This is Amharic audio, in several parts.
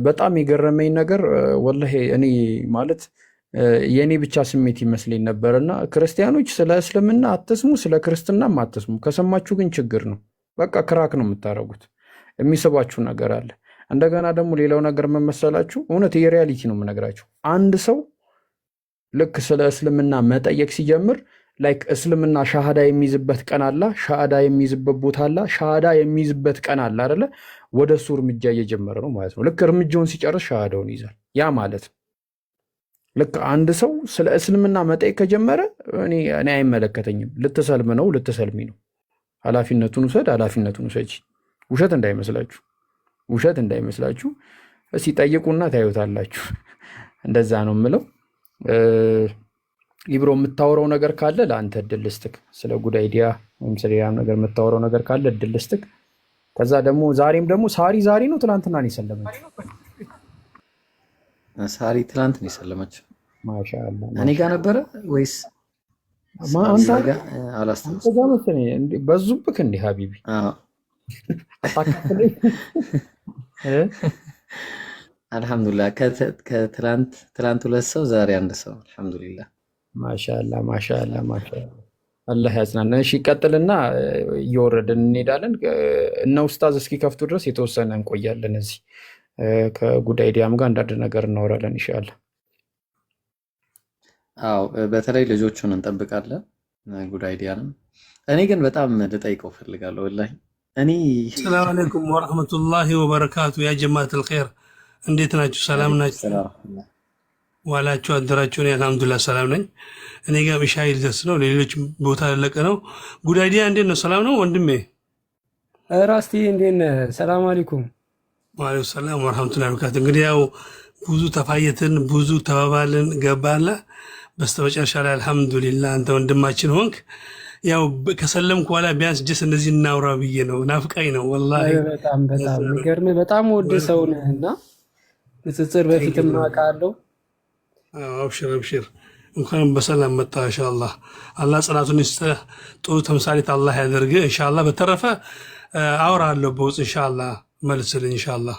በጣም የገረመኝ ነገር ወላሂ እኔ ማለት የእኔ ብቻ ስሜት ይመስለኝ ነበር እና ክርስቲያኖች ስለ እስልምና አትስሙ፣ ስለ ክርስትናም አትስሙ። ከሰማችሁ ግን ችግር ነው። በቃ ክራክ ነው የምታደርጉት። የሚስባችሁ ነገር አለ። እንደገና ደግሞ ሌላው ነገር መመሰላችሁ እውነት የሪያሊቲ ነው የምነግራችሁ። አንድ ሰው ልክ ስለ እስልምና መጠየቅ ሲጀምር ላይክ እስልምና ሻሃዳ የሚይዝበት ቀን አላ፣ ሻሃዳ የሚይዝበት ቦታ አላ፣ ሻሃዳ የሚይዝበት ቀን አለ አይደለ? ወደ እሱ እርምጃ እየጀመረ ነው ማለት ነው። ልክ እርምጃውን ሲጨርስ ሻሃዳውን ይዛል። ያ ማለት ነው ልክ አንድ ሰው ስለ እስልምና መጠየቅ ከጀመረ እኔ አይመለከተኝም፣ ልትሰልም ነው ልትሰልሚ ነው፣ ኃላፊነቱን ውሰድ ኃላፊነቱን ውሰጂ። ውሸት እንዳይመስላችሁ፣ ውሸት እንዳይመስላችሁ። እስኪ ጠይቁና ታዩታላችሁ። እንደዛ ነው የምለው። ኢብሮ የምታወራው ነገር ካለ ለአንተ እድል ልስጥክ። ስለ ጉድ አይዲያ ወይም ስለ ሌላም ነገር የምታወራው ነገር ካለ እድል ልስጥክ። ከዛ ደግሞ ዛሬም ደግሞ ሳሪ ዛሬ ነው ትናንትና ነው የሰለመችው? ሳሪ ትናንት ነው የሰለመችው። ማሻአላ እኔ ጋር ነበረ ወይስ አንተ ጋር? አላስታውስም። ጋር መሰለኝ። በዙብክ እንዴ ሀቢቢ? አልሐምዱሊላህ። ከትላንት ሁለት ሰው ዛሬ አንድ ሰው። አልሐምዱሊላህ። ማሻአላ ማሻአላ ማሻአላ። አላህ ያጽናናን። እሺ ቀጥልና እየወረድን እንሄዳለን። እነ ኡስታዝ እስኪከፍቱ ድረስ የተወሰነ እንቆያለን። እዚህ ከጉዳይ ዲያም ጋር አንዳንድ ነገር እናወራለን ኢንሻአላህ። አዎ በተለይ ልጆቹን እንጠብቃለን። ጉዳይ ዲያንም እኔ ግን በጣም ልጠይቀው ፈልጋለሁ ወላሂ። እኔ ሰላም አለይኩም ወራህመቱላሂ ወበረካቱ። ያ ጀማዓተል ኸይር እንዴት ናችሁ? ሰላም ናችሁ? ዋላችሁ አደራችሁ? እኔ አልሐምዱሊላህ ሰላም ነኝ። እኔ ጋር ኢሻይ ልደርስ ነው፣ ለሌሎች ቦታ ለቀ ነው። ጉዳይ ዲያ እንዴት ነው? ሰላም ነው ወንድሜ? ራስቲ እንዴት ነህ? ሰላም አለይኩም። ወአለይኩም ሰላም ወራህመቱላሂ ወበረካቱ። እንግዲህ ያው ብዙ ተፋየትን፣ ብዙ ተባባልን፣ ገባለ በስተመጨረሻ ላይ አልሐምዱሊላህ አንተ ወንድማችን ሆንክ። ያው ከሰለምኩ በኋላ ቢያንስ ጀስ እንደዚህ እናውራ ብዬ ነው። ናፍቃኝ ነው ወላሂ። በጣም በጣም የሚገርምህ በጣም ወድ ሰው ነህና ንጽጽር በፊትም አውቃለሁ። አብሽር አብሽር፣ እንኳን በሰላም መጣ። ኢንሻአላህ አላህ ጽናቱን ይስጥህ፣ ጥሩ ተምሳሌት አላህ ያደርግህ ኢንሻአላህ። በተረፈ አወራለሁ በውስጥ ኢንሻአላህ፣ መልስልኝ ኢንሻአላህ።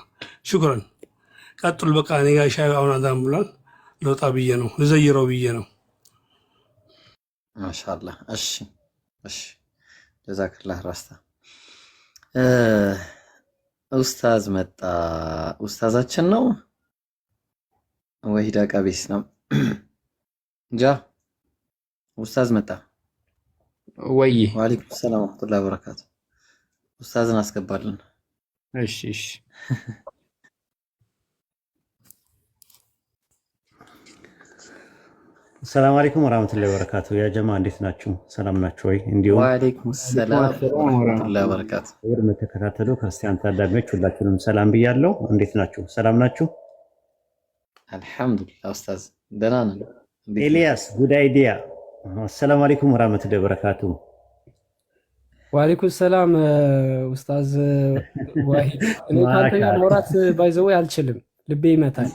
ሽክራን። ቀጥል። በቃ እኔ ጋር ሻይ አሁን አዳም ብሏል። ለውጣ ብዬ ነው ልዘይረው ብዬ ነው። ማሻአላህ። እሺ እሺ፣ ጀዛከላህ ራስታ። ኡስታዝ መጣ። ኡስታዛችን ነው ወሂዳ ቀቢስ ነው ጃ። ኡስታዝ መጣ ወይ? ወአለይኩም ሰላም ወራህመቱላሂ ወበረካቱ። ኡስታዝን አስገባልን። እሺ እሺ። ሰላም አለይኩም ወራህመቱላሂ ወበረካቱ። ያ ጀማ እንዴት ናችሁ? ሰላም ናችሁ ወይ? እንዲሁም ወአለይኩም ሰላም ወራህመቱላሂ ወበረካቱ። የምትከታተሉ ክርስቲያን ታዳሚዎች ሁላችሁንም ሰላም ብያለሁ። እንዴት ናችሁ? ሰላም ናችሁ? አልሐምዱሊላህ ኡስታዝ ደህና ነን። ኤልያስ ጉድ አይዲያ። ሰላም አለይኩም ወራህመቱላሂ ወበረካቱ። ወአለይኩም ሰላም ኡስታዝ ዋሂድ። እኔ ካንተ ጋር ማውራት ባይዘው አልችልም፣ ልቤ ይመታል።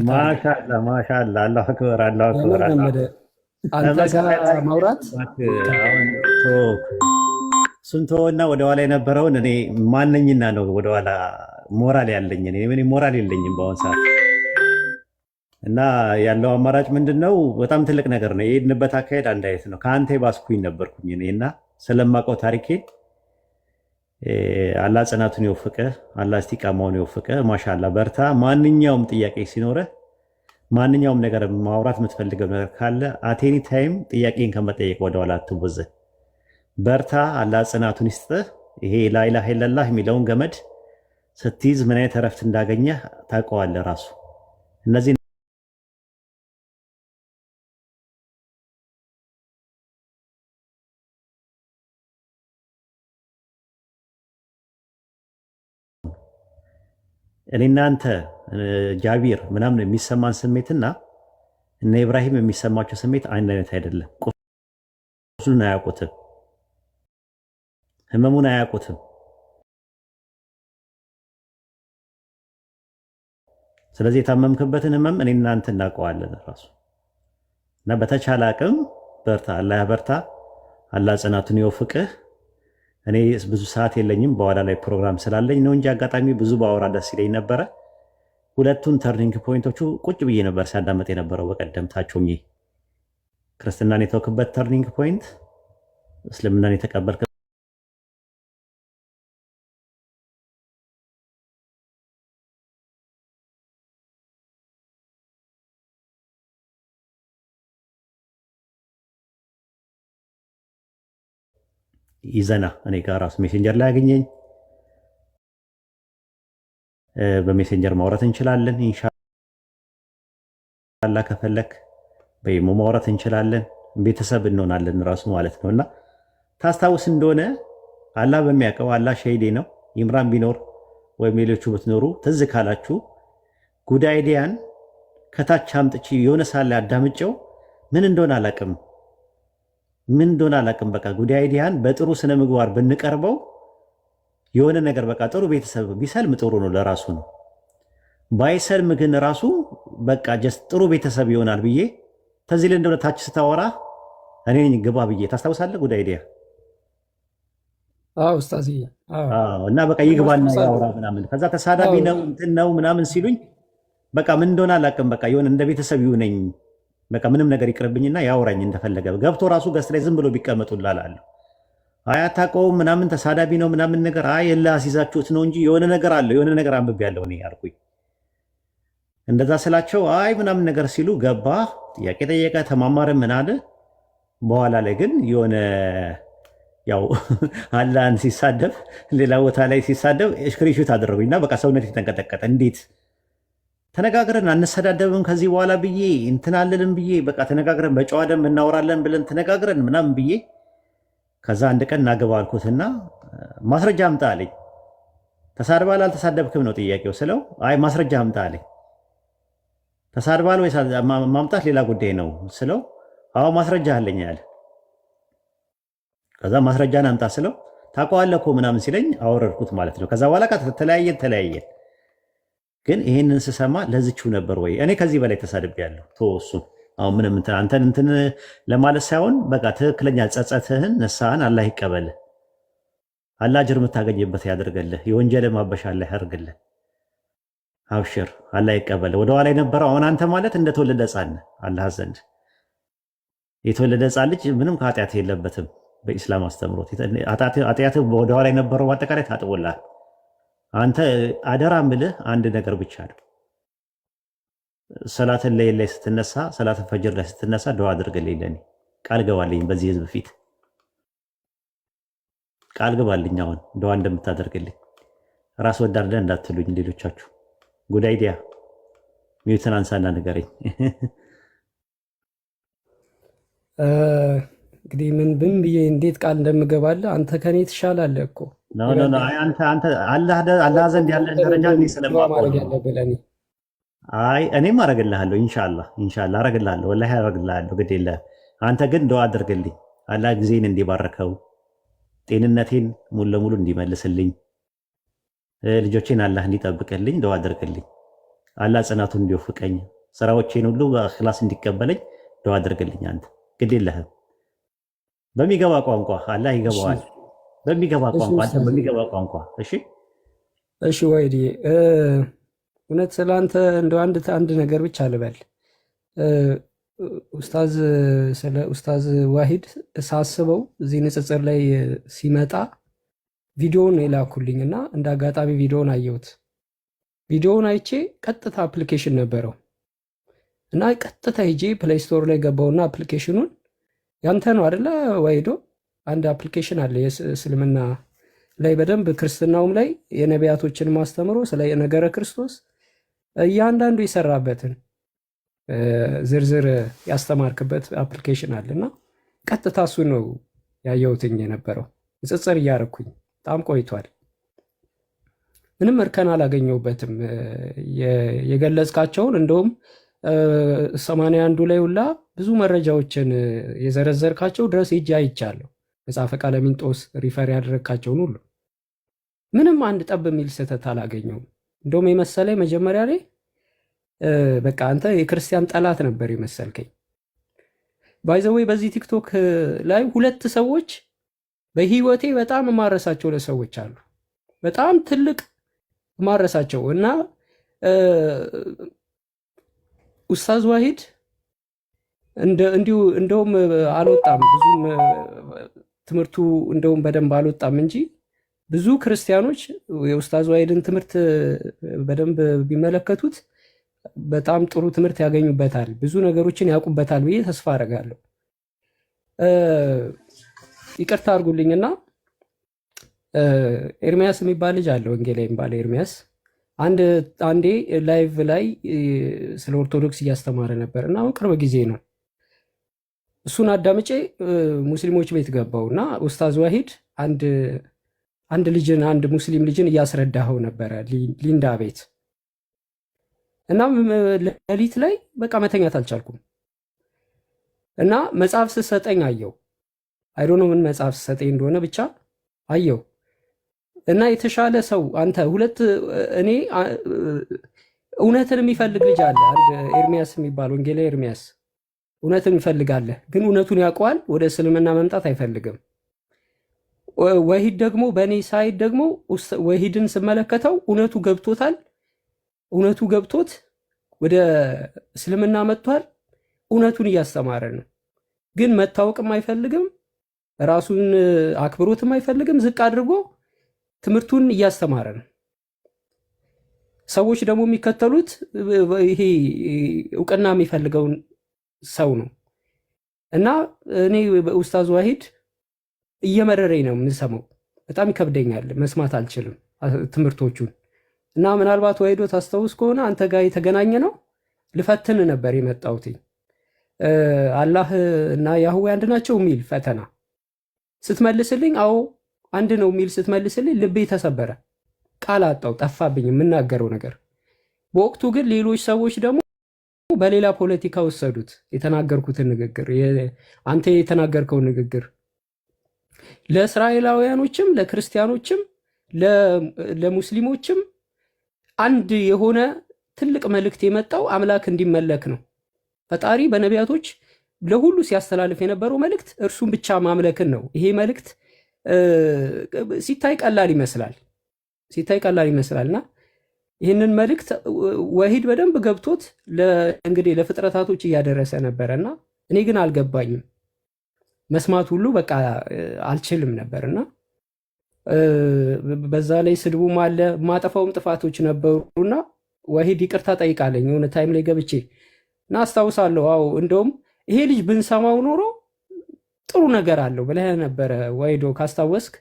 ማሻአላ ማሻአላ። አላሁ አክበር አላሁ አክበር። አንተ ጋር ማውራት ስንቶና ወደኋላ የነበረውን እኔ ማንኝና ነው ወደኋላ ሞራል ያለኝ እኔ ሞራል የለኝም በአሁን ሰዓት። እና ያለው አማራጭ ምንድነው? በጣም ትልቅ ነገር ነው የሄድንበት አካሄድ አንድ አይነት ነው። ከአንተ ባስኩኝ ነበርኩኝ እኔና ስለማውቀው ታሪኬ አላህ ጽናቱን ይወፍቅህ፣ አላህ እስቲቃማውን ይወፍቅህ። ማሻአላህ በርታ። ማንኛውም ጥያቄ ሲኖርህ፣ ማንኛውም ነገር ማውራት የምትፈልገው ነገር ካለ አቴኒ ታይም ጥያቄን ከመጠየቅ ወደኋላ አትቦዝህ። በርታ። አላህ ጽናቱን ይስጥህ። ይሄ ላኢላሃ ኢለላህ የሚለውን ገመድ ስትይዝ ምን አይነት እረፍት እንዳገኘህ ታውቀዋለህ ራሱ። እነዚህ እኔ እናንተ ጃቢር ምናምን የሚሰማን ስሜትና እነ ኢብራሂም የሚሰማቸው ስሜት አንድ አይነት አይደለም። ቁስሉን አያውቁትም፣ ህመሙን አያውቁትም። ስለዚህ የታመምክበትን ህመም እኔ እናንተ እናውቀዋለን ራሱ እና በተቻለ አቅም በርታ፣ አላህ ያበርታ፣ አላህ ጽናቱን ይወፍቅህ። እኔ ብዙ ሰዓት የለኝም፣ በኋላ ላይ ፕሮግራም ስላለኝ ነው እንጂ አጋጣሚ ብዙ ባወራ ደስ ይለኝ ነበረ። ሁለቱን ተርኒንግ ፖይንቶቹ ቁጭ ብዬ ነበር ሳዳመጥ የነበረው በቀደም ታቾኝ ክርስትናን የተወክበት ተርኒንግ ፖይንት፣ እስልምናን የተቀበልክ ይዘና እኔ ጋር ራሱ ሜሴንጀር ላይ ያገኘኝ በሜሴንጀር ማውራት እንችላለን። ኢንሻአላህ ከፈለክ በኢሞ ማውራት እንችላለን። ቤተሰብ እንሆናለን ራሱ ማለት ነውና ታስታውስ እንደሆነ አላህ በሚያውቀው አላህ ሸሂዴ ነው። ኢምራን ቢኖር ወይም ሌሎቹ ብትኖሩ ትዝ ካላችሁ ጉድ አይዲያን ከታች አምጥቼ የሆነ ሳለ አዳምጨው ምን እንደሆነ አላቅም። በቃ ጉድ አይዲያን በጥሩ ስነ ምግባር ብንቀርበው የሆነ ነገር በቃ ጥሩ ቤተሰብ ቢሰልም ጥሩ ነው፣ ለራሱ ነው። ባይሰልም ግን ራሱ በቃ ጀስት ጥሩ ቤተሰብ ይሆናል ብዬ ተዚህ ላይ እንደሆነ ታች ስታወራ እኔ ግባ ብዬ ታስታውሳለህ? ጉድ አይዲያ ኡስታዝ እና በቃ ይግባና ያወራ ምናምን ከዛ ተሳዳቢ ነው እንትን ነው ምናምን ሲሉኝ በቃ ምን እንደሆነ አላውቅም። በቃ የሆነ እንደ ቤተሰብ ይሁነኝ በቃ ምንም ነገር ይቅርብኝና ያወራኝ እንደፈለገ ገብቶ ራሱ ገስት ላይ ዝም ብሎ ቢቀመጡላል አለ። አይ አታውቀውም ምናምን ተሳዳቢ ነው ምናምን ነገር አይ የለ አስይዛችሁት ነው እንጂ የሆነ ነገር አለው የሆነ ነገር አንብቤያለሁ እኔ አልኩኝ። እንደዛ ስላቸው አይ ምናምን ነገር ሲሉ ገባ ጥያቄ ጠየቀ ተማማረ ምን አለ። በኋላ ላይ ግን የሆነ ያው አላህን ሲሳደብ ሌላ ቦታ ላይ ሲሳደብ ስክሪንሾት አደረጉኝና በቃ ሰውነት የተንቀጠቀጠ እንዴት ተነጋግረን አንሰዳደብም ከዚህ በኋላ ብዬ እንትን አልልም ብዬ በቃ ተነጋግረን በጨዋ ደንብ እናወራለን ብለን ተነጋግረን ምናምን ብዬ ከዛ አንድ ቀን እናገባ አልኩትና ማስረጃ አምጣ አለኝ። ተሳድባል አልተሳደብክም ነው ጥያቄው ስለው አይ ማስረጃ አምጣ አለኝ። ተሳድባል ወይ ማምጣት ሌላ ጉዳይ ነው ስለው አዎ ማስረጃ አለኝ አለ። ከዛ ማስረጃን አምጣ ስለው ታውቀዋለህ እኮ ምናምን ሲለኝ አወረድኩት ማለት ነው። ከዛ በኋላ ተለያየን። ግን ይሄንን ስሰማ ለዝችው ነበር ወይ እኔ ከዚህ በላይ ተሳድቤያለሁ። ተወሱ አሁን ምንም አንተን እንትን ለማለት ሳይሆን በቃ ትክክለኛ ጸጸትህን ንስሐን አላህ ይቀበልህ። አላህ አጅር የምታገኝበት ያድርግልህ። የወንጀል ማበሻ አላህ ያርግልህ። አብሽር አላህ ይቀበልህ። ወደኋላ የነበረው አሁን አንተ ማለት እንደተወለደ ሕፃን አላህ ዘንድ የተወለደ ሕፃን ልጅ ምንም ከኃጢአት የለበትም። በኢስላም አስተምሮት ኃጢአት ወደኋላ የነበረው አጠቃላይ ታጥቦልሃል። አንተ አደራ ምልህ አንድ ነገር ብቻ ነው። ሰላትን ለይል ላይ ስትነሳ ሰላትን ፈጅር ላይ ስትነሳ ዱዓ አድርግልኝ። ለኔ ቃል ገባልኝ። በዚህ ህዝብ ፊት ቃል ገባልኝ። አሁን ዱዓ እንደምታደርግልኝ ራስ ወዳድ እንዳትሉኝ ሌሎቻችሁ። ጉድ አይዲያ ሚዩትን አንሳና ንገረኝ። እንግዲህ ምን ብዬ እንዴት ቃል እንደምገባለህ አንተ ከኔ ትሻላለህ እኮ። አንተ አላህ ዘንድ ያለን ደረጃ እኔ ስለማውቀው አይ እኔም አረግልሃለሁ። ኢንሻአላህ አረግልሃለሁ። ወላሂ አረግልሃለሁ። ግድ የለህም። አንተ ግን ዱዓ አድርግልኝ። አላህ ጊዜን እንዲባርከው፣ ጤንነቴን ሙሉ ለሙሉ እንዲመልስልኝ፣ ልጆቼን አላህ እንዲጠብቅልኝ ዱዓ አድርግልኝ። አላህ ጽናቱን እንዲወፍቀኝ፣ ስራዎቼን ሁሉ በእኽላስ እንዲቀበለኝ ዱዓ አድርግልኝ። አንተ ግድ የለህም። በሚገባ ቋንቋ አላህ ይገባዋል። በሚገባ ቋንቋ እሺ ወይዲ እውነት ስለአንተ እንደው አንድ ነገር ብቻ ልበል። ስለ ኡስታዝ ዋሂድ ሳስበው እዚህ ንጽጽር ላይ ሲመጣ ቪዲዮውን የላኩልኝ እና እንደ አጋጣሚ ቪዲዮውን አየሁት። ቪዲዮውን አይቼ ቀጥታ አፕሊኬሽን ነበረው እና ቀጥታ ሄጄ ፕሌይ ስቶር ላይ ገባውና አፕሊኬሽኑን ያንተ ነው አይደለ ዋሂዶ? አንድ አፕሊኬሽን አለ የእስልምና ላይ በደንብ ክርስትናውም ላይ የነቢያቶችን ማስተምሮ ስለ ነገረ ክርስቶስ እያንዳንዱ የሰራበትን ዝርዝር ያስተማርክበት አፕሊኬሽን አለና ቀጥታ እሱ ነው ያየሁትኝ የነበረው። ንጽጽር እያረኩኝ በጣም ቆይቷል። ምንም እርከን አላገኘሁበትም። የገለጽካቸውን እንደውም 81 ላይ ሁላ ብዙ መረጃዎችን የዘረዘርካቸው ድረስ ሄጄ አይቻለሁ። መጽሐፈ ቀለሚንጦስ ሪፈር ያደረግካቸውን ሁሉ ምንም አንድ ጠብ የሚል ስህተት አላገኘውም። እንደውም የመሰለኝ መጀመሪያ ላይ በቃ አንተ የክርስቲያን ጠላት ነበር የመሰልከኝ። ባይዘዌይ በዚህ ቲክቶክ ላይ 2 ሰዎች በህይወቴ በጣም የማረሳቸው ለሰዎች አሉ። በጣም ትልቅ የማረሳቸው እና ኡስታዝ ዋሂድ እንደውም አልወጣም ብዙም ትምህርቱ እንደውም በደንብ አልወጣም እንጂ ብዙ ክርስቲያኖች የኡስታዝ ዋሂድን ትምህርት በደንብ ቢመለከቱት በጣም ጥሩ ትምህርት ያገኙበታል፣ ብዙ ነገሮችን ያውቁበታል ብዬ ተስፋ አደርጋለሁ። ይቅርታ አድርጉልኝና ኤርሚያስ የሚባል ልጅ አለ፣ ወንጌላዊ የሚባል ኤርሚያስ አንዴ ላይቭ ላይ ስለ ኦርቶዶክስ እያስተማረ ነበር እና አሁን ቅርብ ጊዜ ነው። እሱን አዳምጬ ሙስሊሞች ቤት ገባው እና ኡስታዝ ዋሂድ አንድ ሙስሊም ልጅን እያስረዳኸው ነበረ ሊንዳ ቤት እና ሌሊት ላይ በቃ መተኛት አልቻልኩም እና መጽሐፍ ስሰጠኝ አየው። አይዶኖ ምን መጽሐፍ ስሰጠኝ እንደሆነ ብቻ አየው እና የተሻለ ሰው አንተ እኔ እውነትን የሚፈልግ ልጅ አለ፣ አንድ ኤርሚያስ የሚባል ወንጌላዊ ኤርሚያስ እውነትን ይፈልጋል፣ ግን እውነቱን ያውቀዋል፣ ወደ እስልምና መምጣት አይፈልግም። ወሂድ ደግሞ በእኔ ሳይድ ደግሞ ወሂድን ስመለከተው እውነቱ ገብቶታል፣ እውነቱ ገብቶት ወደ እስልምና መጥቷል፣ እውነቱን እያስተማረ ነው። ግን መታወቅም አይፈልግም፣ ራሱን አክብሮትም አይፈልግም፣ ዝቅ አድርጎ ትምህርቱን እያስተማረ ነው። ሰዎች ደግሞ የሚከተሉት ይሄ እውቅና የሚፈልገውን ሰው ነው እና እኔ ኡስታዝ ዋሂድ እየመረረኝ ነው የምንሰማው፣ በጣም ይከብደኛል፣ መስማት አልችልም ትምህርቶቹን። እና ምናልባት ወሂዶ ታስታውስ ከሆነ አንተ ጋር የተገናኘ ነው ልፈትን ነበር የመጣሁት አላህ እና ያህዌ አንድ ናቸው የሚል ፈተና ስትመልስልኝ፣ አዎ አንድ ነው የሚል ስትመልስልኝ ልቤ ተሰበረ፣ ቃል አጣው፣ ጠፋብኝ የምናገረው ነገር። በወቅቱ ግን ሌሎች ሰዎች ደግሞ በሌላ ፖለቲካ ወሰዱት የተናገርኩትን ንግግር፣ አንተ የተናገርከውን ንግግር ለእስራኤላውያኖችም ለክርስቲያኖችም ለሙስሊሞችም አንድ የሆነ ትልቅ መልእክት የመጣው አምላክ እንዲመለክ ነው። ፈጣሪ በነቢያቶች ለሁሉ ሲያስተላልፍ የነበረው መልእክት እርሱን ብቻ ማምለክን ነው። ይሄ መልእክት ሲታይ ቀላል ይመስላልና ይህንን መልእክት ወሂድ በደንብ ገብቶት እንግዲህ ለፍጥረታቶች እያደረሰ ነበረና እኔ ግን አልገባኝም፣ መስማት ሁሉ በቃ አልችልም ነበርና በዛ ላይ ስድቡም አለ፣ ማጠፋውም ጥፋቶች ነበሩና ወሂድ ይቅርታ ጠይቃለኝ የሆነ ታይም ላይ ገብቼ እና አስታውሳለሁ። አዎ እንደውም ይሄ ልጅ ብንሰማው ኖሮ ጥሩ ነገር አለው ብለህ ነበረ ወሂዶ ካስታወስክ።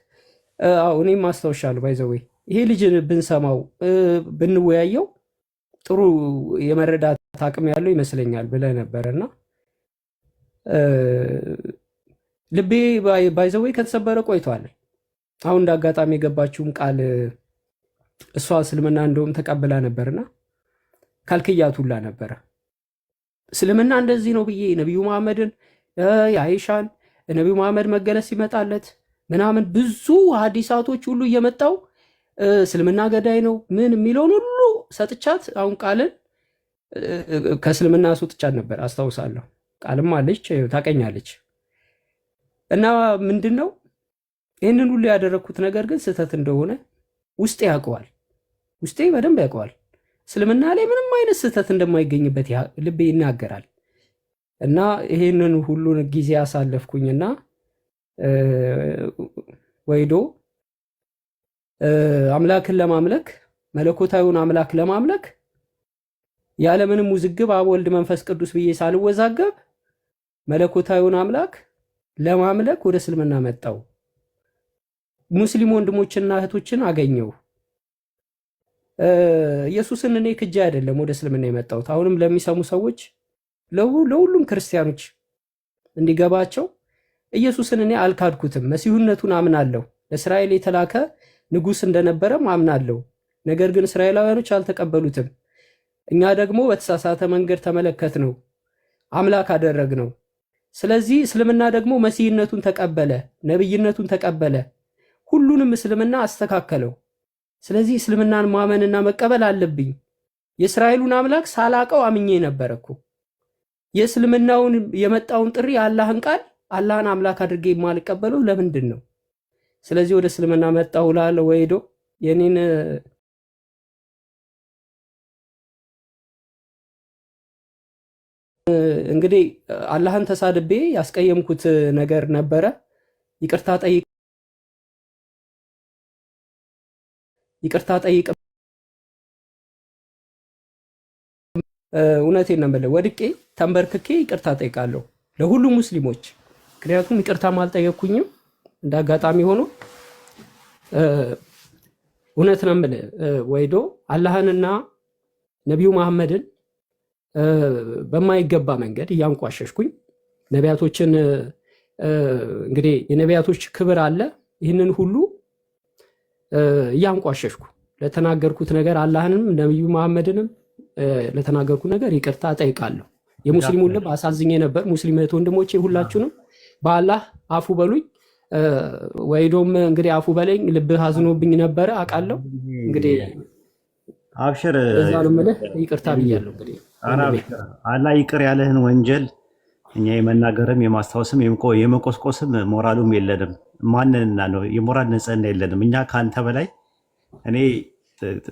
አዎ እኔም አስታውሻለሁ። ባይዘዌ ይሄ ልጅ ብንሰማው ብንወያየው ጥሩ የመረዳት አቅም ያለው ይመስለኛል ብለህ ነበረና ልቤ ባይዘዌ ከተሰበረ ቆይቷል። አሁን እንደ አጋጣሚ የገባችውን ቃል እሷ እስልምና እንደውም ተቀብላ ነበርና ካልክያት ሁላ ነበረ። እስልምና እንደዚህ ነው ብዬ ነቢዩ መሐመድን የአይሻን ነቢዩ መሐመድ መገለጽ ሲመጣለት ምናምን ብዙ ሀዲሳቶች ሁሉ እየመጣው እስልምና ገዳይ ነው ምን የሚለውን ሁሉ ሰጥቻት፣ አሁን ቃልን ከእስልምና አስወጥቻት ነበር አስታውሳለሁ። ቃልም አለች ታቀኛለች። እና ምንድን ነው ይህንን ሁሉ ያደረግኩት ነገር ግን ስህተት እንደሆነ ውስጤ ያውቀዋል፣ ውስጤ በደንብ ያውቀዋል። እስልምና ላይ ምንም አይነት ስህተት እንደማይገኝበት ልቤ ይናገራል። እና ይህንን ሁሉን ጊዜ አሳለፍኩኝና ወሂዶ አምላክን ለማምለክ መለኮታዊውን አምላክ ለማምለክ ያለምንም ውዝግብ አብ ወልድ መንፈስ ቅዱስ ብዬ ሳልወዛገብ መለኮታዊውን አምላክ ለማምለክ ወደ እስልምና መጣው። ሙስሊም ወንድሞችና እህቶችን አገኘው። ኢየሱስን እኔ ክጄ አይደለም ወደ እስልምና የመጣሁት። አሁንም ለሚሰሙ ሰዎች ለሁሉም ክርስቲያኖች እንዲገባቸው ኢየሱስን እኔ አልካድኩትም፣ መሲሁነቱን አምናለሁ። ለእስራኤል የተላከ ንጉሥ እንደነበረም አምናለሁ። ነገር ግን እስራኤላውያኖች አልተቀበሉትም። እኛ ደግሞ በተሳሳተ መንገድ ተመለከት ነው፣ አምላክ አደረግ ነው። ስለዚህ እስልምና ደግሞ መሲህነቱን ተቀበለ፣ ነብይነቱን ተቀበለ፣ ሁሉንም እስልምና አስተካከለው። ስለዚህ እስልምናን ማመንና መቀበል አለብኝ። የእስራኤሉን አምላክ ሳላቀው አምኜ ነበረኩ። የእስልምናውን የመጣውን ጥሪ የአላህን ቃል አላህን አምላክ አድርጌ የማልቀበለው ለምንድን ነው? ስለዚህ ወደ እስልምና መጣሁ እላለሁ። ወሂዶ የኔን እንግዲህ አላህን ተሳድቤ ያስቀየምኩት ነገር ነበረ። ይቅርታ ጠይቅ። እውነቴን ነው የምልህ፣ ወድቄ ተንበርክኬ ይቅርታ ጠይቃለሁ ለሁሉም ሙስሊሞች። ምክንያቱም ይቅርታም አልጠየቅኩኝም እንዳጋጣሚ ሆኖ እውነት ነው የምልህ ወይዶ አላህንና ነቢዩ መሐመድን በማይገባ መንገድ እያንቋሸሽኩኝ ነቢያቶችን እንግዲህ የነቢያቶች ክብር አለ። ይህንን ሁሉ እያንቋሸሽኩ ለተናገርኩት ነገር አላህንም ነቢዩ መሐመድንም ለተናገርኩት ነገር ይቅርታ ጠይቃለሁ። የሙስሊሙን ልብ አሳዝኜ ነበር። ሙስሊም እህት ወንድሞቼ ሁላችሁንም በአላህ አፉ በሉኝ። ወይዶም እንግዲህ አፉ በለኝ፣ ልብህ አዝኖብኝ ነበረ አውቃለሁ። እንግዲህ አብሽር፣ እዛ ነው የምልህ፣ ይቅርታ ብያለሁ። እንግዲህ አላህ ይቅር ያለህን ወንጀል እኛ የመናገርም የማስታወስም የመቆስቆስም ሞራሉም የለንም። ማንንና ነው የሞራል ንጽህና የለንም። እኛ ከአንተ በላይ እኔ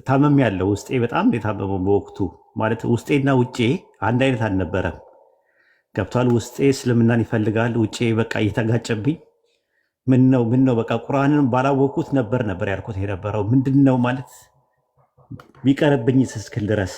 ታመም ያለው ውስጤ በጣም የታመመው በወቅቱ ማለት ውስጤና ውጬ አንድ አይነት አልነበረም። ገብቷል። ውስጤ እስልምናን ይፈልጋል፣ ውጬ በቃ እየተጋጨብኝ ምን ነው በቃ ቁርአንን ባላወቅኩት ነበር ያልኩት የነበረው ምንድን ነው ማለት ቢቀርብኝ እስክል ድረስ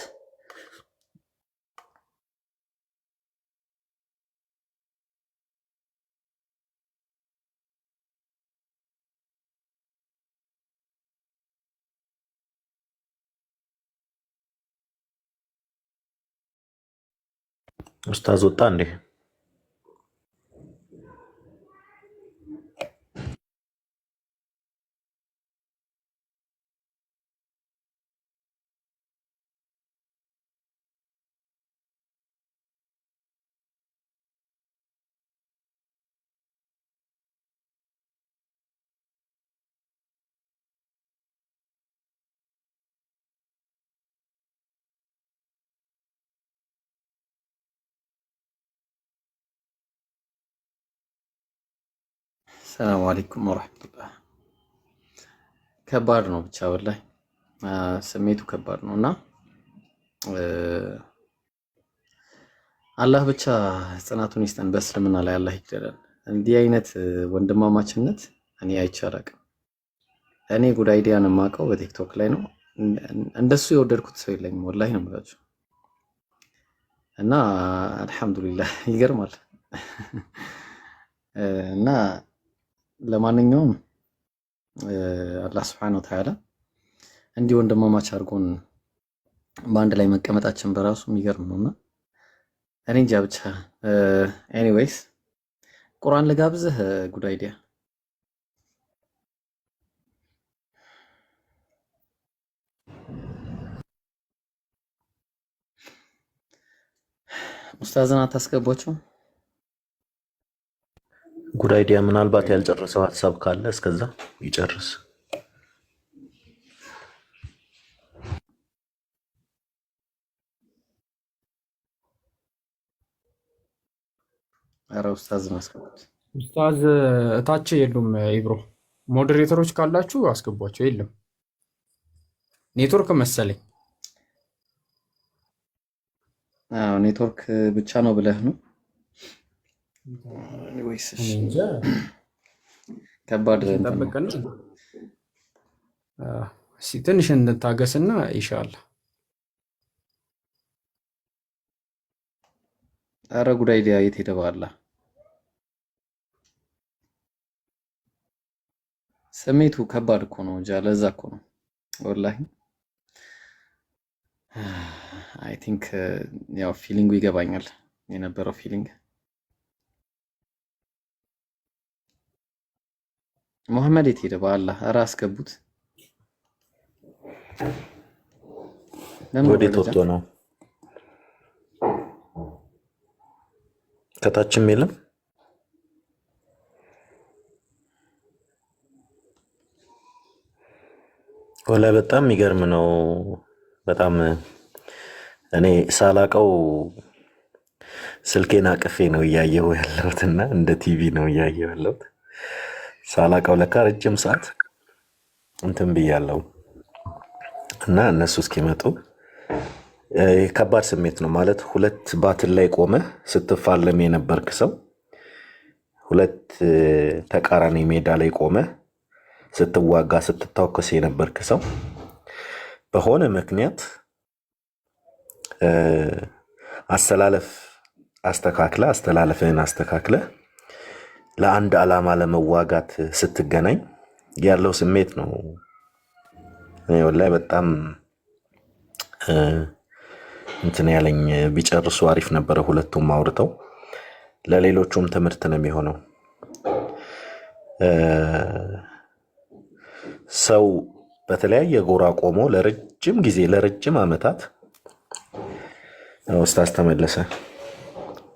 ኡስታዝ ወጣ እንዴ? ሰላም አለይኩም ወራህመቱላህ። ከባድ ነው ብቻ ወላሂ ስሜቱ ከባድ ነው እና አላህ ብቻ ጽናቱን ይስጠን። በእስልምና ላይ አላህ ይግደለን። እንዲህ አይነት ወንድማማችነት እኔ አይቼ አላውቅም። እኔ ጉድ አይዲያን የማውቀው በቲክቶክ ላይ ነው። እንደሱ የወደድኩት ሰው የለኝም ወላሂ ነው የምላችሁ። እና አልሐምዱሊላህ ይገርማል። እና ለማንኛውም አላህ ሱብሓነሁ ወተዓላ እንዲህ ወንድማማች አድርጎን በአንድ ላይ መቀመጣችን በራሱ የሚገርም ነውና እኔ እንጃ ብቻ። ኤኒዌይስ ቁርአን ልጋብዝህ ጉድ አይዲያ። ኡስታዝን አታስገቧቸው። ጉድ አይዲያ ምናልባት ያልጨረሰው ሀሳብ ካለ እስከዛ ይጨርስ። ኧረ ኡስታዝን አስገቡት። ኡስታዝ እታች የሉም። ኢብሮ ሞዴሬተሮች ካላችሁ አስገቧቸው። የለም ኔትወርክ መሰለኝ። አዎ ኔትወርክ ብቻ ነው ብለህ ነው ወይስ? ከባድ ጠብቀን ትንሽ እንታገስና ኢንሻአላህ። ኧረ ጉድ አይዲያ የት ሄደ? በአላህ ስሜቱ ከባድ እኮ ነው እንጂ ለዛ እኮ ነው ወላሂ። አይ ቲንክ ያው ፊሊንጉ ይገባኛል፣ የነበረው ፊሊንግ። መሐመድ የት ሄደ? በአላህ ኧረ አስገቡት። ወዴት ወጥቶ ነው? ከታችም የለም። ወላሂ በጣም የሚገርም ነው። በጣም እኔ ሳላቀው ስልኬን አቅፌ ነው እያየሁ ያለሁት እና እንደ ቲቪ ነው እያየሁ ያለሁት። ሳላቀው ለካ ረጅም ሰዓት እንትን ብያለሁ እና እነሱ እስኪመጡ ከባድ ስሜት ነው ማለት ሁለት ባትል ላይ ቆመ ስትፋለም የነበርክ ሰው ሁለት ተቃራኒ ሜዳ ላይ ቆመ ስትዋጋ ስትታወከስ የነበርክ ሰው በሆነ ምክንያት አስተላለፍህን አስተካክለ ለአንድ ዓላማ ለመዋጋት ስትገናኝ ያለው ስሜት ነው። ወላሂ በጣም እንትን ያለኝ ቢጨርሱ አሪፍ ነበረ። ሁለቱም አውርተው ለሌሎቹም ትምህርት ነው የሚሆነው። ሰው በተለያየ ጎራ ቆሞ ለረጅም ጊዜ ለረጅም ዓመታት ኡስታዝ ተመለሰ።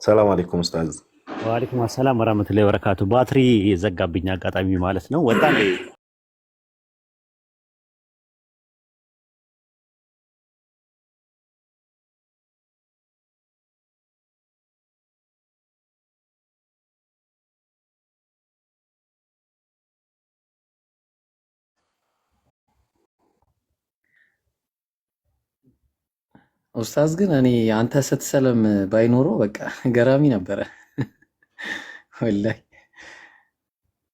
ሰላም አለይኩም ኡስታዝ። ወአለይኩም ሰላም ወራህመቱላሂ ወበረካቱ። ባትሪ የዘጋብኝ አጋጣሚ ማለት ነው። ወጣ ኡስታዝ ግን እኔ አንተ ስትሰለም ባይኖረው በቃ ገራሚ ነበረ። ወላሂ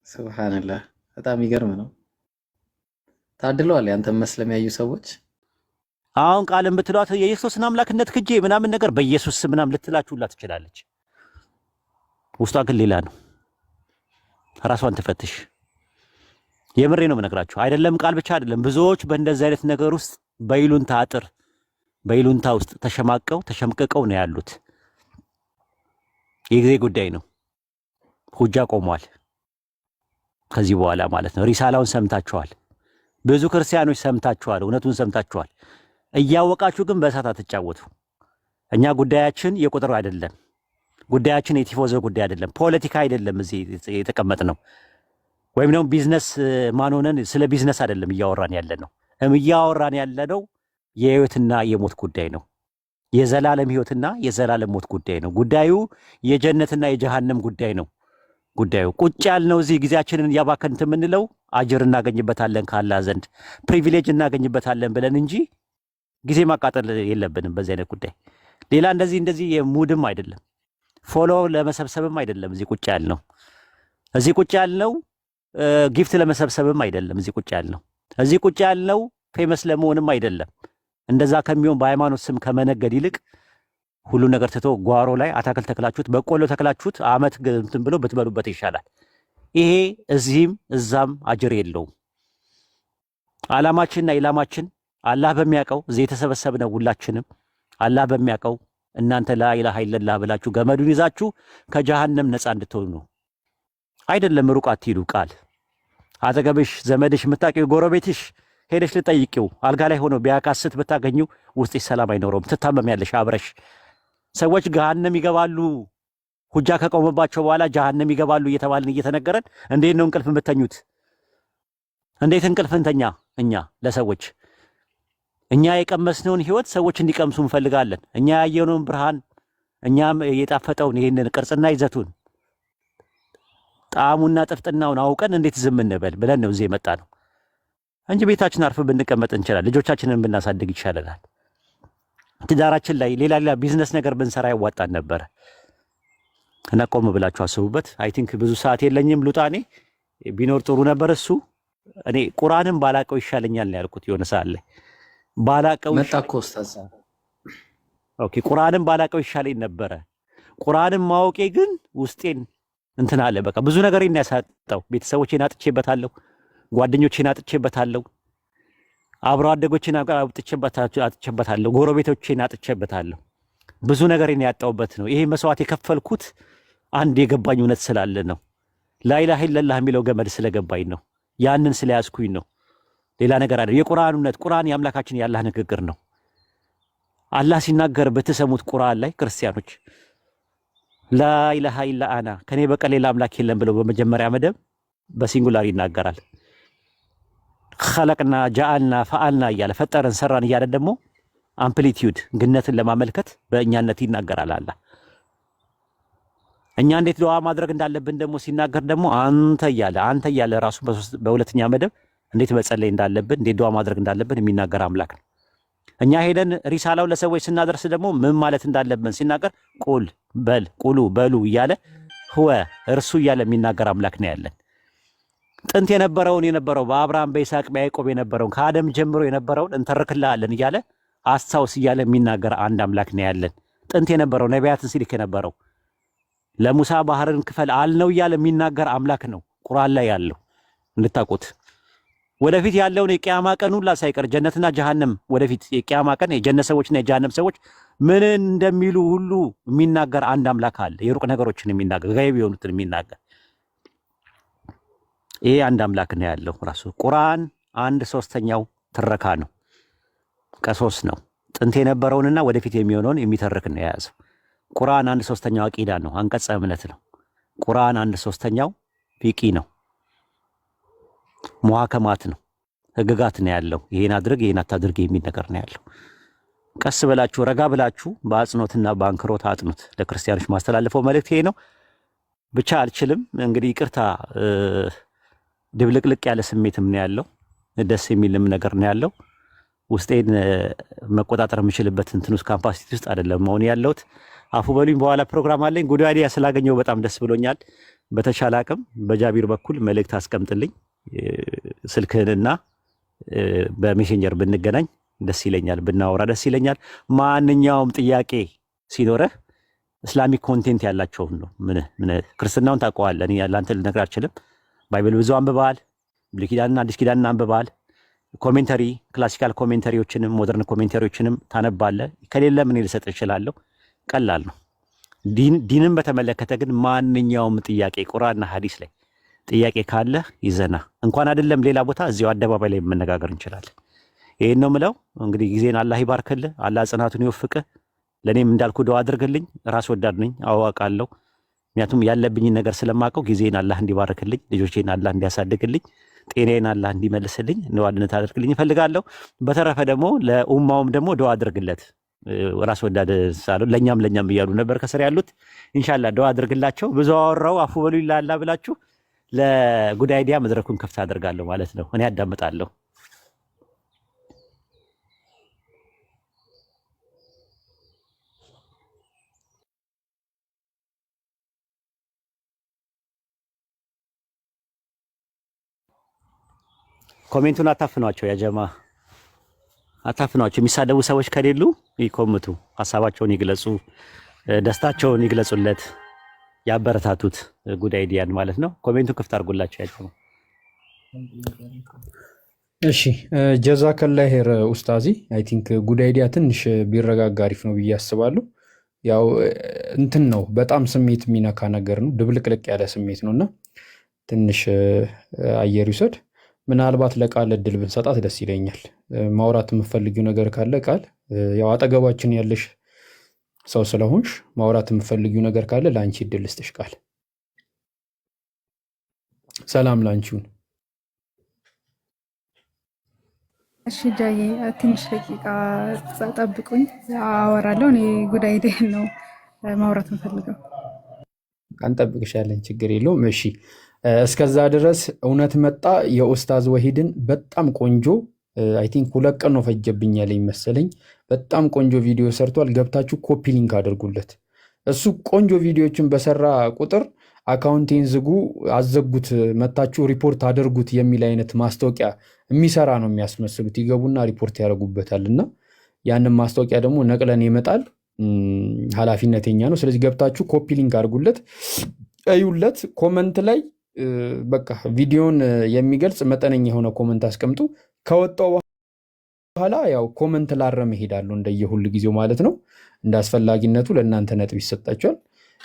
ሱብሃንአላህ በጣም ይገርም ነው። ታድለዋል ያንተን መስለም ያዩ ሰዎች። አሁን ቃልን ብትሏት የኢየሱስን አምላክነት ክጄ ምናምን ነገር በኢየሱስ ስም ምናምን ልትላችሁላት ትችላለች። ውስጧ ግን ሌላ ነው። ራሷን ትፈትሽ። የምሬ ነው የምነግራችሁ። አይደለም ቃል ብቻ አይደለም። ብዙዎች በእንደዚህ አይነት ነገር ውስጥ በይሉንታ አጥር በይሉንታ ውስጥ ተሸምቅቀው ነው ያሉት። የጊዜ ጉዳይ ነው። ሁጃ ቆሟል። ከዚህ በኋላ ማለት ነው። ሪሳላውን ሰምታችኋል። ብዙ ክርስቲያኖች ሰምታችኋል። እውነቱን ሰምታችኋል። እያወቃችሁ ግን በእሳት አትጫወቱ። እኛ ጉዳያችን የቁጥር አይደለም። ጉዳያችን የቲፎዞ ጉዳይ አይደለም። ፖለቲካ አይደለም። እዚህ የተቀመጥ ነው ወይም ደግሞ ቢዝነስ ማን ሆነን ስለ ቢዝነስ አይደለም እያወራን ያለ ነው። እያወራን ያለ ነው የህይወትና የሞት ጉዳይ ነው። የዘላለም ህይወትና የዘላለም ሞት ጉዳይ ነው። ጉዳዩ የጀነትና የጀሃነም ጉዳይ ነው። ጉዳዩ ቁጭ ያልነው እዚህ ጊዜያችንን ያባከንት የምንለው አጅር እናገኝበታለን ካላህ ዘንድ ፕሪቪሌጅ እናገኝበታለን ብለን እንጂ ጊዜ ማቃጠል የለብንም በዚህ አይነት ጉዳይ። ሌላ እንደዚህ የሙድም አይደለም፣ ፎሎ ለመሰብሰብም አይደለም እዚህ ቁጭ ያልነው። እዚህ ቁጭ ያልነው ጊፍት ለመሰብሰብም አይደለም እዚህ ቁጭ ያልነው። እዚህ ቁጭ ያልነው ፌመስ ለመሆንም አይደለም። እንደዛ ከሚሆን በሃይማኖት ስም ከመነገድ ይልቅ ሁሉ ነገር ትቶ ጓሮ ላይ አታክልት ተክላችሁት በቆሎ ተክላችሁት አመት እንትን ብሎ ብትበሉበት ይሻላል። ይሄ እዚህም እዛም አጅር የለውም። ዓላማችንና ኢላማችን አላህ በሚያውቀው እዚህ የተሰበሰብነው ሁላችንም አላህ በሚያውቀው እናንተ ላኢላሃ ኢለላህ ብላችሁ ገመዱን ይዛችሁ ከጀሃነም ነፃ እንድትሆኑ ነው። አይደለም ሩቅ አትሂዱ። ቃል አጠገብሽ ዘመድሽ የምታውቂው ጎረቤትሽ ሄደሽ ልጠይቂው አልጋ ላይ ሆኖ ቢያካስት ብታገኙ ውስጥሽ ሰላም አይኖረውም። ትታመሚያለሽ አብረሽ። ሰዎች ገሃነም ይገባሉ ሁጃ ከቆመባቸው በኋላ ጀሃነም ይገባሉ እየተባልን እየተነገረን እንዴት ነው እንቅልፍ የምተኙት? እንዴት እንቅልፍ እንተኛ? እኛ ለሰዎች እኛ የቀመስነውን ህይወት ሰዎች እንዲቀምሱ እንፈልጋለን። እኛ ያየነውን ብርሃን እኛም የጣፈጠውን ይሄንን ቅርጽና ይዘቱን ጣዕሙና ጥፍጥናውን አውቀን እንዴት ዝም እንበል ብለን ነው እዚህ የመጣ ነው እንጂ ቤታችን አርፈን ብንቀመጥ እንችላለን። ልጆቻችንን ብናሳድግ ይሻለናል። ትዳራችን ላይ ሌላ ቢዝነስ ነገር ብንሰራ ያዋጣን ነበረ። እና ቆም ብላችሁ አስቡበት። አይ ቲንክ ብዙ ሰዓት የለኝም ሉጣኔ ቢኖር ጥሩ ነበር። እሱ እኔ ቁርአንን ባላቀው ይሻለኛል ነው ያልኩት የሆነ ሰዓት ላይ ባላቀው መጣኮ ኡስታዝ። ኦኬ ቁርአንን ባላቀው ይሻለኝ ነበረ። ቁርአንን ማወቄ ግን ውስጤን እንትን አለ። በቃ ብዙ ነገሬን ያሳጣው። ቤተሰቦቼን አጥቼበታለሁ፣ ጓደኞቼን አጥቼበታለሁ፣ አብሮ አደጎቼን አጥቼበታለሁ፣ ጎረቤቶቼን አጥቼበታለሁ። ብዙ ነገሬን ያጣውበት ነው። ይሄ መስዋዕት የከፈልኩት አንድ የገባኝ እውነት ስላለ ነው። ላኢላሃ ኢለላህ የሚለው ገመድ ስለገባኝ ነው። ያንን ስለያዝኩኝ ነው። ሌላ ነገር አይደለም። የቁርአን እውነት ቁርአን የአምላካችን የአላህ ንግግር ነው። አላህ ሲናገር በተሰሙት ቁርአን ላይ ክርስቲያኖች ላኢላሃ ኢላ አና ከኔ በቀር ሌላ አምላክ የለም ብለው በመጀመሪያ መደብ በሲንጉላር ይናገራል። ኸለቅና ጃአልና ፈአልና እያለ ፈጠረን ሰራን እያለ ደግሞ አምፕሊቲዩድ ግነትን ለማመልከት በእኛነት ይናገራል አላህ። እኛ እንዴት ዱዓ ማድረግ እንዳለብን ደግሞ ሲናገር ደግሞ አንተ እያለ ራሱ በሁለተኛ መደብ እንዴት መጸለይ እንዳለብን እንዴት ዱዓ ማድረግ እንዳለብን የሚናገር አምላክ ነው። እኛ ሄደን ሪሳላው ለሰዎች ስናደርስ ደግሞ ምን ማለት እንዳለብን ሲናገር ቁል በል ቁሉ በሉ እያለ ህወ እርሱ እያለ የሚናገር አምላክ ነው ያለን። ጥንት የነበረው በአብርሃም በይስሐቅ በያዕቆብ የነበረውን ከአደም ጀምሮ የነበረውን እንተርክልሃለን እያለ አስታውስ እያለ የሚናገር አንድ አምላክ ነው ያለን። ጥንት የነበረው ነቢያትን ሲልክ የነበረው ለሙሳ ባህርን ክፈል አልነው እያለ የሚናገር አምላክ ነው ቁርአን ላይ ያለው እንድታውቁት። ወደፊት ያለውን የቂያማ ቀን ሁላ ሳይቀር ጀነትና ጀሃነም ወደፊት የቂያማ ቀን የጀነት ሰዎችና የጀሃነም ሰዎች ምን እንደሚሉ ሁሉ የሚናገር አንድ አምላክ አለ። የሩቅ ነገሮችን የሚናገር ጋይብ የሆኑትን የሚናገር ይሄ አንድ አምላክ ነው ያለው። ራሱ ቁርአን 1/3 ትረካ ነው፣ ቀሶስ ነው። ጥንት የነበረውንና ወደፊት የሚሆነውን የሚተርክ ነው የያዘው። ቁርአን 1/3 አቂዳ ነው፣ አንቀጸ እምነት ነው። ቁርአን 1/3 ፊቂ ነው፣ ሙሐከማት ነው፣ ህግጋት ነው ያለው። ይሄን አድርግ ይሄን አታድርግ የሚል ነገር ነው ያለው። ቀስ ብላችሁ ረጋ ብላችሁ በአጽኖትና በአንክሮት አጥኑት። ለክርስቲያኖች ማስተላለፈው መልእክት ይሄ ነው። ብቻ አልችልም እንግዲህ ይቅርታ። ድብልቅልቅ ያለ ስሜትም ነው ያለው፣ ደስ የሚልም ነገር ነው ያለው። ውስጤን መቆጣጠር የምችልበት እንትን ውስጥ ካፓሲቲ ውስጥ አይደለም መሆን ያለሁት። አፉ በሉኝ። በኋላ ፕሮግራም አለኝ። ጉድ አይዲያ ስላገኘው በጣም ደስ ብሎኛል። በተቻለ አቅም በጃቢር በኩል መልእክት አስቀምጥልኝ፣ ስልክህንና በሜሴንጀር ብንገናኝ ደስ ይለኛል፣ ብናወራ ደስ ይለኛል። ማንኛውም ጥያቄ ሲኖረህ እስላሚክ ኮንቴንት ያላቸውን ነው። ምን ክርስትናውን ታውቀዋለህ፣ እኔ ለአንተ ልነግርህ አልችልም። ባይብል ብዙ አንብበሃል፣ ብሉይ ኪዳንና አዲስ ኪዳንን አንብበሃል። ኮሜንተሪ ክላሲካል ኮሜንተሪዎችንም ሞደርን ኮሜንተሪዎችንም ታነባለህ። ከሌለ ምን ልሰጥ እችላለሁ? ቀላል ነው። ዲንን በተመለከተ ግን ማንኛውም ጥያቄ ቁርአንና ሐዲስ ላይ ጥያቄ ካለ ይዘና እንኳን አይደለም ሌላ ቦታ እዚሁ አደባባይ ላይ መነጋገር እንችላለን። ይሄን ነው ምለው። እንግዲህ ጊዜን አላህ ይባርክልህ፣ አላህ ጽናቱን ይወፍቅህ። ለኔም እንዳልኩ ዱዓ አድርግልኝ። ራስ ወዳድ ነኝ አዋቃለሁ። ምክንያቱም ያለብኝን ነገር ስለማውቀው ጊዜን አላህ እንዲባርክልኝ፣ ልጆቼን አላህ እንዲያሳድግልኝ፣ ጤናዬን አላህ እንዲመልስልኝ ነዋድነት አድርግልኝ እፈልጋለሁ። በተረፈ ደግሞ ለኡማውም ደግሞ ዱዓ አድርግለት። ራስ ወዳድ ሳሉ ለኛም እያሉ ነበር ከስር ያሉት። ኢንሻአላህ ዱዓ አድርግላቸው። ብዙ አወራው አፉ በሉ ይላል ብላችሁ ለጉድ አይዲያ መድረኩን ከፍታ አደርጋለሁ ማለት ነው። እኔ አዳምጣለሁ። ኮሜንቱን አታፍኗቸው፣ ያጀማ አታፍኗቸው። የሚሳደቡ ሰዎች ከሌሉ ይኮምቱ፣ ሀሳባቸውን ይግለጹ፣ ደስታቸውን ይግለጹለት፣ ያበረታቱት ጉድ አይዲያን ማለት ነው። ኮሜንቱን ክፍት አድርጉላቸው ያጀማ። እሺ ጀዛከላህ ኸይር ኡስታዚ። አይ ቲንክ ጉድ አይዲያ ትንሽ ቢረጋጋ አሪፍ ነው ብዬ አስባለሁ። ያው እንትን ነው በጣም ስሜት የሚነካ ነገር ነው፣ ድብልቅልቅ ያለ ስሜት ነው እና ትንሽ አየር ይውሰድ። ምናልባት ለቃል እድል ብንሰጣት ደስ ይለኛል። ማውራት የምፈልጊው ነገር ካለ ቃል፣ ያው አጠገባችን ያለሽ ሰው ስለሆንሽ ማውራት የምፈልጊው ነገር ካለ ለአንቺ እድል ልስጥሽ ቃል። ሰላም ላንቺውን። እሺ ጃዬ ትንሽ ደቂቃ ጠብቁኝ፣ አወራለሁ። እኔ ጉድ አይዲያ ነው ማውራት የምፈልገው። አንጠብቅሻለን፣ ችግር የለውም። እሺ እስከዛ ድረስ እውነት መጣ የኡስታዝ ወሂድን በጣም ቆንጆ አይ ቲንክ 2 ቀን ነው ፈጀብኝ ያለኝ መሰለኝ። በጣም ቆንጆ ቪዲዮ ሰርቷል። ገብታችሁ ኮፒ ሊንክ አድርጉለት። እሱ ቆንጆ ቪዲዮዎችን በሰራ ቁጥር አካውንቴን ዝጉ፣ አዘጉት፣ መታችሁ ሪፖርት አድርጉት የሚል አይነት ማስታወቂያ የሚሰራ ነው የሚያስመስሉት። ይገቡና ሪፖርት ያደርጉበታል እና ያንን ማስታወቂያ ደግሞ ነቅለን ይመጣል። ኃላፊነት የኛ ነው። ስለዚህ ገብታችሁ ኮፒ ሊንክ አድርጉለት፣ እዩለት። ኮመንት ላይ በቃ ቪዲዮን የሚገልጽ መጠነኛ የሆነ ኮመንት አስቀምጡ። ከወጣው በኋላ ያው ኮመንት ላረም ይሄዳሉ እንደየሁል ጊዜው ማለት ነው። እንደ አስፈላጊነቱ ለእናንተ ነጥብ ይሰጣችኋል።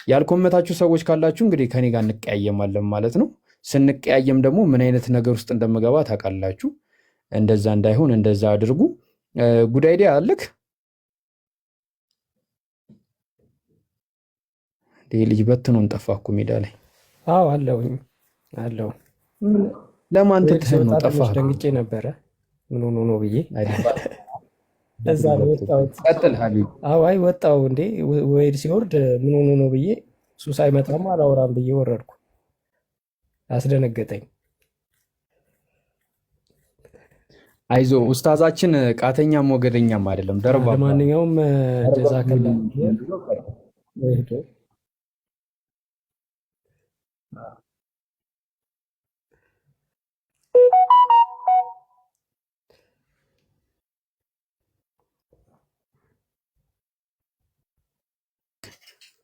ያልኮመታችሁ ሰዎች ካላችሁ እንግዲህ ከኔ ጋር እንቀያየማለን ማለት ነው። ስንቀያየም ደግሞ ምን አይነት ነገር ውስጥ እንደምገባ ታውቃላችሁ። እንደዛ እንዳይሆን እንደዛ አድርጉ። ጉድ አይዲያ አለክ? ልጅ በትኖን ጠፋ እኮ ሜዳ ላይ። አዎ አለውኝ አለው። ለማን ትተህ ነው ጠፋህ? ደንግጬ ነበረ ምን ሆኖ ነው ብዬ እዛ ነው ወጣሁት። ቀጥል ሀቢብ። አዎ አይ ወጣሁ እንዴ ወይድ ሲወርድ ምን ሆኖ ነው ብዬ እሱ ሳይመጣም አላወራም ብዬ ወረድኩ። አስደነገጠኝ። አይዞ ኡስታዛችን ቃተኛም ሞገደኛም አይደለም፣ ደርባባ ነው። ለማንኛውም ጀዛከላ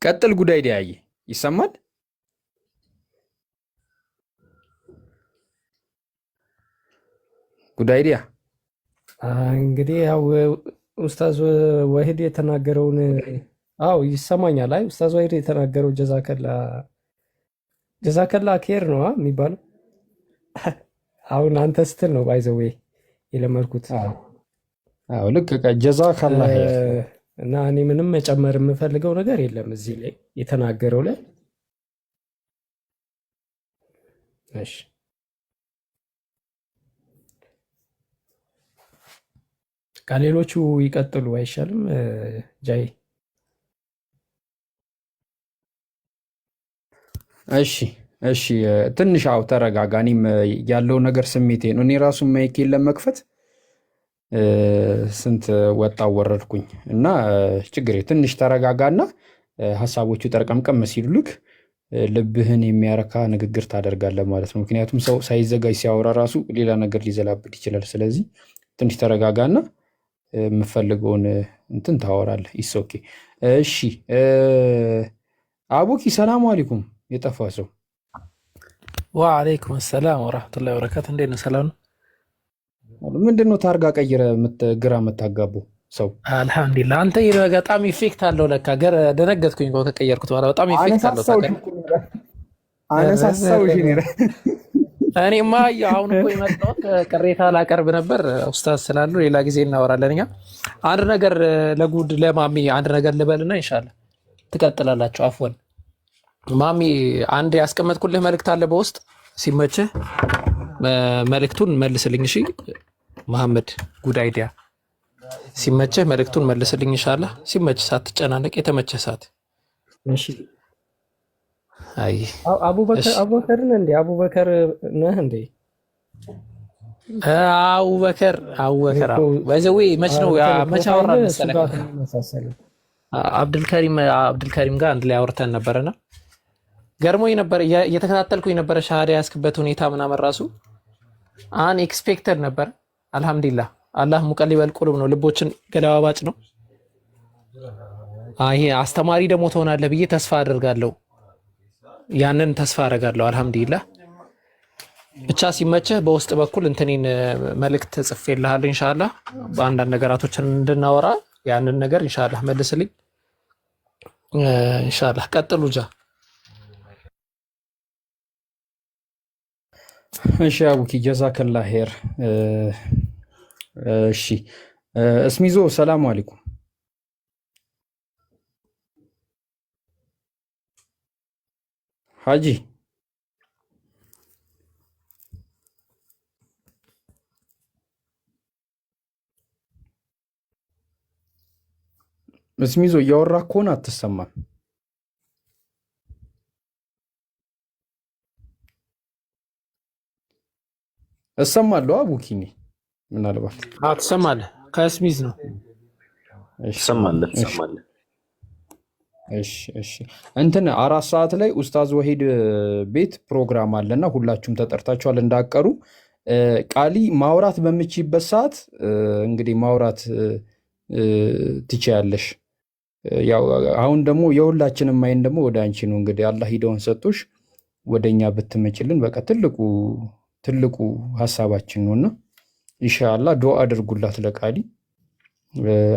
ቀጥል። ጉዳይ ዲያየ ይሰማል። ጉዳይ ዲያ እንግዲህ ያው ኡስታዝ ወሂድ የተናገረውን አው ይሰማኛል። አይ ኡስታዝ ወሂድ የተናገረው ጀዛከላ ኬር ነው የሚባለው። አሁን አንተ ስትል ነው ባይዘው የለመድኩት። አዎ ልክ ጀዛከላ እና እኔ ምንም መጨመር የምፈልገው ነገር የለም እዚህ ላይ የተናገረው ላይ። እሺ ከሌሎቹ ይቀጥሉ አይሻልም? ጃይ እሺ ትንሽ አው ተረጋጋ። እኔም ያለው ነገር ስሜቴ ነው። እኔ ራሱ ማይኬን ለመክፈት ስንት ወጣ ወረድኩኝ እና ችግር ትንሽ ተረጋጋና ሀሳቦቹ ጠርቀምቀም ሲሉልክ ልብህን የሚያረካ ንግግር ታደርጋለህ ማለት ነው። ምክንያቱም ሰው ሳይዘጋጅ ሲያወራ ራሱ ሌላ ነገር ሊዘላብድ ይችላል። ስለዚህ ትንሽ ተረጋጋና የምፈልገውን እንትን ታወራለህ። ኢሶኬ እሺ። አቡኪ ሰላም አለይኩም። የጠፋ ሰው ወአለይኩም ሰላም ወራህመቱላሂ ወበረካቱ። እንዴት ነው? ሰላም ነው? ምንድነው ታርጋ ቀይረ ግራ የምታጋቡ ሰው? አልሐምዱሊላህ። አንተ በጣም ኢፌክት አለው ለካ። ደነገጥኩኝ እኮ ከቀየርኩት በኋላ በጣም ኢፌክት አለው። አነሳሳውሽ እኔማ አሁን እኮ የመጣሁት ቅሬታ ላቀርብ ነበር። ኡስታዝ ስላሉ ሌላ ጊዜ እናወራለን። እኛ አንድ ነገር ለጉድ ለማሚ አንድ ነገር ልበልና ኢንሻአላህ ትቀጥላላችሁ። አፍወን ማሚ አንድ ያስቀመጥኩልህ መልእክት አለ በውስጥ ሲመችህ መልእክቱን መልስልኝ። እሺ መሐመድ ጉድ አይዲያ ሲመችህ መልእክቱን መልስልኝ ኢንሻአላህ። ሲመችህ ሳትጨናነቅ የተመቸህ ሰዓት። እሺ አይ አቡበከር እንዴ? አቡበከር ነህ እንዴ? አቡበከር ወዘዊ መች ነው መች አወራን መሰለህ? አብዱልከሪም ጋር አንድ ላይ አውርተን ነበረና ገርሞኝ ነበር። እየተከታተልኩኝ ነበረ ሻሃዳ ያስክበት ሁኔታ ምናምን ራሱ አን ኤክስፔክተድ ነበር። አልሐምዱሊላህ አላህ ሙቀሊበል ቁሉብ ነው፣ ልቦችን ገለባባጭ ነው። ይሄ አስተማሪ ደግሞ ትሆናለህ ብዬ ተስፋ አደርጋለሁ። ያንን ተስፋ አደርጋለሁ። አልሐምዱሊላህ ብቻ ሲመችህ በውስጥ በኩል እንትኔን መልእክት ጽፌልሃለሁ። ኢንሻአላህ በአንዳንድ ነገራቶችን እንድናወራ ያንን ነገር ኢንሻአላህ መልስልኝ። ኢንሻአላህ ቀጥሉ ጃ። እሺ አቡኪ ጀዛከላ ሄር። እሺ እስሚዞ ሰላም አለይኩም። ሀጂ እስሚዞ እያወራ ከሆነ አትሰማም። እሰማለሁ አቡኪኒ ምናልባት ትሰማለህ። ከስሚዝ ነው ትሰማለህ። እሺ እንትን 4 ሰዓት ላይ ኡስታዝ ወሂድ ቤት ፕሮግራም አለና ሁላችሁም ተጠርታችኋል እንዳቀሩ። ቃሊ ማውራት በምችይበት ሰዓት እንግዲህ ማውራት ትችያለሽ። ያው አሁን ደግሞ የሁላችንም አይን ደግሞ ወደ አንቺ ነው። እንግዲህ አላህ ሂደውን ሰጥቶሽ ወደኛ ብትመጭልን በቃ ትልቁ ሀሳባችን ነውና ኢንሻአላህ ዱአ አድርጉላት ለቃሊ።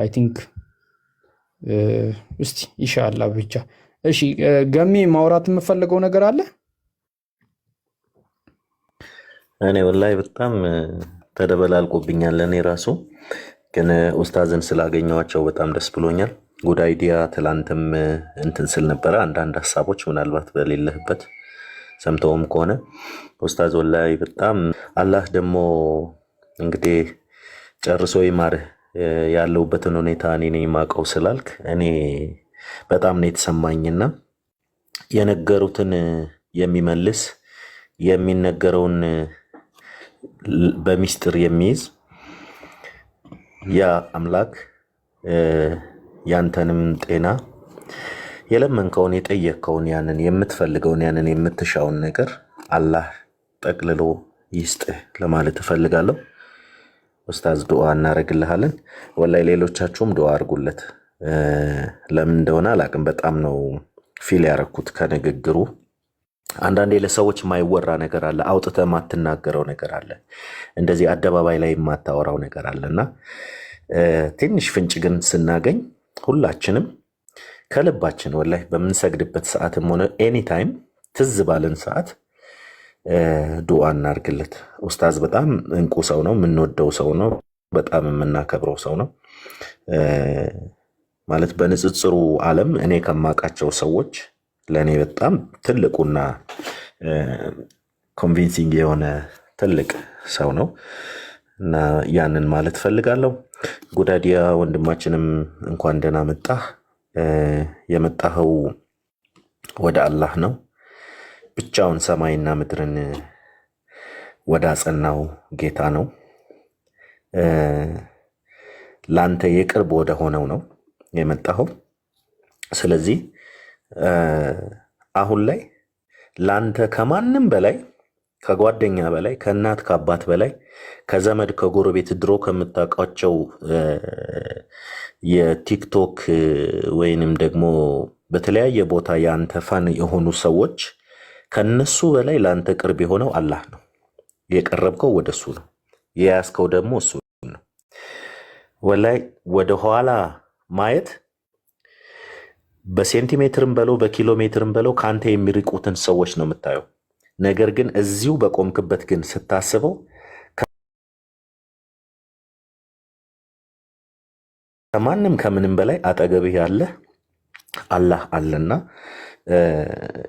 አይ ቲንክ እስቲ ኢንሻአላህ ብቻ። እሺ ገሚ ማውራት የምፈልገው ነገር አለ። እኔ ወላሂ በጣም ተደበላልቆብኛል። እኔ ራሱ ግን ኡስታዝን ስላገኘዋቸው በጣም ደስ ብሎኛል። ጉድ አይዲያ ትላንትም እንትን ስል ነበረ። አንዳንድ ሀሳቦች ምናልባት በሌለህበት ሰምተውም ከሆነ ኡስታዝ ወላሂ በጣም አላህ ደግሞ እንግዲህ ጨርሶ ይማርህ። ያለውበትን ሁኔታ እኔ ነኝ የማውቀው ስላልክ እኔ በጣም ነው የተሰማኝና የነገሩትን የሚመልስ የሚነገረውን በሚስጥር የሚይዝ ያ አምላክ ያንተንም ጤና የለመንከውን የጠየቅከውን ያንን የምትፈልገውን ያንን የምትሻውን ነገር አላህ ጠቅልሎ ይስጥህ ለማለት እፈልጋለሁ። ኡስታዝ ዱዓ እናደርግልሃለን። ወላይ ሌሎቻችሁም ዱዓ አድርጉለት። ለምን እንደሆነ አላቅም፣ በጣም ነው ፊል ያረኩት ከንግግሩ። አንዳንዴ ለሰዎች የማይወራ ነገር አለ፣ አውጥተህ የማትናገረው ነገር አለ፣ እንደዚህ አደባባይ ላይ የማታወራው ነገር አለ እና ትንሽ ፍንጭ ግን ስናገኝ ሁላችንም ከልባችን ወላይ በምንሰግድበት ሰዓትም ሆነ ኤኒታይም ትዝ ባለን ሰዓት ዱዓ እናርግለት። ኡስታዝ በጣም እንቁ ሰው ነው፣ የምንወደው ሰው ነው፣ በጣም የምናከብረው ሰው ነው። ማለት በንጽጽሩ ዓለም እኔ ከማውቃቸው ሰዎች ለእኔ በጣም ትልቁና ኮንቪንሲንግ የሆነ ትልቅ ሰው ነው እና ያንን ማለት ፈልጋለሁ። ጉዳዲያ ወንድማችንም እንኳን ደህና መጣህ። የመጣኸው ወደ አላህ ነው። ብቻውን ሰማይና ምድርን ወደ አጸናው ጌታ ነው። ላንተ የቅርብ ወደ ሆነው ነው የመጣኸው። ስለዚህ አሁን ላይ ላንተ ከማንም በላይ ከጓደኛ በላይ ከእናት ከአባት በላይ ከዘመድ ከጎረቤት ድሮ ከምታውቃቸው የቲክቶክ ወይንም ደግሞ በተለያየ ቦታ የአንተ ፋን የሆኑ ሰዎች ከነሱ በላይ ለአንተ ቅርብ የሆነው አላህ ነው። የቀረብከው ወደ እሱ ነው፣ የያዝከው ደግሞ እሱ ነው። ወላይ ወደ ኋላ ማየት በሴንቲሜትርም በለው በኪሎ ሜትርም በለው ከአንተ የሚርቁትን ሰዎች ነው የምታየው። ነገር ግን እዚሁ በቆምክበት ግን ስታስበው ከማንም ከምንም በላይ አጠገብህ ያለ አላህ አለና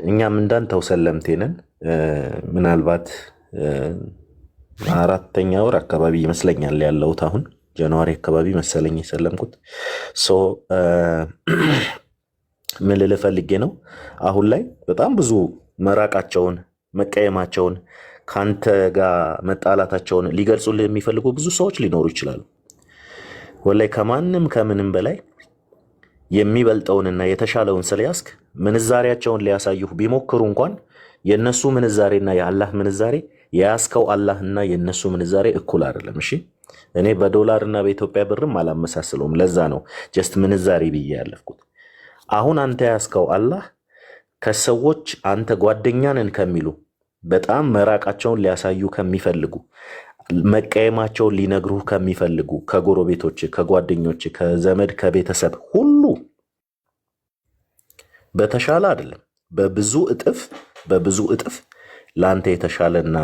እኛም እንዳንተው ሰለምቴ ነን። ምናልባት 4ኛ ወር አካባቢ ይመስለኛል ያለሁት፣ አሁን ጃንዋሪ አካባቢ መሰለኝ የሰለምኩት። ምን ልልህ ፈልጌ ነው፣ አሁን ላይ በጣም ብዙ መራቃቸውን መቀየማቸውን ከአንተ ጋር መጣላታቸውን ሊገልጹልህ የሚፈልጉ ብዙ ሰዎች ሊኖሩ ይችላሉ። ወላይ ከማንም ከምንም በላይ የሚበልጠውንና የተሻለውን ስለያዝክ ምንዛሬያቸውን ሊያሳዩህ ቢሞክሩ እንኳን የነሱ ምንዛሬና የአላህ ምንዛሬ የያዝከው አላህና የነሱ ምንዛሬ እኩል አይደለም። እሺ እኔ በዶላርና በኢትዮጵያ ብርም አላመሳስለውም። ለዛ ነው ጀስት ምንዛሬ ብዬ ያለፍኩት። አሁን አንተ ያዝከው አላህ ከሰዎች አንተ ጓደኛንን ከሚሉ በጣም መራቃቸውን ሊያሳዩ ከሚፈልጉ መቀየማቸውን ሊነግሩህ ከሚፈልጉ ከጎረቤቶች፣ ከጓደኞች፣ ከዘመድ፣ ከቤተሰብ ሁሉ በተሻለ አይደለም፣ በብዙ እጥፍ ለአንተ የተሻለና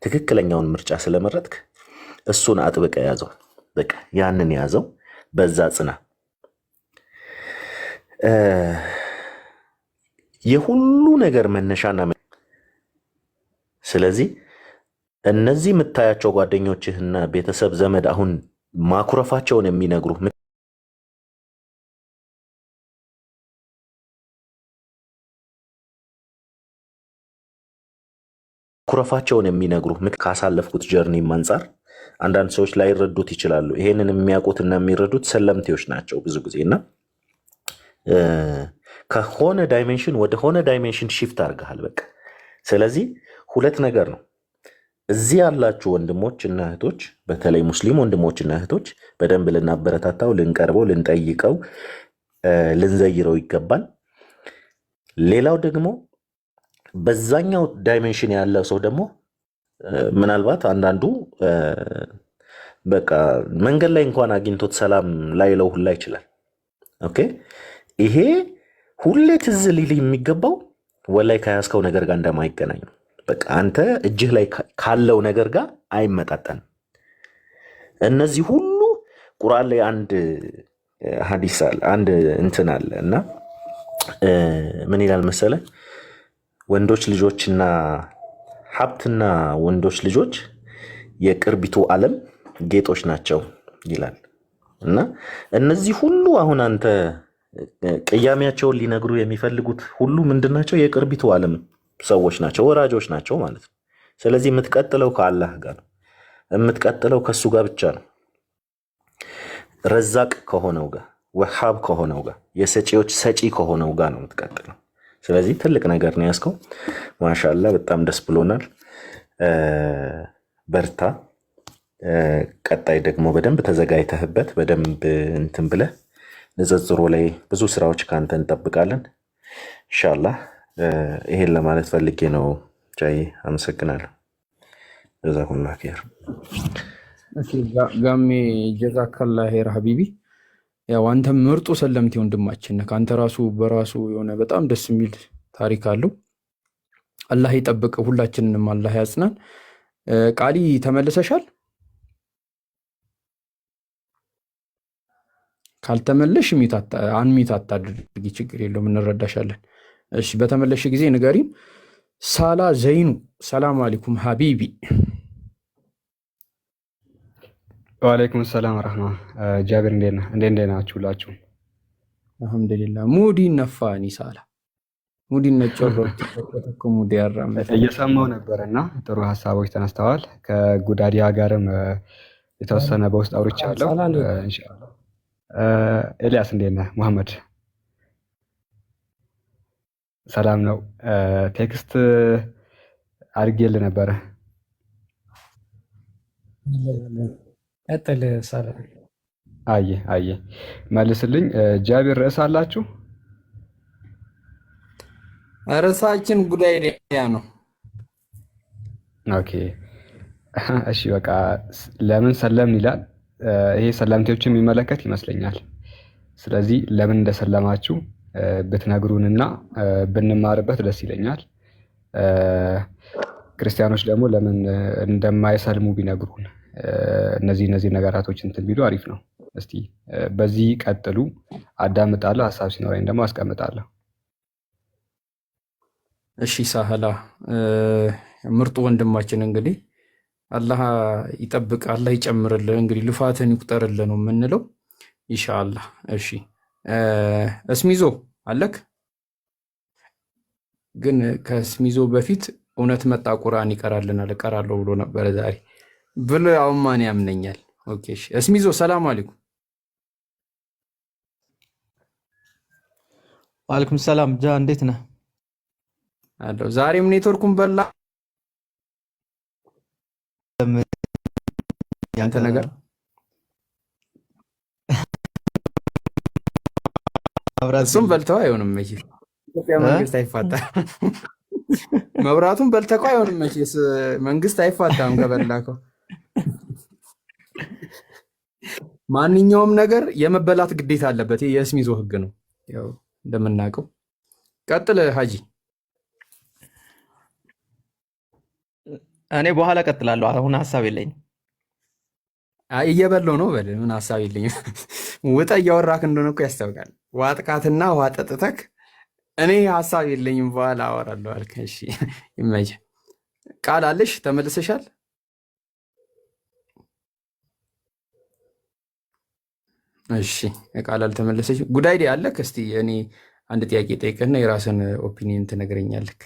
ትክክለኛውን ምርጫ ስለመረጥክ እሱን አጥብቀ ያዘው። በቃ ያንን ያዘው፣ በዛ ጽና። የሁሉ ነገር መነሻና ስለዚህ እነዚህ የምታያቸው ጓደኞችህና ቤተሰብ ዘመድ አሁን ማኩረፋቸውን የሚነግሩህ ካሳለፍኩት ጀርኒም አንጻር አንዳንድ ሰዎች ላይረዱት ይችላሉ። ይሄንን የሚያውቁትና የሚረዱት ሰለምቴዎች ናቸው ብዙ ጊዜ እና ከሆነ ዳይሜንሽን ወደ ሆነ ዳይሜንሽን ሺፍት አድርገሃል። በቃ ስለዚህ ሁለት ነገር ነው። እዚህ ያላችሁ ወንድሞች እና እህቶች፣ በተለይ ሙስሊም ወንድሞች እና እህቶች በደንብ ልናበረታታው፣ ልንቀርበው፣ ልንጠይቀው፣ ልንዘይረው ይገባል። ሌላው ደግሞ በዛኛው ዳይሜንሽን ያለ ሰው ደግሞ ምናልባት አንዳንዱ በቃ መንገድ ላይ እንኳን አግኝቶት ሰላም ላይለው ሁላ ይችላል። ኦኬ ይሄ ሁሌ ትዝ ሊል የሚገባው ወላይ ከያዝከው ነገር ጋር እንደማይገናኝ ነው። በቃ አንተ እጅህ ላይ ካለው ነገር ጋር አይመጣጠንም። እነዚህ ሁሉ ቁርአን ላይ አንድ ሐዲስ አለ፣ አንድ እንትን አለ እና ምን ይላል መሰለ? ወንዶች ልጆችና ሀብትና ወንዶች ልጆች የቅርቢቱ ዓለም ጌጦች ናቸው ይላል እና እነዚህ ሁሉ አሁን አንተ ቅያሜያቸውን ሊነግሩ የሚፈልጉት ሁሉ ምንድናቸው? የቅርቢቱ ዓለም ሰዎች ናቸው፣ ወራጆች ናቸው ማለት ነው። ስለዚህ የምትቀጥለው ከአላህ ጋር ነው፣ የምትቀጥለው ከሱ ጋር ብቻ ነው። ረዛቅ ከሆነው ጋር ወሃብ ከሆነው ጋር የሰጪዎች ሰጪ ከሆነው ጋር ነው የምትቀጥለው። ስለዚህ ትልቅ ነገር ነው ያዝከው። ማሻአላህ በጣም ደስ ብሎናል። በርታ። ቀጣይ ደግሞ በደንብ ተዘጋጅተህበት በደንብ እንትን ብለህ ንጽጽሩ ላይ ብዙ ስራዎች ከአንተ እንጠብቃለን ኢንሻአላህ። ይሄን ለማለት ፈልጌ ነው። ጃይ አመሰግናለሁ። ጀዛኩሙላህ ኸይር። ጋሜ ጀዛከላ ኸይር ሀቢቢ። ያው አንተ ምርጡ ሰለምቴ ወንድማችን ነህ። አንተ ራሱ በራሱ የሆነ በጣም ደስ የሚል ታሪክ አለው። አላህ ይጠብቅ፣ ሁላችንንም አላህ ያጽናን። ቃሊ ተመልሰሻል? ካልተመለሽ አንሚት አታድርጊ፣ ችግር የለውም እንረዳሻለን። እሺ በተመለሽ ጊዜ ንገሪም። ሳላ ዘይኑ ሰላም አለይኩም ሀቢቢ። ወአለይኩም ሰላም ወራህማ። ጃቢር እንዴት ናችሁ ሁላችሁ? አልሐምዱሊላህ። ሙዲ ነፋኒ ሳላ ሙዲ ነጨሮት ሙዲ ያራመ እየሰማው ነበርና ጥሩ ሀሳቦች ተነስተዋል። ከጉዳዲያ ጋርም የተወሰነ በውስጥ አውርቻለሁ ኢንሻአላህ። ኤልያስ እንዴት ነህ? መሐመድ ሰላም ነው። ቴክስት አድርጌልህ ነበረ። ቀጥል። ሰላም አየ መልስልኝ። ጃቢር ርዕስ አላችሁ? ርዕሳችን ጉዳይ ነው። ኦኬ እሺ በቃ ለምን ሰለም ይላል። ይሄ ሰላምቴዎችን የሚመለከት ይመስለኛል። ስለዚህ ለምን እንደሰለማችሁ ብትነግሩንና ብንማርበት ደስ ይለኛል። ክርስቲያኖች ደግሞ ለምን እንደማይሰልሙ ቢነግሩን፣ እነዚህ ነገራቶች እንትን ቢሉ አሪፍ ነው። እስቲ በዚህ ቀጥሉ። አዳምጣለሁ፣ ሀሳብ ሲኖረኝ ደግሞ አስቀምጣለሁ። እሺ ሳህላ ምርጡ ወንድማችን እንግዲህ አላህ ይጠብቅ፣ አላህ ይጨምርልህ። እንግዲህ ልፋትን ይቁጠርልህ ነው የምንለው ኢንሻአላህ። እሺ እስሚዞ አለክ? ግን ከእስሚዞ በፊት እውነት መጣ ቁርአን ይቀራልናል እቀራለሁ ብሎ ነበረ ዛሬ ብሎ አሁን ማን ያምነኛል? ኦኬ እሺ እስሚዞ ሰላም አለይኩም። ወአለይኩም ሰላም። ጃ እንዴት ነህ? አለው ዛሬም ኔትወርኩን በላ ያንተ ነገር እሱም በልተው አይሆንም መቼስ ኢትዮጵያ መንግስት አይፋታም። መብራቱን በልተው አይሆንም መቼስ መንግስት አይፋታም ከበላከው። ማንኛውም ነገር የመበላት ግዴታ አለበት። የእስሚዞ ህግ ነው ያው እንደምናውቀው። ቀጥል ሀጂ። እኔ በኋላ ቀጥላለሁ። አሁን ሀሳብ የለኝም። እየበላሁ ነው በል። ምን ሀሳብ የለኝም። ውጠ እያወራክ እንደሆነ እኮ ያስታውቃል። ዋጥቃትና ውሃ ጠጥተክ እኔ ሀሳብ የለኝም በኋላ አወራለሁ አልክ። እሺ ይመችህ። ቃል አለሽ? ተመልሰሻል? እሺ ቃል አልተመለሰች። ጉዳይ አለክ? እስቲ እኔ አንድ ጥያቄ ጠይቅና የራስን ኦፒኒየን ትነግረኛለክ።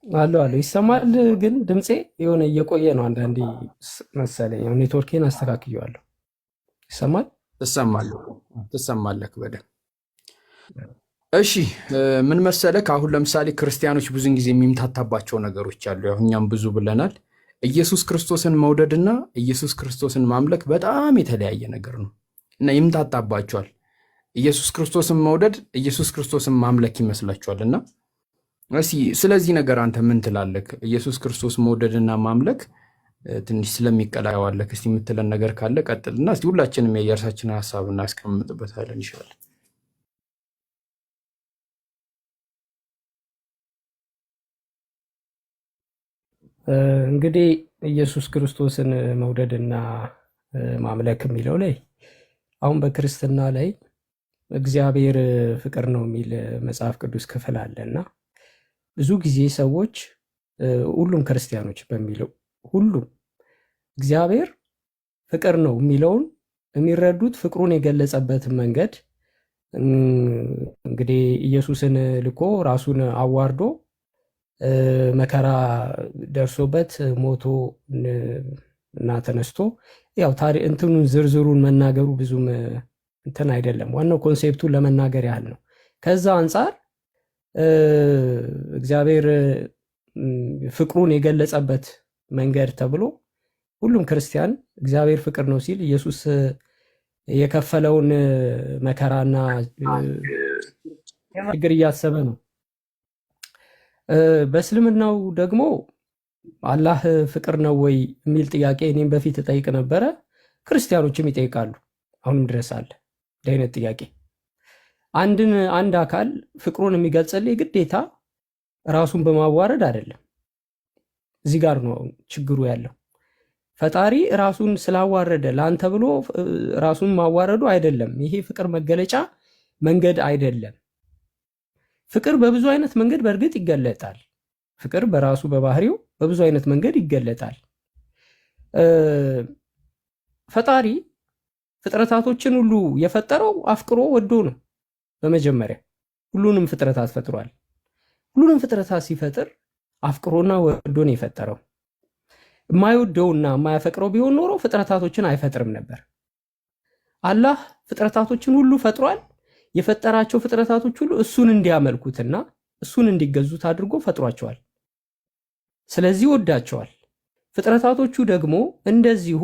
አለው ይሰማል፣ ግን ድምፄ የሆነ እየቆየ ነው አንዳንዴ መሰለኝ። ኔትወርኬን አስተካክየዋለሁ። ይሰማል? ትሰማለክ በደንብ። እሺ ምን መሰለክ፣ አሁን ለምሳሌ ክርስቲያኖች ብዙን ጊዜ የሚምታታባቸው ነገሮች አሉ። ያው እኛም ብዙ ብለናል። ኢየሱስ ክርስቶስን መውደድና ኢየሱስ ክርስቶስን ማምለክ በጣም የተለያየ ነገር ነው እና ይምታታባቸዋል። ኢየሱስ ክርስቶስን መውደድ ኢየሱስ ክርስቶስን ማምለክ ይመስላቸዋል። እና እስኪ ስለዚህ ነገር አንተ ምን ትላለህ? ኢየሱስ ክርስቶስ መውደድና ማምለክ ትንሽ ስለሚቀላዋለህ እስቲ የምትለን ነገር ካለ ቀጥልና እስቲ ሁላችንም የየራሳችንን ሀሳብ እናስቀምጥበታለን ይሻላል። እንግዲህ ኢየሱስ ክርስቶስን መውደድና ማምለክ የሚለው ላይ አሁን በክርስትና ላይ እግዚአብሔር ፍቅር ነው የሚል መጽሐፍ ቅዱስ ክፍል አለና ብዙ ጊዜ ሰዎች ሁሉም ክርስቲያኖች በሚለው ሁሉም እግዚአብሔር ፍቅር ነው የሚለውን የሚረዱት ፍቅሩን የገለጸበትን መንገድ እንግዲህ ኢየሱስን ልኮ ራሱን አዋርዶ መከራ ደርሶበት ሞቶ እና ተነስቶ ያው እንትኑን ዝርዝሩን መናገሩ ብዙም እንትን አይደለም። ዋናው ኮንሴፕቱን ለመናገር ያህል ነው። ከዛ አንጻር እግዚአብሔር ፍቅሩን የገለጸበት መንገድ ተብሎ ሁሉም ክርስቲያን እግዚአብሔር ፍቅር ነው ሲል ኢየሱስ የከፈለውን መከራና ችግር እያሰበ ነው። በእስልምናው ደግሞ አላህ ፍቅር ነው ወይ የሚል ጥያቄ እኔም በፊት እጠይቅ ነበረ። ክርስቲያኖችም ይጠይቃሉ፣ አሁንም ድረስ አለ እንዲህ አይነት ጥያቄ። አንድ አካል ፍቅሩን የሚገልጽልህ ግዴታ ራሱን በማዋረድ አይደለም። እዚህ ጋር ነው ችግሩ ያለው። ፈጣሪ ራሱን ስላዋረደ ለአንተ ብሎ ራሱን ማዋረዱ አይደለም። ይሄ ፍቅር መገለጫ መንገድ አይደለም። ፍቅር በብዙ አይነት መንገድ በእርግጥ ይገለጣል። ፍቅር በራሱ በባህሪው በብዙ አይነት መንገድ ይገለጣል። ፈጣሪ ፍጥረታቶችን ሁሉ የፈጠረው አፍቅሮ ወዶ ነው። በመጀመሪያ ሁሉንም ፍጥረታት ፈጥሯል። ሁሉንም ፍጥረታት ሲፈጥር አፍቅሮና ወዶ ነው የፈጠረው። የማይወደውና የማያፈቅረው ቢሆን ኖሮ ፍጥረታቶችን አይፈጥርም ነበር። አላህ ፍጥረታቶችን ሁሉ ፈጥሯል። የፈጠራቸው ፍጥረታቶች ሁሉ እሱን እንዲያመልኩትና እሱን እንዲገዙት አድርጎ ፈጥሯቸዋል። ስለዚህ ወዳቸዋል። ፍጥረታቶቹ ደግሞ እንደዚሁ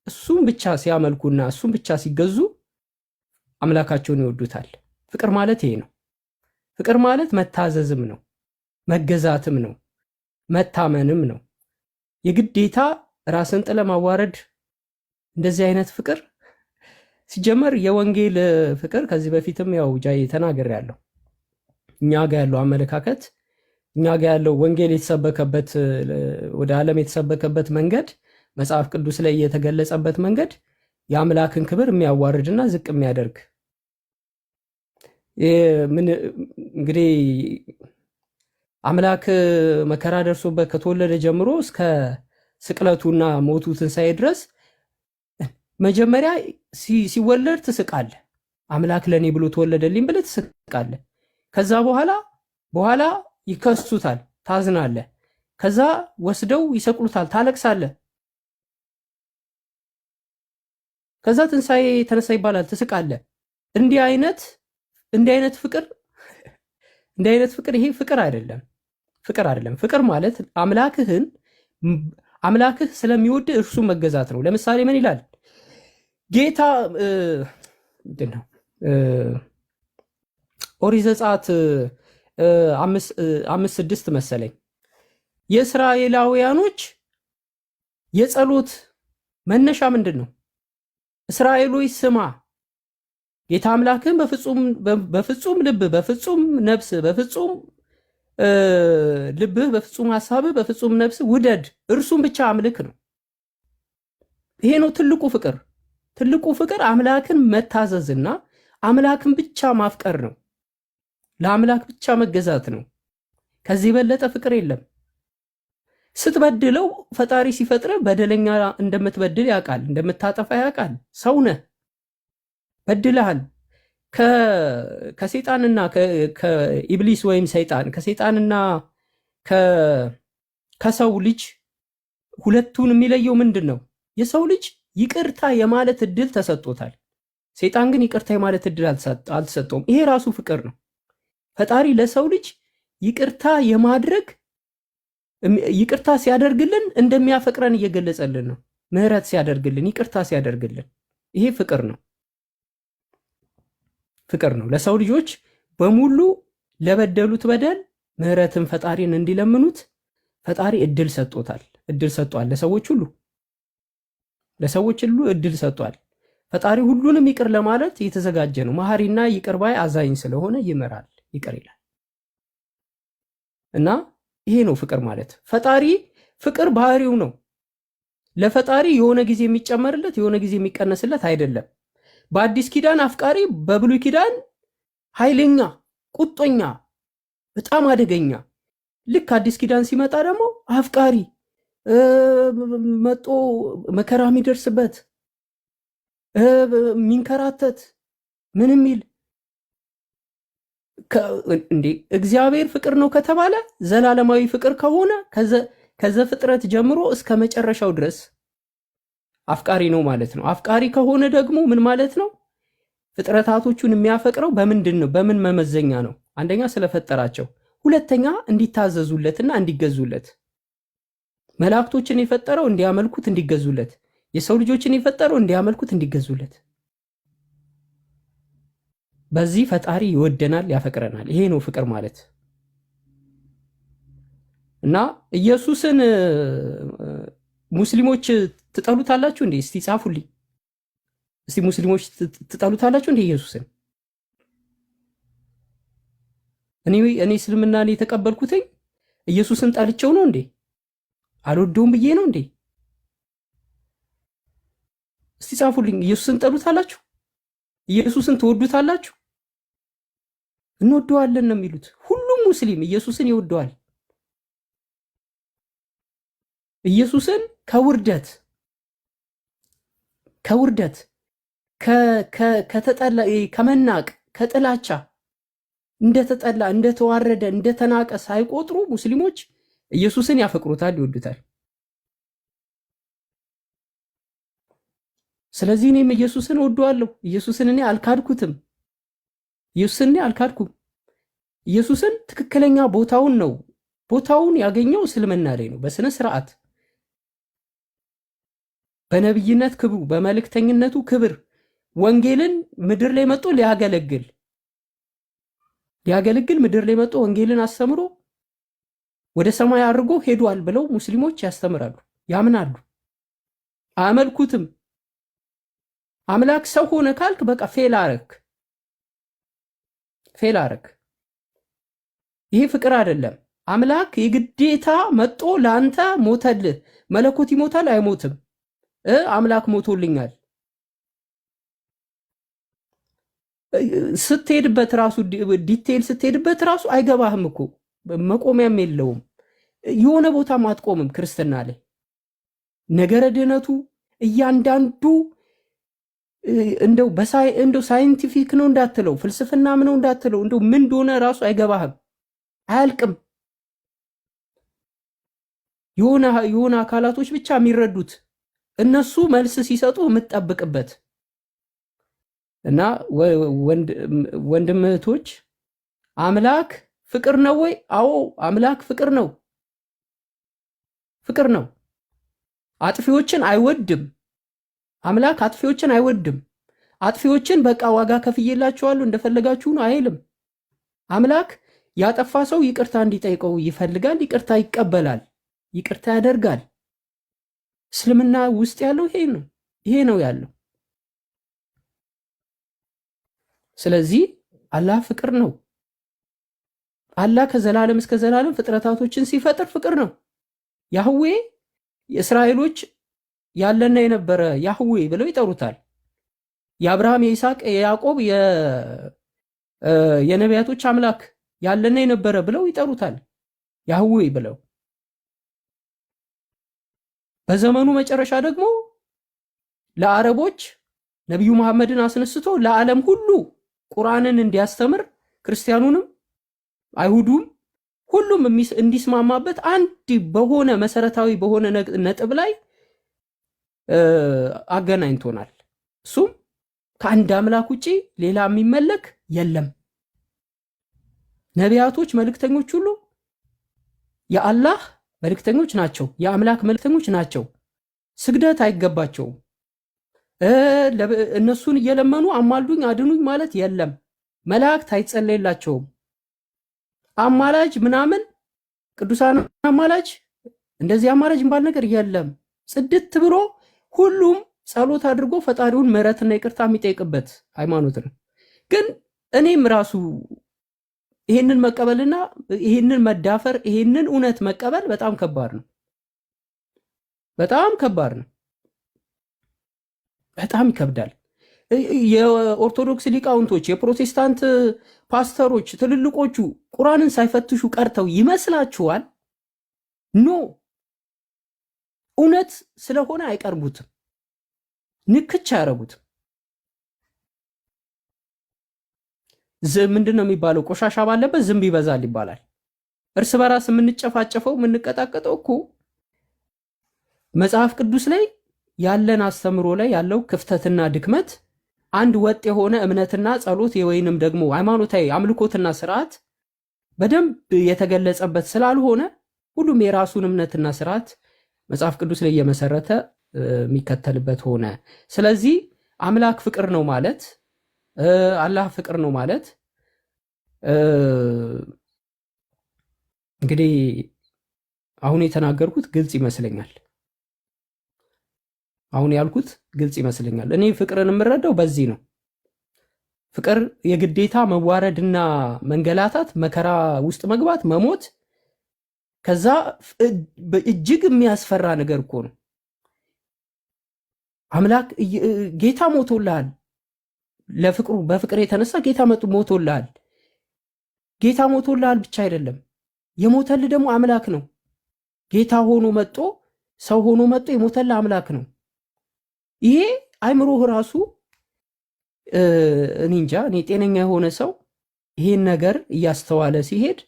እሱን ብቻ ሲያመልኩና እሱን ብቻ ሲገዙ አምላካቸውን ይወዱታል። ፍቅር ማለት ይሄ ነው። ፍቅር ማለት መታዘዝም ነው፣ መገዛትም ነው፣ መታመንም ነው። የግዴታ ራስን ጥለ ማዋረድ እንደዚህ አይነት ፍቅር ሲጀመር የወንጌል ፍቅር ከዚህ በፊትም ያው ጃይ ተናግሬያለሁ። እኛ ጋር ያለው አመለካከት እኛ ጋር ያለው ወንጌል የተሰበከበት ወደ ዓለም የተሰበከበት መንገድ መጽሐፍ ቅዱስ ላይ የተገለጸበት መንገድ የአምላክን ክብር የሚያዋርድና ዝቅ የሚያደርግ እንግዲህ አምላክ መከራ ደርሶበት ከተወለደ ጀምሮ እስከ ስቅለቱና ሞቱ ትንሣኤ ድረስ መጀመሪያ ሲወለድ ትስቃለህ። አምላክ ለኔ ብሎ ተወለደልኝ ብለህ ትስቃለህ። ከዛ በኋላ ይከሱታል፣ ታዝናለህ። ከዛ ወስደው ይሰቅሉታል፣ ታለቅሳለህ። ከዛ ትንሣኤ ተነሳ ይባላል፣ ትስቃለህ። እንዲህ አይነት ፍቅር ይሄ ፍቅር አይደለም። ፍቅር ማለት አምላክህ ስለሚወድ እርሱ መገዛት ነው። ለምሳሌ ምን ይላል ጌታ? ምንድን ነው ኦሪት ዘጸአት 5:6 መሰለኝ። የእስራኤላውያኖች የጸሎት መነሻ ምንድን ነው? እስራኤሎች ስማ፣ ጌታ አምላክህን በፍጹም ልብ፣ በፍጹም ነፍስ፣ በፍጹም ልብህ፣ በፍጹም ሐሳብህ፣ በፍጹም ነፍስ ውደድ፣ እርሱም ብቻ አምልክ ነው። ይሄ ነው ትልቁ ፍቅር። ትልቁ ፍቅር አምላክን መታዘዝና አምላክን ብቻ ማፍቀር ነው። ለአምላክ ብቻ መገዛት ነው። ከዚህ የበለጠ ፍቅር የለም። ስትበድለው ፈጣሪ ሲፈጥር በደለኛ እንደምትበድል ያውቃል፣ እንደምታጠፋ ያውቃል። ሰው ነህ፣ በድለሃል። ከሰይጣንና ከኢብሊስ ወይም ሰይጣን ከሰይጣንና ከሰው ልጅ ሁለቱን የሚለየው ምንድን ነው? የሰው ልጅ ይቅርታ የማለት እድል ተሰጥቶታል። ሰይጣን ግን ይቅርታ የማለት እድል አልተሰጠውም። ይሄ ራሱ ፍቅር ነው። ፈጣሪ ለሰው ልጅ ይቅርታ የማድረግ ይቅርታ ሲያደርግልን እንደሚያፈቅረን እየገለጸልን ነው። ምህረት ሲያደርግልን፣ ይቅርታ ሲያደርግልን፣ ይሄ ፍቅር ነው። ለሰው ልጆች በሙሉ ለበደሉት በደል ምህረትን ፈጣሪን እንዲለምኑት ፈጣሪ እድል ሰጥቷል። ለሰዎች ሁሉ እድል ሰጥቷል። ፈጣሪ ሁሉንም ይቅር ለማለት የተዘጋጀ ነው። መሐሪና ይቅር ባይ አዛኝ ስለሆነ ይምራል፣ ይቅር ይላል። እና ይሄ ነው ፍቅር ማለት። ፈጣሪ ፍቅር ባህሪው ነው። ለፈጣሪ የሆነ ጊዜ የሚጨመርለት የሆነ ጊዜ የሚቀነስለት አይደለም። በአዲስ ኪዳን አፍቃሪ፣ በብሉይ ኪዳን ኃይለኛ፣ ቁጦኛ፣ በጣም አደገኛ። ልክ አዲስ ኪዳን ሲመጣ ደግሞ አፍቃሪ መጦ መከራ የሚደርስበት የሚንከራተት ምን የሚል እንዴ! እግዚአብሔር ፍቅር ነው ከተባለ ዘላለማዊ ፍቅር ከሆነ ከዘፍጥረት ጀምሮ እስከ መጨረሻው ድረስ አፍቃሪ ነው ማለት ነው። አፍቃሪ ከሆነ ደግሞ ምን ማለት ነው? ፍጥረታቶቹን የሚያፈቅረው በምንድን ነው? በምን መመዘኛ ነው? አንደኛ ስለፈጠራቸው፣ ሁለተኛ እንዲታዘዙለትና እንዲገዙለት። መላእክቶችን የፈጠረው እንዲያመልኩት እንዲገዙለት፣ የሰው ልጆችን የፈጠረው እንዲያመልኩት እንዲገዙለት። በዚህ ፈጣሪ ይወደናል፣ ያፈቅረናል። ይሄ ነው ፍቅር ማለት። እና ኢየሱስን ሙስሊሞች ትጠሉታላችሁ እንዴ? እስቲ ጻፉልኝ። እስቲ ሙስሊሞች ትጠሉታላችሁ እንዴ ኢየሱስን? እኔ እስልምናን የተቀበልኩትኝ ኢየሱስን ጠልቼው ነው እንዴ? አልወደውም ብዬ ነው እንዴ? እስቲ ጻፉልኝ። ኢየሱስን ጠሉታላችሁ? ኢየሱስን ትወዱታላችሁ? እንወደዋለን ነው የሚሉት። ሁሉም ሙስሊም ኢየሱስን ይወደዋል። ኢየሱስን ከውርደት ከተጠላ ከመናቅ ከጥላቻ እንደተጠላ እንደተዋረደ እንደተናቀ ሳይቆጥሩ ሙስሊሞች ኢየሱስን ያፈቅሩታል፣ ይወዱታል። ስለዚህ እኔም ኢየሱስን እወደዋለሁ። ኢየሱስን እኔ አልካድኩትም። ኢየሱስን ትክክለኛ ቦታውን ያገኘው እስልምና ላይ ነው። በስነ ስርዓት በነብይነት ክብሩ በመልእክተኝነቱ ክብር ወንጌልን ምድር ላይ መጥቶ ሊያገለግል ምድር ላይ መጥቶ ወንጌልን አስተምሮ ወደ ሰማይ አድርጎ ሄዷል ብለው ሙስሊሞች ያስተምራሉ፣ ያምናሉ። አያመልኩትም። አምላክ ሰው ሆነ ካልክ በቃ ፌል አረክ። ይሄ ፍቅር አይደለም። አምላክ የግዴታ መጥቶ ለአንተ ሞተልህ። መለኮት ይሞታል አይሞትም? አምላክ ሞቶልኛል ስትሄድበት ራሱ ዲቴል ስትሄድበት ራሱ አይገባህም እኮ መቆሚያም የለውም። የሆነ ቦታም አትቆምም። ክርስትና ላይ ነገረ ድህነቱ እያንዳንዱ እንደው ሳይንቲፊክ ነው እንዳትለው፣ ፍልስፍናም ነው እንዳትለው፣ እንደው ምን እንደሆነ ራሱ አይገባህም፣ አያልቅም። የሆነ አካላቶች ብቻ የሚረዱት እነሱ መልስ ሲሰጡ የምትጠብቅበት እና ወንድም እህቶች፣ አምላክ ፍቅር ነው ወይ? አዎ አምላክ ፍቅር ነው። አጥፊዎችን አይወድም። አምላክ አጥፊዎችን አይወድም። አጥፊዎችን በቃ ዋጋ ከፍዬላችኋለሁ እንደፈለጋችሁ ነው አይልም። አምላክ ያጠፋ ሰው ይቅርታ እንዲጠይቀው ይፈልጋል፣ ይቅርታ ይቀበላል፣ ይቅርታ ያደርጋል። እስልምና ውስጥ ያለው ይሄ ነው ያለው። ስለዚህ አላህ ፍቅር ነው። አላህ ከዘላለም እስከ ዘላለም ፍጥረታቶችን ሲፈጥር ፍቅር ነው። ያህዌ የእስራኤሎች ያለና የነበረ ያህዌ ብለው ይጠሩታል። የአብርሃም የይስሐቅ የያዕቆብ የነቢያቶች አምላክ ያለና የነበረ ብለው ይጠሩታል ያህዌ ብለው። በዘመኑ መጨረሻ ደግሞ ለአረቦች ነቢዩ መሐመድን አስነስቶ ለዓለም ሁሉ ቁርአንን እንዲያስተምር ክርስቲያኑንም አይሁዱም ሁሉም እንዲስማማበት አንድ በሆነ መሰረታዊ በሆነ ነጥብ ላይ አገናኝቶናል። እሱም ከአንድ አምላክ ውጪ ሌላ የሚመለክ የለም። ነቢያቶች፣ መልእክተኞች ሁሉ የአላህ መልእክተኞች ናቸው፣ የአምላክ መልእክተኞች ናቸው። ስግደት አይገባቸውም። እነሱን እየለመኑ አማልዱኝ አድኑኝ ማለት የለም። መላእክት አይጸለይላቸውም። አማላጅ ምናምን ቅዱሳን አማላጅ እንደዚህ አማላጅ የሚባል ነገር የለም። ጽድት ብሎ ሁሉም ጸሎት አድርጎ ፈጣሪውን ምሕረትና ይቅርታ የሚጠይቅበት ሃይማኖት ነው። ግን እኔም ራሱ ይሄንን መቀበልና ይሄንን መዳፈር ይሄንን እውነት መቀበል በጣም ከባድ ነው። በጣም ይከብዳል። የኦርቶዶክስ ሊቃውንቶች፣ የፕሮቴስታንት ፓስተሮች ትልልቆቹ ቁርአንን ሳይፈትሹ ቀርተው ይመስላችኋል? ኖ፣ እውነት ስለሆነ አይቀርቡትም፣ ንክች አያረጉትም። ምንድን ነው የሚባለው? ቆሻሻ ባለበት ዝንብ ይበዛል ይባላል። እርስ በራስ የምንጨፋጨፈው የምንቀጣቀጠው እኮ መጽሐፍ ቅዱስ ላይ ያለን አስተምሮ ላይ ያለው ክፍተትና ድክመት አንድ ወጥ የሆነ እምነትና ጸሎት ወይንም ደግሞ ሃይማኖታዊ አምልኮትና ስርዓት በደንብ የተገለጸበት ስላልሆነ ሁሉም የራሱን እምነትና ስርዓት መጽሐፍ ቅዱስ ላይ እየመሰረተ የሚከተልበት ሆነ። ስለዚህ አምላክ ፍቅር ነው ማለት አላህ ፍቅር ነው ማለት እንግዲህ አሁን የተናገርኩት ግልጽ ይመስለኛል። አሁን ያልኩት ግልጽ ይመስለኛል። እኔ ፍቅርን የምረዳው በዚህ ነው። ፍቅር የግዴታ መዋረድና መንገላታት፣ መከራ ውስጥ መግባት፣ መሞት ከዛ እጅግ የሚያስፈራ ነገር እኮ ነው። አምላክ ጌታ ሞቶልሃል። ለፍቅሩ በፍቅር የተነሳ ጌታ ሞቶልሃል። ጌታ ሞቶልሃል ብቻ አይደለም የሞተልህ ደግሞ አምላክ ነው። ጌታ ሆኖ መጥቶ ሰው ሆኖ መጥቶ የሞተልህ አምላክ ነው። ይሄ አይምሮህ ራሱ እኔ እንጃ እኔ ጤነኛ የሆነ ሰው ይሄን ነገር እያስተዋለ ሲሄድ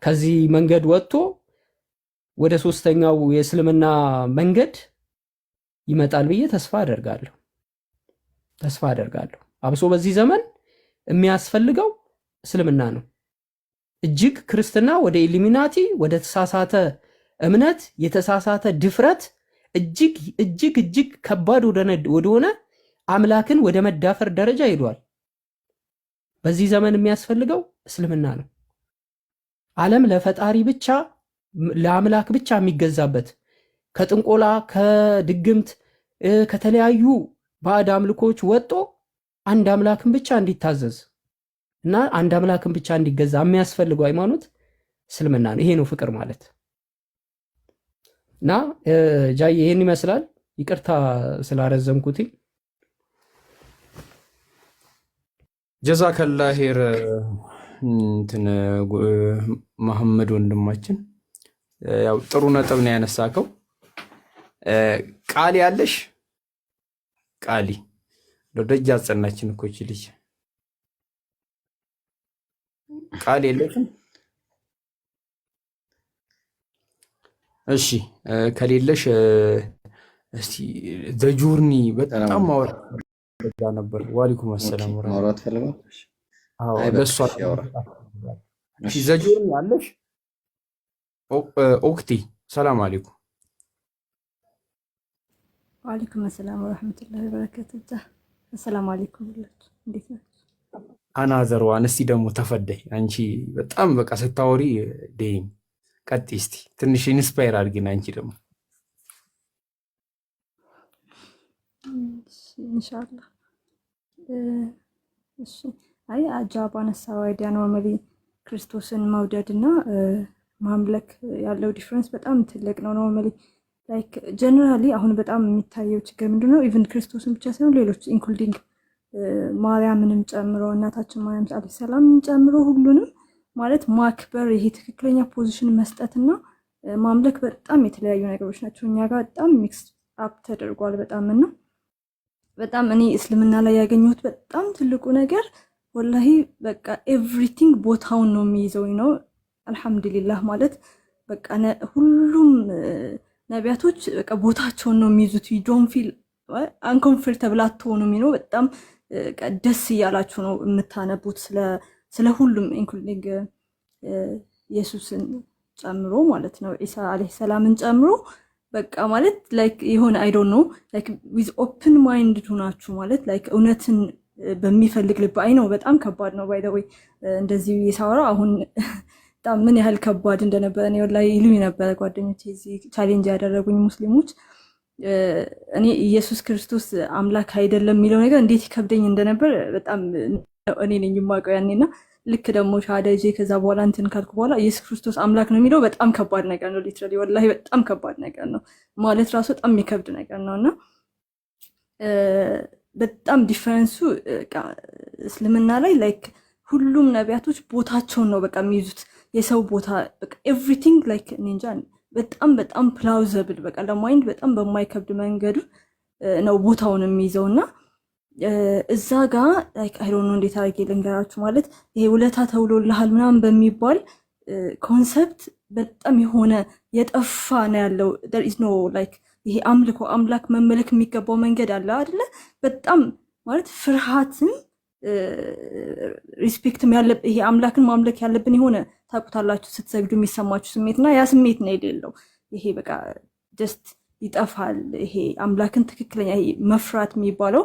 ከዚህ መንገድ ወጥቶ ወደ ሶስተኛው የእስልምና መንገድ ይመጣል ብዬ ተስፋ አደርጋለሁ። አብሶ በዚህ ዘመን የሚያስፈልገው እስልምና ነው። እጅግ ክርስትና ወደ ኢሉሚናቲ ወደ ተሳሳተ እምነት የተሳሳተ ድፍረት እጅግ ከባድ ወደሆነ አምላክን ወደ መዳፈር ደረጃ ሄዷል። በዚህ ዘመን የሚያስፈልገው እስልምና ነው። ዓለም ለፈጣሪ ብቻ ለአምላክ ብቻ የሚገዛበት ከጥንቆላ ከድግምት ከተለያዩ ባዕድ አምልኮች ወጥቶ አንድ አምላክን ብቻ እንዲታዘዝ እና አንድ አምላክን ብቻ እንዲገዛ የሚያስፈልገው ሃይማኖት እስልምና ነው። ይሄ ነው ፍቅር ማለት እና ጃይ ይሄን ይመስላል። ይቅርታ ስላረዘምኩት። ጀዛከላ ኸይር እንትን መሐመድ ወንድማችን ያው ጥሩ ነጥብ ነው ያነሳከው። ቃል ያለሽ ቃሊ ደረጃ አጸናችን እኮ እቺ ልጅ ቃል የለሽም። እሺ ከሌለሽ እስቲ ዘጆርኒ በጣም ማውራት ነበር። ወአለይኩም ሰላም ማውራት ፈልገው። አዎ ለሷ እሺ ዘጆርኒ አለሽ? ኦክቲ ሰላም አለይኩም። ወአለይኩም ሰላም ወራህመቱላሂ ወበረካቱህ። ሰላም አለይኩም ሁላችሁ እንዴት ናችሁ? አናዘርዋን እስቲ ደግሞ ተፈደይ አንቺ በጣም በቃ ስታወሪ ደይም ቀጥ እስቲ ትንሽ ኢንስፓየር አድርጊና አንቺ ደግሞ ኢንሻአላህ። እሺ አይ አጃባ ነሳው አይዲያ ኖርማሊ ክርስቶስን መውደድና ማምለክ ያለው ዲፈረንስ በጣም ትልቅ ነው። ኖርማሊ ላይክ ጀነራሊ አሁን በጣም የሚታየው ችግር ምንድነው? ኢቭን ክርስቶስን ብቻ ሳይሆን ሌሎች ኢንክሉዲንግ ማርያምንም ጨምሮ እናታችን ማርያም አለይሂ ሰላም ጨምሮ ሁሉንም ማለት ማክበር ይሄ ትክክለኛ ፖዚሽን መስጠትና ማምለክ በጣም የተለያዩ ነገሮች ናቸው። እኛ ጋር በጣም ሚክስ አፕ ተደርጓል እና በጣም እኔ እስልምና ላይ ያገኘሁት በጣም ትልቁ ነገር ወላሂ በቃ ኤቭሪቲንግ ቦታውን ነው የሚይዘው ነው። አልহামዱሊላህ ማለት በቃ ሁሉም ነቢያቶች በቃ ቦታቸውን ነው የሚይዙት። you don't feel uncomfortable አትሆኑም ነው። በጣም ደስ እያላችሁ ነው የምታነቡት ስለ ሁሉም ኢንክሉዲንግ ኢየሱስን ጨምሮ ማለት ነው ኢሳ አለይሂ ሰላምን ጨምሮ በቃ ማለት ላይክ የሆነ አይ ዶንት ኖ ላይክ ዊዝ ኦፕን ማይንድ ሆናችሁ ማለት ላይክ እውነትን በሚፈልግ ልብ አይ ነው። በጣም ከባድ ነው ባይ ዘ ወይ እንደዚህ ይሳወራ አሁን በጣም ምን ያህል ከባድ እንደነበረ ነው ወላሂ ይሉኝ ነበር ጓደኞቼ እዚህ ቻሌንጅ ያደረጉኝ ሙስሊሞች። እኔ ኢየሱስ ክርስቶስ አምላክ አይደለም የሚለው ነገር እንዴት ይከብደኝ እንደነበር በጣም እኔ ነኝ የማውቀው ያኔና ልክ ደግሞ ሻሃዳ ይዤ ከዛ በኋላ እንትን ካልኩ በኋላ ኢየሱስ ክርስቶስ አምላክ ነው የሚለው በጣም ከባድ ነገር ነው። ሊትራሊ ወላሂ በጣም ከባድ ነገር ነው ማለት ራሱ በጣም የሚከብድ ነገር ነውና በጣም ዲፈረንሱ እስልምና ላይ ላይክ ሁሉም ነቢያቶች ቦታቸውን ነው በቃ የሚይዙት የሰው ቦታ በቃ ኤቭሪቲንግ ላይክ እንጃ በጣም ፕላውዘብል በቃ ለማይንድ በጣም በማይከብድ መንገዱ ነው ቦታውን የሚይዘውና እዛ ጋር ላይክ አይ ዶንት ኖ እንዴት አድርጌ ልንገራችሁ ማለት ይሄ ውለታ ተውሎልሃል ምናምን በሚባል ኮንሰፕት በጣም የሆነ የጠፋ ነው ያለው። there is no like ይሄ አምላክ መመለክ የሚገባው መንገድ አለ አይደለ? በጣም ማለት ፍርሃትም ሪስፔክትም ይሄ አምላክን ማምለክ ያለብን የሆነ ታውቁታላችሁ ስትሰግዱ የሚሰማችሁ ስሜትና ያ ስሜት ነው የሌለው። ይሄ በቃ ጀስት ይጠፋል። ይሄ አምላክን ትክክለኛ ይሄ መፍራት የሚባለው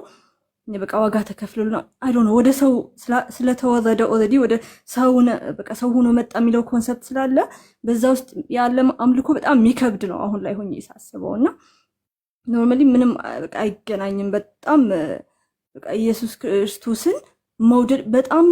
በቃ ዋጋ ተከፍሎና አይ ዶንት ኖ ወደ ሰው ስለተወረደ ኦልሬዲ ወደ ሰው ሆኖ መጣ የሚለው ኮንሰፕት ስላለ በዛ ውስጥ ያለ አምልኮ በጣም የሚከብድ ነው አሁን ላይ ሆኜ ሳስበውና ኖርማሊ ምንም በቃ አይገናኝም። በጣም በቃ ኢየሱስ ክርስቶስን መውደድ በጣም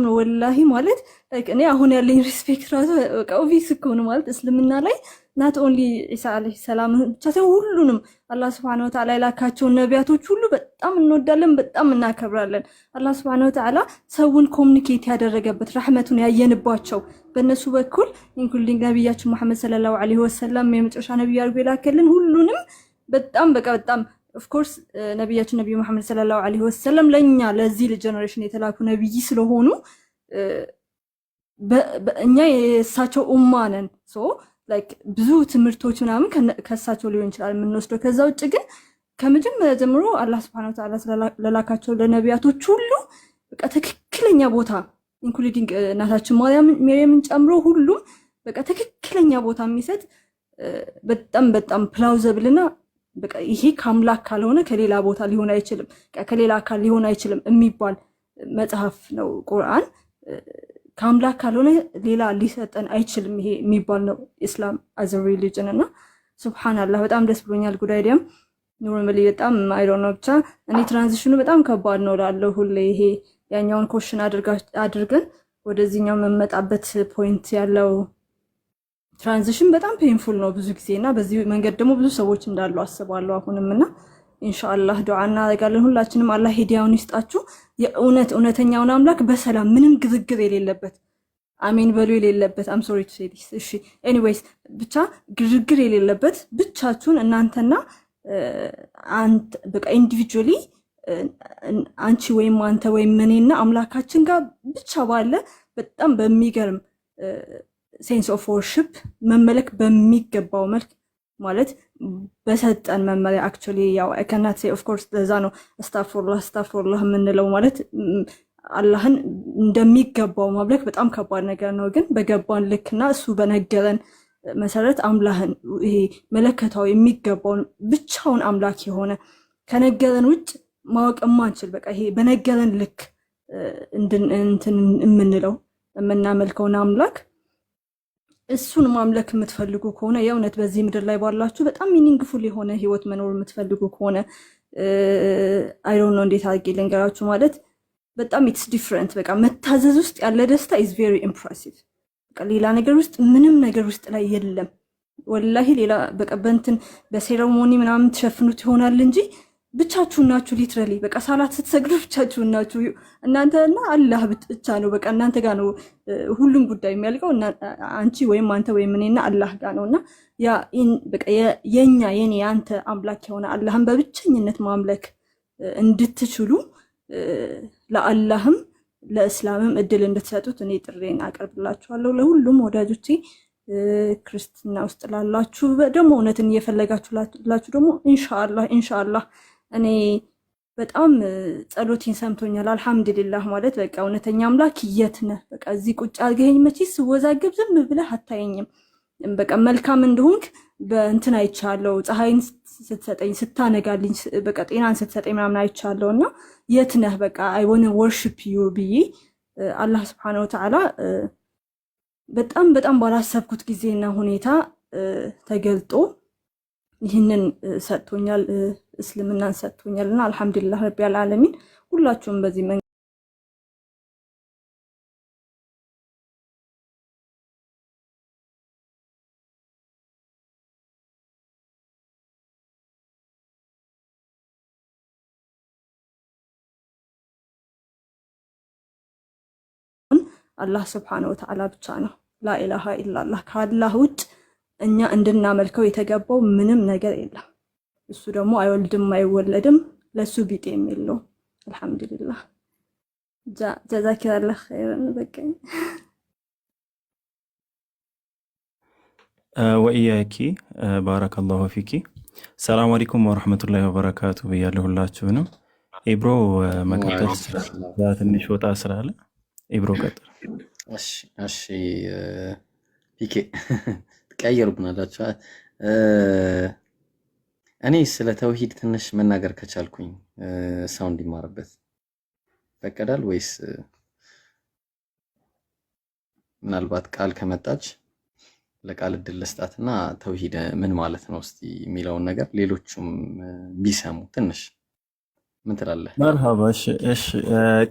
ነው ወላሂ ማለት ላይክ እኔ አሁን ያለኝ ሪስፔክት ራሱ በቃ ኦቪስ እኮ ነው ማለት እስልምና ላይ ናት ኦንሊ ኢሳ አለይሂ ሰላም ብቻ ሳይሆን ሁሉንም አላህ Subhanahu Wa Ta'ala የላካቸውን ነቢያቶች ሁሉ በጣም እንወዳለን፣ በጣም እናከብራለን። አላህ Subhanahu Wa Ta'ala ሰውን ኮሙኒኬት ያደረገበት ረህመቱን ያየንባቸው በእነሱ በኩል ኢንክሉዲንግ ነብያችን መሐመድ ሰለላሁ ዐለይሂ ወሰለም የመጨረሻ ነብይ አድርጎ የላከልን ሁሉንም በጣም ኦፍ ኮርስ ነብያችን ነብዩ መሐመድ ሰለላሁ ዐለይሂ ወሰለም ለኛ ለዚህ ጀነሬሽን የተላኩ ነብይ ስለሆኑ እኛ የእሳቸው ኡማ ነን። ሶ ላይክ ብዙ ትምህርቶች ምናምን ከእሳቸው ሊሆን ይችላል የምንወስደው። ከዛ ውጭ ግን ከመጀመሪያ ጀምሮ አላህ Subhanahu Wa Ta'ala ለላካቸው ለነቢያቶች ሁሉ በቃ ትክክለኛ ቦታ ኢንክሉዲንግ እናታችን ማርያምን ጨምሮ ሁሉም በቃ ትክክለኛ ቦታ የሚሰጥ በጣም ፕላውዘብልና በቃ ይሄ ከአምላክ ካልሆነ ከሌላ ቦታ ሊሆን አይችልም፣ ከሌላ አካል ሊሆን አይችልም የሚባል መጽሐፍ ነው ቁርአን። ከአምላክ ካልሆነ ሌላ ሊሰጠን አይችልም ይሄ የሚባል ነው ኢስላም as a religion እና ሱብሃንአላህ በጣም ደስ ብሎኛል። ጉድ አይዲያም ኖርማሊ በጣም አይ ዶንት ኖ ብቻ እኔ ትራንዚሽኑ በጣም ከባድ ነው ላለው ሁሌ ይሄ ያኛውን ኮሽን አድርገን ወደዚህኛው መመጣበት ፖይንት ያለው ትራንዚሽን በጣም ፔንፉል ነው ብዙ ጊዜና በዚህ መንገድ ደግሞ ብዙ ሰዎች እንዳሉ አስባለሁ አሁንምና ኢንሻአላህ ዱዓ እናደርጋለን ሁላችንም አላህ ሂዳያውን ይስጣችሁ። እውነተኛውን አምላክ በሰላም ምንም ግዝግር የሌለበት አሜን በሉ የሌለበት አም ሶሪ ቱ ሴ ዲስ እሺ ኤኒዌይስ ብቻ ግርግር የሌለበት ብቻችሁን እናንተና አንተ በቃ ኢንዲቪጁዋሊ አንቺ ወይም አንተ ወይም እኔና አምላካችን ጋር ብቻ ባለ በጣም በሚገርም ሴንስ ኦፍ ወርሺፕ መመለክ በሚገባው መልክ ማለት በሰጠን መመሪያ አክቹሊ ያው አይ ካናት ሴ ኦፍ ኮርስ ለዛ ነው አስታግፊሩላህ የምንለው ማለት አላህን እንደሚገባው ማምለክ በጣም ከባድ ነገር ነው። ግን በገባን ልክና እሱ በነገረን መሰረት አምላህን ይሄ መለከታው የሚገባውን ብቻውን አምላክ የሆነ ከነገረን ውጭ ማወቅ ማንችል በቃ ይሄ በነገረን ልክ እንትን የምንለው የምናመልከውን አምላክ እሱን ማምለክ የምትፈልጉ ከሆነ የእውነት በዚህ ምድር ላይ ባላችሁ በጣም ሚኒንግፉል የሆነ ህይወት መኖር የምትፈልጉ ከሆነ አይ ዶንት ኖ እንዴት አድርጌ ልንገራችሁ ማለት በጣም ኢትስ ዲፍረንት በቃ መታዘዝ ውስጥ ያለ ደስታ ኢዝ ቬሪ ኢምፕሬሲቭ። በቃ ሌላ ነገር ውስጥ ምንም ነገር ውስጥ ላይ የለም ወላሂ። ሌላ በቃ በእንትን በሴሬሞኒ ምናምን ተሸፍኑት ይሆናል እንጂ ብቻችሁን ናችሁ። ሊትራሊ በቃ ሳላት ስትሰግዱ ብቻችሁን ናችሁ እናንተና አላህ ብቻ ነው። በቃ እናንተ ጋር ነው ሁሉም ጉዳይ የሚያልቀው አንቺ ወይም አንተ ወይም እኔና አላህ ጋር ነውና ያ በቃ የኔ አንተ አምላክ የሆነ አላህን በብቸኝነት ማምለክ እንድትችሉ ለአላህም ለእስላምም እድል እንድትሰጡት እኔ ጥሬን አቀርብላችኋለሁ። ለሁሉም ወዳጆቼ ክርስትና ውስጥ ላላችሁ ደግሞ እውነትን እየፈለጋችሁ ደግሞ ኢንሻአላህ እኔ በጣም ጸሎቴን ሰምቶኛል። አልহামዱሊላህ ማለት በቃ እውነተኛ አምላክ የት ነህ? በቃ እዚህ ቁጭ አድርገኝ መቼስ ወዛግብ ዝም ብለህ አታየኝም። በቃ መልካም እንደሆንክ በእንትን አይቻለሁ። ፀሐይን ስትሰጠኝ ስታነጋልኝ በቃ ጤናን ስትሰጠኝ ምናምን አይቻለሁና የት ነህ? በቃ አይ ዋንት ቱ ወርሺፕ ዩ ብዬ አላህ Subhanahu Wa Ta'ala በጣም ባላሰብኩት ጊዜና ሁኔታ ተገልጦ ይህንን ሰጥቶኛል፣ እስልምናን ሰጥቶኛልና አልহামዱሊላህ ረቢል ዓለሚን። ሁላችሁም በዚህ አላህ Subhanahu Wa Ta'ala ብቻ ነው ላኢላሃ ኢላላህ ከአላህ ውጭ እኛ እንድናመልከው የተገባው ምንም ነገር የለም። እሱ ደግሞ አይወልድም አይወለድም ለሱ ቢጤ የሚለው አልহামዱሊላህ ጀዛኪላህ ኸይረን በቃ ወኢያኪ ባረከላሁ ፊኪ። ሰላም አለይኩም ወረሕመቱላሂ ወበረካቱ ብያለሁ ሁላችሁንም። ኢብሮ መቀጠል ትችላለህ። ትንሽ ወጣ ስላለ ኢብሮ ቀጥል። እሺ ፒኬ ትቀየሩብናላችሁ። እኔ ስለ ተውሂድ ትንሽ መናገር ከቻልኩኝ ሰው እንዲማርበት ፈቀዳል ወይስ ምናልባት ቃል ከመጣች ለቃል እድል ልስጣትና ተውሂድ ምን ማለት ነው እስቲ የሚለውን ነገር ሌሎቹም ቢሰሙ ትንሽ ምን ትላለህ? መርሃባ። እሺ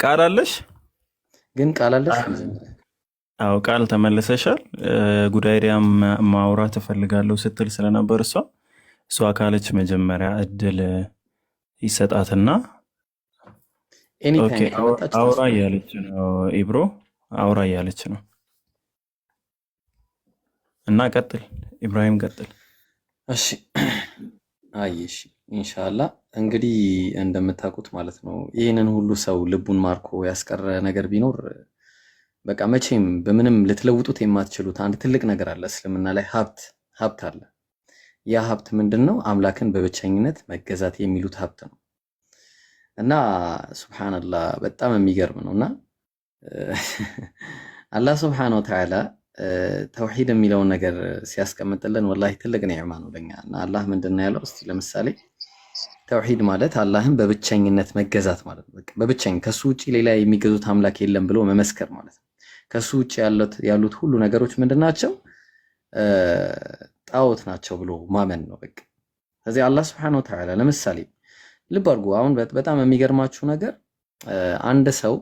ቃል አለሽ? ግን ቃል አለሽ? አዎ ቃል ተመልሰሻል። ጉዳይሪያም ማውራት እፈልጋለሁ ስትል ስለነበር እሷ ካለች መጀመሪያ እድል ይሰጣትና አውራ እያለች ነው። ኢብሮ አውራ እያለች ነው እና ቀጥል ኢብራሂም ቀጥል። እሺ እሺ ኢንሻአላህ እንግዲህ እንደምታውቁት ማለት ነው ይህንን ሁሉ ሰው ልቡን ማርኮ ያስቀረ ነገር ቢኖር በቃ መቼም በምንም ልትለውጡት የማትችሉት አንድ ትልቅ ነገር አለ። እስልምና ላይ ሀብት አለ። ያ ሀብት ምንድነው? አምላክን በብቸኝነት መገዛት የሚሉት ሀብት ነው። እና ሱብሃንአላህ በጣም የሚገርም ነውና አላህ ሱብሃነሁ ወተዓላ ተውሂድ የሚለውን ነገር ሲያስቀምጥልን ወላሂ ትልቅ ኒዕማ ነው ለኛ። እና አላህ ምንድነው ያለው? እስቲ ለምሳሌ ተውሂድ ማለት አላህን በብቸኝነት መገዛት ማለት ነው። በቃ በብቸኝ ከሱ ውጪ ሌላ የሚገዙት አምላክ የለም ብሎ መመስከር ማለት ነው። ከሱ ውጪ ያሉት ሁሉ ነገሮች ምንድናቸው? ጣዖት ናቸው ብሎ ማመን ነው በቃ። ስለዚህ አላህ Subhanahu Wa Ta'ala ለምሳሌ ልብ አድርጉ። አሁን በጣም የሚገርማችሁ ነገር አንድ ሰው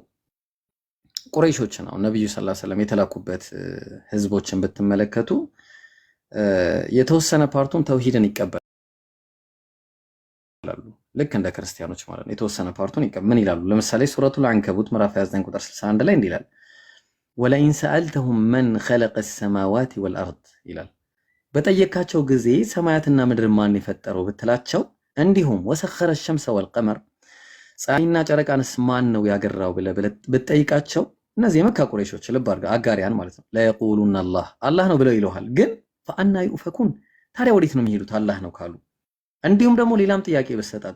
ቁረይሾች ነው ነብዩ ሰለላሁ ዐለይሂ ወሰለም የተላኩበት ህዝቦችን ብትመለከቱ የተወሰነ ፓርቱን ተውሂድን ይቀበላሉ። ልክ እንደ ክርስቲያኖች ማለት ነው። የተወሰነ ፓርቱን ምን ይላሉ? ለምሳሌ ሱረቱል አንከቡት ምዕራፍ 29 ቁጥር 61 ላይ እንዲህ ይላል ወለኢን ሰአልተሁም መን ኸለቀ ሰማዋቲ ወልአርድ ይላል። በጠየካቸው ጊዜ ሰማያትና ምድር ማን የፈጠረው ብትላቸው እንዲሁም ወሰኸረ ሸምሰ ወልቀመር ፀሐይና ጨረቃንስ ማን ነው ያገራው ብለህ ብትጠይቃቸው እነዚህ የመካ ቁረይሾች ልብ አድርጋ አጋሪያን ማለት ነው ለየቁሉና አላህ ነው ብለው ይለዋል። ግን ፈአና ዩፈኩን ታዲያ ወዴት ነው የሚሄዱት አላህ ነው ካሉ? እንዲሁም ደግሞ ሌላም ጥያቄ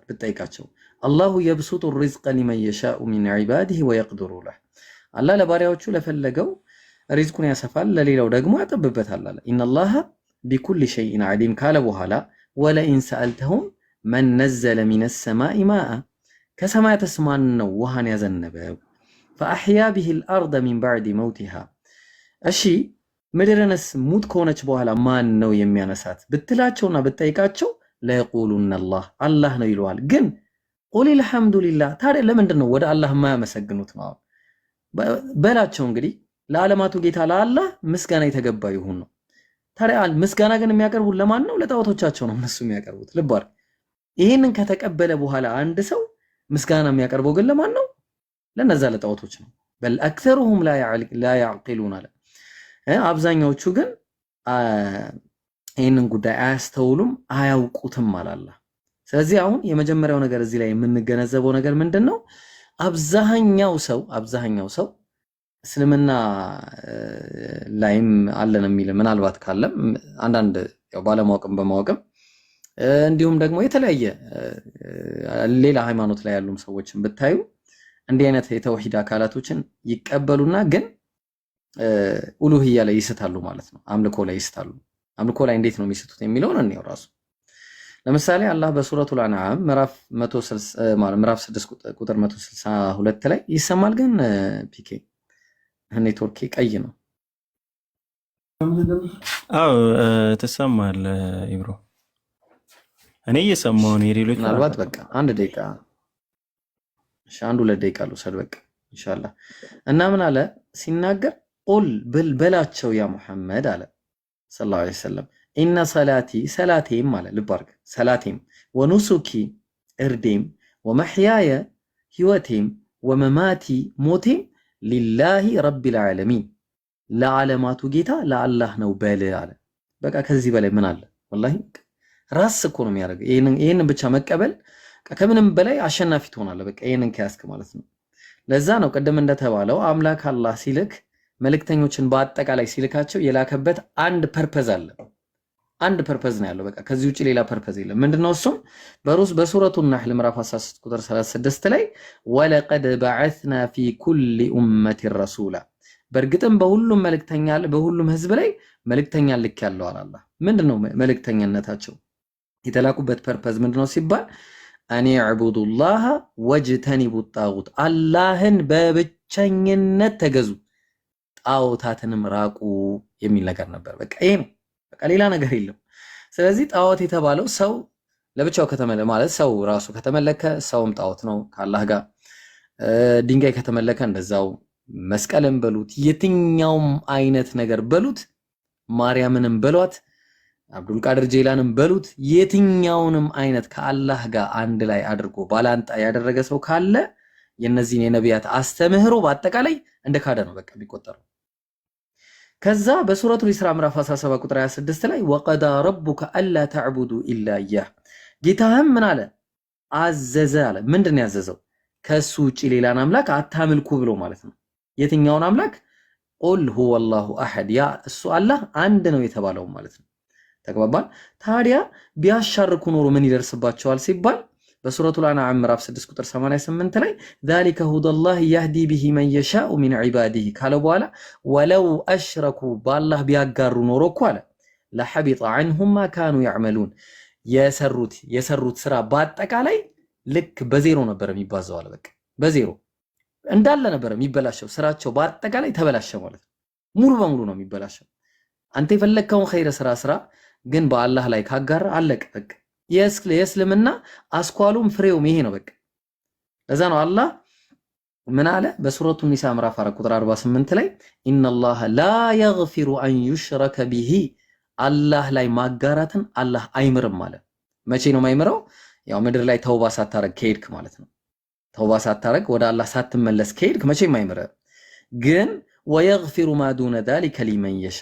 ብትጠይቃቸው አላሁ የብሱጡ ሪዝቀ ሊመን የሻኡ ሚን ዒባዲሂ ወየቅድሩ ለህ አላህ ለባሪያዎቹ ለፈለገው ሪዝቁን ያሰፋል ለሌላው ደግሞ ያጠብበታል አለ። ኢነላሃ ቢኩሊ ሸይኢን ዓሊም ካለ በኋላ ወለኢን ሰአልተሁም መን ነዘለ ሚነ ሰማኢ ማአ ከሰማያትስ ማን ነው ውሃን ያዘነበው? ፈአሕያ ቢሂል አርደ ሚን ባዕድ መውቲሃ እሺ ምድርንስ ሙት ከሆነች በኋላ ማን ነው የሚያነሳት ብትላቸውና ብትጠይቃቸው ለየቁሉነ አላህ ነው ይለዋል። ግን ቁል አልሐምዱሊላህ ታዲያ ለምንድን ነው ወደ አላህ የማያመሰግኑት ነው? በላቸው እንግዲህ ለዓለማቱ ጌታ ለአላህ ምስጋና የተገባ ይሁን ነው። ታዲያ ምስጋና ግን የሚያቀርቡት ለማን ነው? ለጣዖቶቻቸው ነው እነሱ የሚያቀርቡት። ልብ አድርግ። ይሄንን ከተቀበለ በኋላ አንድ ሰው ምስጋና የሚያቀርበው ግን ለማን ነው? ለነዛ ለጣዖቶች ነው። በል አክተሩሁም ላ ያዕቂሉን አለ። አብዛኛዎቹ ግን ይህንን ጉዳይ አያስተውሉም አያውቁትም አላላ። ስለዚህ አሁን የመጀመሪያው ነገር እዚህ ላይ የምንገነዘበው ነገር ምንድን ነው? አብዛኛው ሰው እስልምና ላይም አለን የሚል ምናልባት ካለም አንዳንድ ያው ባለማወቅም በማወቅም እንዲሁም ደግሞ የተለያየ ሌላ ሃይማኖት ላይ ያሉም ሰዎችን ብታዩ እንዲህ አይነት የተውሂድ አካላቶችን ይቀበሉና ግን ኡሉህያ ላይ ይስታሉ ማለት ነው። አምልኮ ላይ ይስታሉ። አምልኮ ላይ እንዴት ነው የሚስቱት የሚለውን እንየው ራሱ። ለምሳሌ አላህ በሱረቱል አንዓም ምዕራፍ 6 ቁጥር 162 ላይ ይሰማል። ግን ፒኬ ኔትወርክ ቀይ ነው። አዎ ትሰማለህ ኢብሮ? እኔ እየሰማሁ ነው። የሌሎች ምናልባት በቃ አንድ ደቂቃ አንድ ሁለት ደቂቃ ልውሰድ በቃ ኢንሻአላህ። እና ምን አለ ሲናገር ቁል በላቸው ያ ሙሐመድ አለ ሰለላሁ ዐለይሂ ወሰለም ኢነ ሰላቴም አለ ልብ አድርግ ሰላቴም ወኑሱኪ እርዴም ወመሕያየ ህይወቴም ወመማቲ ሞቴም ሊላሂ ረቢል ዓለሚን ለዓለማቱ ጌታ ለአላህ ነው በል አለ። በቃ ከዚህ በላይ ምን አለ? ወላሂ ራስ እኮ ነው የሚያደርገው። ይሄንን ብቻ መቀበል ከምንም በላይ አሸናፊ ትሆናለህ። በቃ ይሄንን ከያዝክ ማለት ነው። ለዛ ነው ቅድም እንደተባለው አምላክ አላህ ሲልክ መልእክተኞችን በአጠቃላይ ሲልካቸው የላከበት አንድ ፐርፐዝ አለ። አንድ ፐርፐዝ ነው ያለው። በቃ ከዚህ ውጪ ሌላ ፐርፐዝ የለም። ምንድነው እሱም? በሱረቱ ነህል ምዕራፍ 16 ቁጥር 36 ላይ ወለቀድ በዐስና ፊ ኩሊ ኡመቲ ረሱላ፣ በእርግጥም በሁሉም ህዝብ ላይ መልእክተኛ ልክ ያለው አለ። ምንድነው መልእክተኛነታቸው? የተላኩበት ፐርፐዝ ምንድነው ሲባል አን ዕቡዱላህ ወጅተኒቡ ጣጉት፣ አላህን በብቸኝነት ተገዙ ጣዖታትንም ራቁ የሚል ነገር ነበር። በቃ ይሄ ነው። በቃ ሌላ ነገር የለም። ስለዚህ ጣዖት የተባለው ሰው ለብቻው ማለት ሰው ራሱ ከተመለከ ሰውም ጣዖት ነው ከአላህ ጋር። ድንጋይ ከተመለከ እንደዛው፣ መስቀልም በሉት የትኛውም አይነት ነገር በሉት፣ ማርያምንም በሏት፣ አብዱልቃድር ጄላንም በሉት፣ የትኛውንም አይነት ከአላህ ጋር አንድ ላይ አድርጎ ባላንጣ ያደረገ ሰው ካለ የነዚህን የነቢያት አስተምህሮ በአጠቃላይ እንደ ካደ ነው በቃ የሚቆጠረው። ከዛ በሱረቱል ኢስራ ምዕራፍ 17 ቁጥር 26 ላይ ወቀዳ ረቡከ አላ ተዕቡዱ ኢላ ኢያህ፣ ጌታህም ምን አለ? አዘዘ አለ። ምንድን ነው ያዘዘው? ከሱ ውጪ ሌላን አምላክ አታምልኩ ብሎ ማለት ነው። የትኛውን አምላክ? ቁል ሁወላሁ አሐድ፣ ያ እሱ አላህ አንድ ነው የተባለው ማለት ነው። ተግባባን? ታዲያ ቢያሻርኩ ኖሮ ምን ይደርስባቸዋል ሲባል በሱረቱል አንዓም ምዕራፍ 6 ቁጥር 88 ላይ ዛሊከ ሁደላህ ያህዲ ቢሂ መን የሻኡ ሚን ዒባዲሂ ካለ በኋላ ወለው አሽረኩ በአላህ ቢያጋሩ ኖሮ እኮ አለ ለሐቢጠ ዐንሁም ማ ካኑ ያዕመሉን የሰሩት ስራ በአጠቃላይ ልክ በዜሮ ነበር የሚባዛው አለ። በቃ በዜሮ እንዳለ ነበር የሚበላሸው። ስራቸው በአጠቃላይ ተበላሸ ማለት ነው። ሙሉ በሙሉ ነው የሚበላሸው። አንተ የፈለግከውን ኸይረ ስራ ግን በአላህ ላይ ካጋራ አለቀ በቃ። የእስልምና አስኳሉም ፍሬውም ይሄ ነው በቃ። ለዛ ነው አላህ ምን አለ በሱረቱ ኒሳ ምዕራፍ 4 ቁጥር 48 ላይ ኢነላህ ላ የግፊሩ አን ዩሽረከ ቢሂ፣ አላህ ላይ ማጋራትን አላህ አይምርም አለ። መቼ ነው የማይምረው? ያው ምድር ላይ ተውባ ሳታረግ ከሄድክ ማለት ነው። ተውባ ሳታረግ ወደ አላህ ሳትመለስ ከሄድክ መቼም አይምርም። ግን ወየግፊሩ ማ ዱነ ዛሊከ ሊመን የሻ፣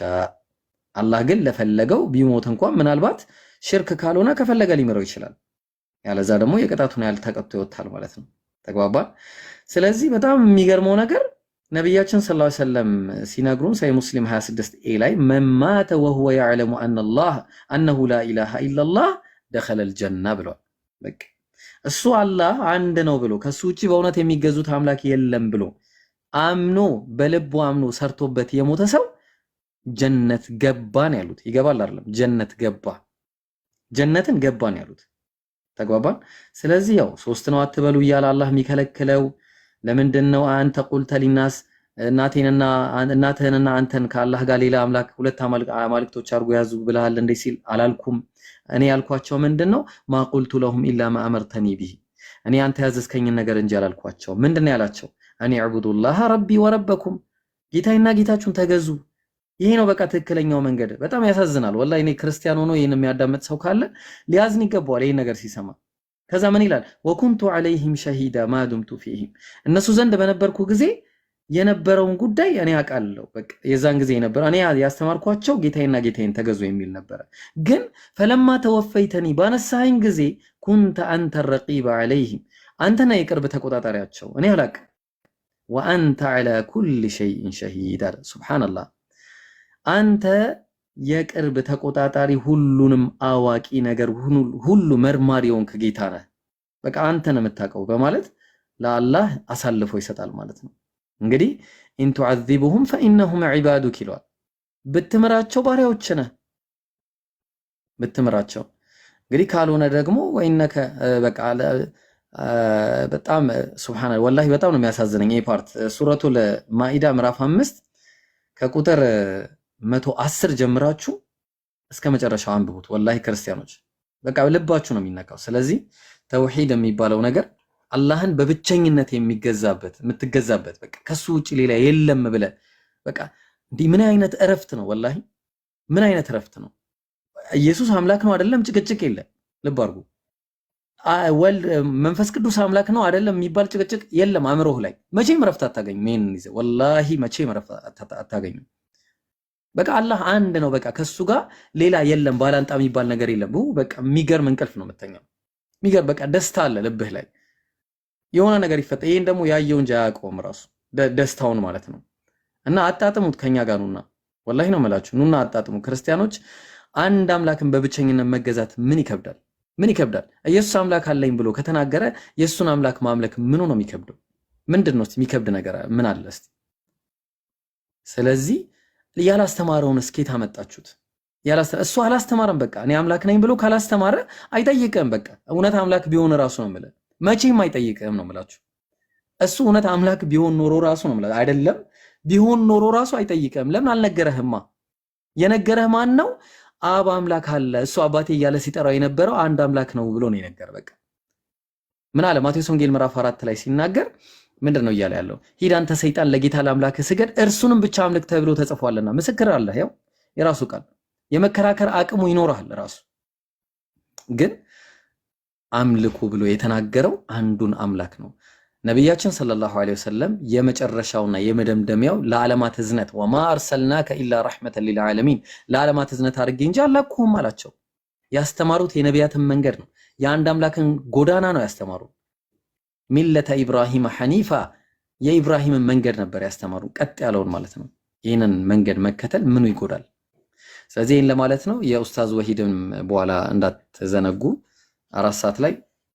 አላህ ግን ለፈለገው ቢሞት እንኳን ምናልባት ሽርክ ካልሆነ ከፈለገ ሊምረው ይችላል። ያለዛ ደግሞ የቅጣቱን ያህል ተቀጥቶ ይወጣል ማለት ነው። ተግባባን? ስለዚህ በጣም የሚገርመው ነገር ነብያችን ሰለላሁ ዐለይሂ ወሰለም ሲነግሩን ሰሂህ ሙስሊም 26 ላይ መማተ ወሁወ ያዕለሙ አነሁ ላ ኢላሃ ኢለላህ ደኸለል ጀና ብሏል። በቃ እሱ አላህ አንድ ነው ብሎ ከሱ ውጪ በእውነት የሚገዙት አምላክ የለም ብሎ አምኖ በልቡ አምኖ ሰርቶበት የሞተ ሰው ጀነት ገባን ያሉት። ይገባል አይደለም? ጀነት ገባ፣ ጀነትን ገባን ያሉት። ተግባባን? ስለዚህ ያው ሶስት ነው አትበሉ እያለ አላህ የሚከለክለው ለምንድነው? አንተ ቁልተ ሊናስ እናትህንና አንተን ከአላህ ጋር ሌላ አምላክ ሁለት አማልክቶች አድርጎ ያዙ ብለሃል እንዴ ሲል አላልኩም። እኔ ያልኳቸው ምንድነው? ማ ቁልቱ ለሁም ኢላ ማ አመርተኒ ቢሂ፣ እኔ አንተ ያዘዝከኝን ነገር እንጂ አላልኳቸው። ምንድነው ያላቸው? እኔ ዕቡዱላህ ረቢ ወረበኩም፣ ጌታዬና ጌታችሁን ተገዙ። ይሄ ነው በቃ ትክክለኛው መንገድ። በጣም ያሳዝናል ወላሂ። እኔ ክርስቲያን ሆኖ ይሄን የሚያዳምጥ ሰው ካለ ሊያዝን ይገባዋል ይሄን ነገር ሲሰማ። ከዛ ምን ይላል? ወኩንቱ ዐለይሂም ሸሂዳ ማ ዱምቱ ፊሂም፣ እነሱ ዘንድ በነበርኩ ጊዜ የነበረውን ጉዳይ እኔ አውቃለሁ። በቃ የዛን ጊዜ የነበረ እኔ ያስተማርኳቸው ጌታዬና ጌታዬን ተገዙ የሚል ነበረ። ግን ፈለማ ተወፈይተኒ ባነሳኸኝ ጊዜ ኩንተ አንተ ረቂበ ዐለይሂም፣ አንተ ነህ የቅርብ ተቆጣጣሪያቸው፣ እኔ አላውቅም። ወአንተ ዐላ ኩሊ ሸይኢን ሸሂድ አለ። ሱብሃነላህ፣ አንተ የቅርብ ተቆጣጣሪ ሁሉንም አዋቂ ነገር ሁሉ መርማሪ የሆንክ ጌታ ነህ። በቃ አንተ ነው የምታውቀው በማለት ለአላህ አሳልፎ ይሰጣል ማለት ነው። እንግዲህ ኢን ቱዐዚብሁም ፈኢነሁም ዒባዱክ ይለዋል። ብትምራቸው ባሪያዎች ነህ ብትምራቸው። እንግዲህ ካልሆነ ደግሞ ወይነከ በቃ በጣም ሱብሃንአላህ ወላሂ በጣም ነው የሚያሳዝነኝ ይሄ ፓርት። ሱረቱል ማኢዳ ምዕራፍ 5 ከቁጥር 110 ጀምራችሁ እስከ መጨረሻው አንብቡት። ወላሂ ክርስቲያኖች በቃ ልባችሁ ነው የሚነካው። ስለዚህ ተውሂድ የሚባለው ነገር አላህን በብቸኝነት የምትገዛበት በቃ ከሱ ውጪ ሌላ የለም ብለህ በቃ እንዲህ ምን አይነት እረፍት ነው ወላሂ፣ ምን አይነት እረፍት ነው። ኢየሱስ አምላክ ነው አይደለም ጭቅጭቅ የለም። ልብ አድርጉ። ወልድ መንፈስ ቅዱስ አምላክ ነው አይደለም የሚባል ጭቅጭቅ የለም አእምሮህ ላይ። መቼም እረፍት አታገኝም። ይሄንን ይዘህ ወላሂ መቼም እረፍት አታገኝም። በቃ አላህ አንድ ነው። በቃ ከሱ ጋር ሌላ የለም፣ ባላንጣ የሚባል ነገር የለም። በቃ የሚገርም እንቅልፍ ነው የምተኛው። የሚገርም በቃ ደስታ አለ ልብህ ላይ የሆነ ነገር ይፈጠር። ይሄን ደግሞ ያየው እንጂ አያውቀውም ራሱ ደስታውን ማለት ነው። እና አጣጥሙት ከኛ ጋር ኑና፣ ወላሂ ነው የምላችሁ፣ ኑና አጣጥሙ ክርስቲያኖች። አንድ አምላክን በብቸኝነት መገዛት ምን ይከብዳል? ምን ይከብዳል? ኢየሱስ አምላክ አለኝ ብሎ ከተናገረ የእሱን አምላክ ማምለክ ምኑ ነው የሚከብደው? ምንድነው የሚከብድ ነገር ምን አለ እስቲ? ስለዚህ ያላስተማረውን እስኬት አመጣችሁት? እሱ አላስተማረም። በቃ እኔ አምላክ ነኝ ብሎ ካላስተማረ አይጠይቅም። በቃ እውነት አምላክ ቢሆን ራሱ ነው የምልህ፣ መቼም አይጠይቅም ነው የምላችሁ። እሱ እውነት አምላክ ቢሆን ኖሮ ራሱ ነው የምልህ፣ አይደለም ቢሆን ኖሮ ራሱ አይጠይቅም። ለምን አልነገረህማ? የነገረህ ማን ነው? አብ አምላክ አለ፣ እሱ አባቴ እያለ ሲጠራው የነበረው አንድ አምላክ ነው ብሎ ነው የነገረ። በቃ ምን አለ ማቴዎስ ወንጌል ምዕራፍ 4 ላይ ሲናገር ምንድን ነው እያለ ያለው? ሂድ አንተ ሰይጣን ለጌታ ለአምላክህ ስገድ እርሱንም ብቻ አምልክ ተብሎ ተጽፏልና። ምስክር አለ፣ ያው የራሱ ቃል የመከራከር አቅሙ ይኖራል። ራሱ ግን አምልኩ ብሎ የተናገረው አንዱን አምላክ ነው። ነቢያችን ሰለላሁ ዐለይሂ ወሰለም የመጨረሻውና የመደምደሚያው ለዓለማት ህዝነት ወማ አርሰልናከ ኢላ ረሕመተን ሊልዓለሚን ለዓለማት ህዝነት አድርጌ እንጂ አላኩህም አላቸው። ያስተማሩት የነቢያትን መንገድ ነው። የአንድ አምላክን ጎዳና ነው ያስተማሩ። ሚለተ ኢብራሂም ሐኒፋ የኢብራሂምን መንገድ ነበር ያስተማሩ፣ ቀጥ ያለውን ማለት ነው። ይህንን መንገድ መከተል ምኑ ይጎዳል? ስለዚህ ይህን ለማለት ነው። የኡስታዝ ወሂድም በኋላ እንዳትዘነጉ 4 ሰዓት ላይ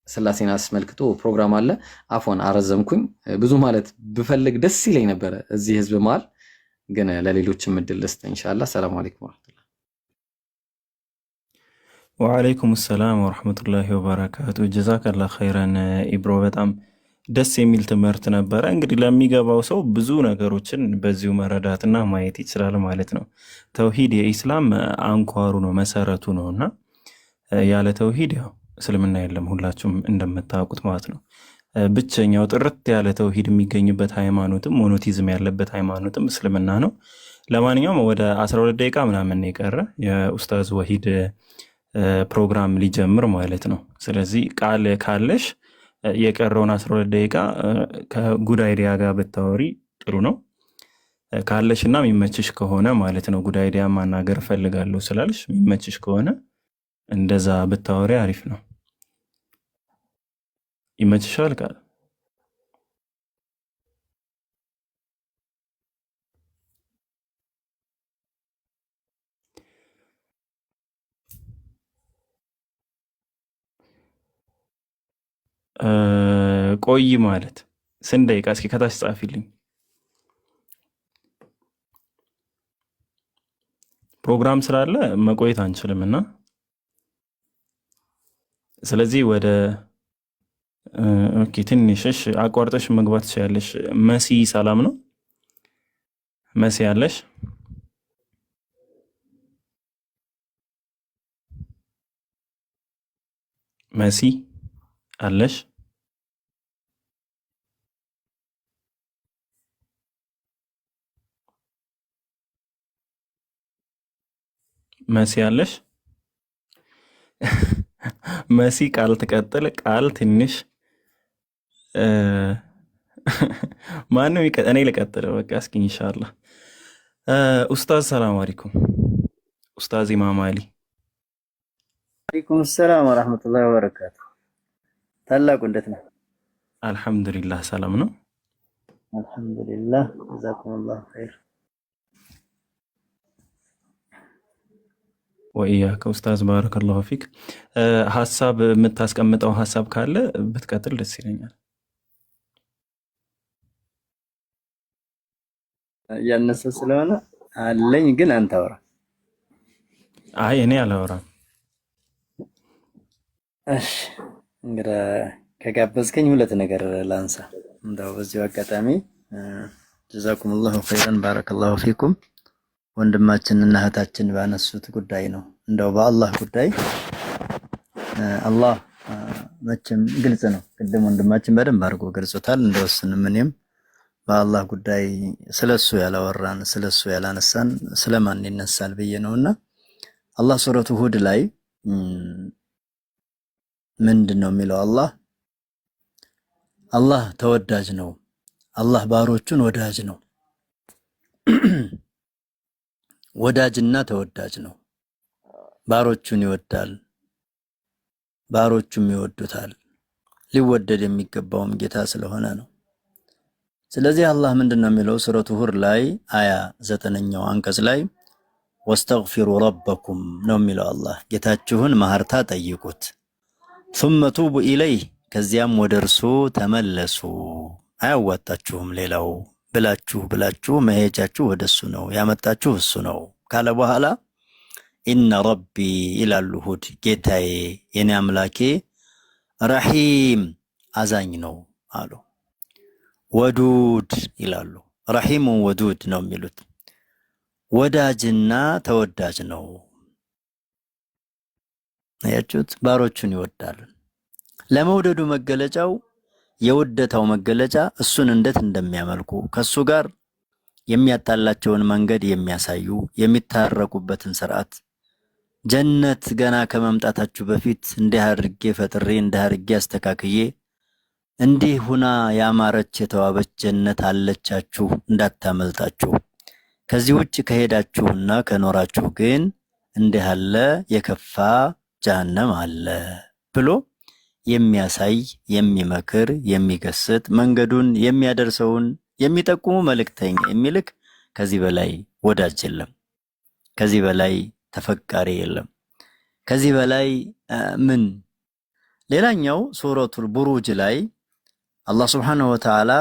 ስላሴን አስመልክቶ ፕሮግራም አለ። አፎን አረዘምኩኝ። ብዙ ማለት ብፈልግ ደስ ይለኝ ነበረ እዚህ ህዝብ መሃል፣ ግን ለሌሎችም እድል ልስጥ ኢንሻአላህ። ሰላም አለይኩም ወራህመቱላህ። ወአለይኩም ሰላም ወራህመቱላሂ ወበረካቱ። ጀዛከላህ ኸይረን ኢብሮ፣ በጣም ደስ የሚል ትምህርት ነበረ። እንግዲህ ለሚገባው ሰው ብዙ ነገሮችን በዚሁ መረዳትና ማየት ይችላል ማለት ነው። ተውሂድ የኢስላም አንኳሩ ነው፣ መሰረቱ ነውና ያለ ተውሂድ ያው እስልምና የለም፣ ሁላችሁም እንደምታውቁት ማለት ነው። ብቸኛው ጥርት ያለ ተውሂድ የሚገኝበት ሃይማኖትም ሞኖቲዝም ያለበት ሃይማኖትም እስልምና ነው። ለማንኛውም ወደ 12 ደቂቃ ምናምን የቀረ የኡስታዝ ወሂድ ፕሮግራም ሊጀምር ማለት ነው። ስለዚህ ቃል ካለሽ የቀረውን 12 ደቂቃ ከጉድ አይዲያ ጋር ብታወሪ ጥሩ ነው ካለሽ እና የሚመችሽ ከሆነ ማለት ነው። ጉድ አይዲያ ማናገር ፈልጋለሁ ስላልሽ የሚመችሽ ከሆነ እንደዛ ብታወሪ አሪፍ ነው። ይመችሻል ቃል? ቆይ ማለት ስንት ደቂቃ? እስኪ ከታች ጻፊልኝ። ፕሮግራም ስላለ መቆየት አንችልምና ስለዚህ ወደ ኦኬ ትንሽሽ አቋርጠሽ መግባት ትችያለሽ። መሲ ሰላም ነው? መሲ አለሽ? መሲ አለሽ? መሲ አለሽ? መሲ ቃል ትቀጥል። ቃል ትንሽ ማንም እኔ ልቀጥል በቃ እስኪ ኢንሻአላህ። ኡስታዝ ሰላም አለይኩም። ኡስታዝ ኢማም አሊ። ወአለይኩም ሰላም ወራህመቱላሂ ወበረካቱ። ታላቁ እንዴት ነው? አልሐምዱሊላህ ሰላም ነው። አልሐምዱሊላህ ጀዛኩሙላሁ ኸይር። ወኢያከ ኡስታዝ ባረከላሁ ፊክ። ሀሳብ የምታስቀምጠው ሀሳብ ካለ ብትቀጥል ደስ ይለኛል። ያነሰ ስለሆነ አለኝ ግን አንተ አውራ። አይ እኔ አላወራም። እሺ እንግዲህ ከጋበዝከኝ ሁለት ነገር ላንሳ። እንደው በዚሁ አጋጣሚ ጀዛኩሙላሁ ኸይረን ባረከላሁ ፊኩም ወንድማችንና እህታችን ባነሱት ጉዳይ ነው። እንደው በአላህ ጉዳይ አላህ መቼም ግልጽ ነው። ቅድም ወንድማችን በደንብ አድርጎ ገልጾታል። እንደወስንም እኔም በአላህ ጉዳይ ስለሱ ያላወራን ስለሱ ያላነሳን ስለማን ይነሳል ብዬ ነውና አላህ ሱረቱ ሁድ ላይ ምንድነው የሚለው? አላህ ተወዳጅ ነው። አላህ ባሮቹን ወዳጅ ነው። ወዳጅና ተወዳጅ ነው። ባሮቹን ይወዳል፣ ባሮቹም ይወዱታል። ሊወደድ የሚገባውም ጌታ ስለሆነ ነው። ስለዚህ አላህ ምንድነው የሚለው? ሱረቱ ሁድ ላይ አያ 9ኛው አንቀጽ ላይ ወስተግፊሩ ረበኩም ነው የሚለው አላህ። ጌታችሁን ማህርታ ጠይቁት። ثم ቱቡ ኢለይህ ከዚያም ወደ እርሱ ተመለሱ። አያዋጣችሁም ሌላው ብላችሁ መሄጃችሁ ወደሱ ነው፣ ያመጣችሁ እሱ ነው ካለ በኋላ ኢነ ረቢ ይላሉ ሁድ ጌታዬ የኔ አምላኬ ረሂም አዛኝ ነው አሉ። ወዱድ ይላሉ። ረሂሙን ወዱድ ነው የሚሉት። ወዳጅና ተወዳጅ ነው። አያችሁት? ባሮቹን ይወዳል። ለመውደዱ መገለጫው የውደታው መገለጫ እሱን እንዴት እንደሚያመልኩ ከሱ ጋር የሚያጣላቸውን መንገድ የሚያሳዩ የሚታረቁበትን ስርዓት ጀነት ገና ከመምጣታችሁ በፊት እንዲህ አድርጌ ፈጥሬ እንዲህ አድርጌ አስተካክዬ እንዲህ ሁና ያማረች የተዋበች ጀነት አለቻችሁ እንዳታመልጣችሁ፣ ከዚህ ውጭ ከሄዳችሁና ከኖራችሁ ግን እንዲህ አለ የከፋ ጀሃነም አለ ብሎ የሚያሳይ የሚመክር የሚገስጥ መንገዱን የሚያደርሰውን የሚጠቁሙ መልእክተኛ የሚልክ ከዚህ በላይ ወዳጅ የለም። ከዚህ በላይ ተፈቃሪ የለም። ከዚህ በላይ ምን ሌላኛው ሱረቱል ቡሩጅ ላይ አላህ Subhanahu Wa Ta'ala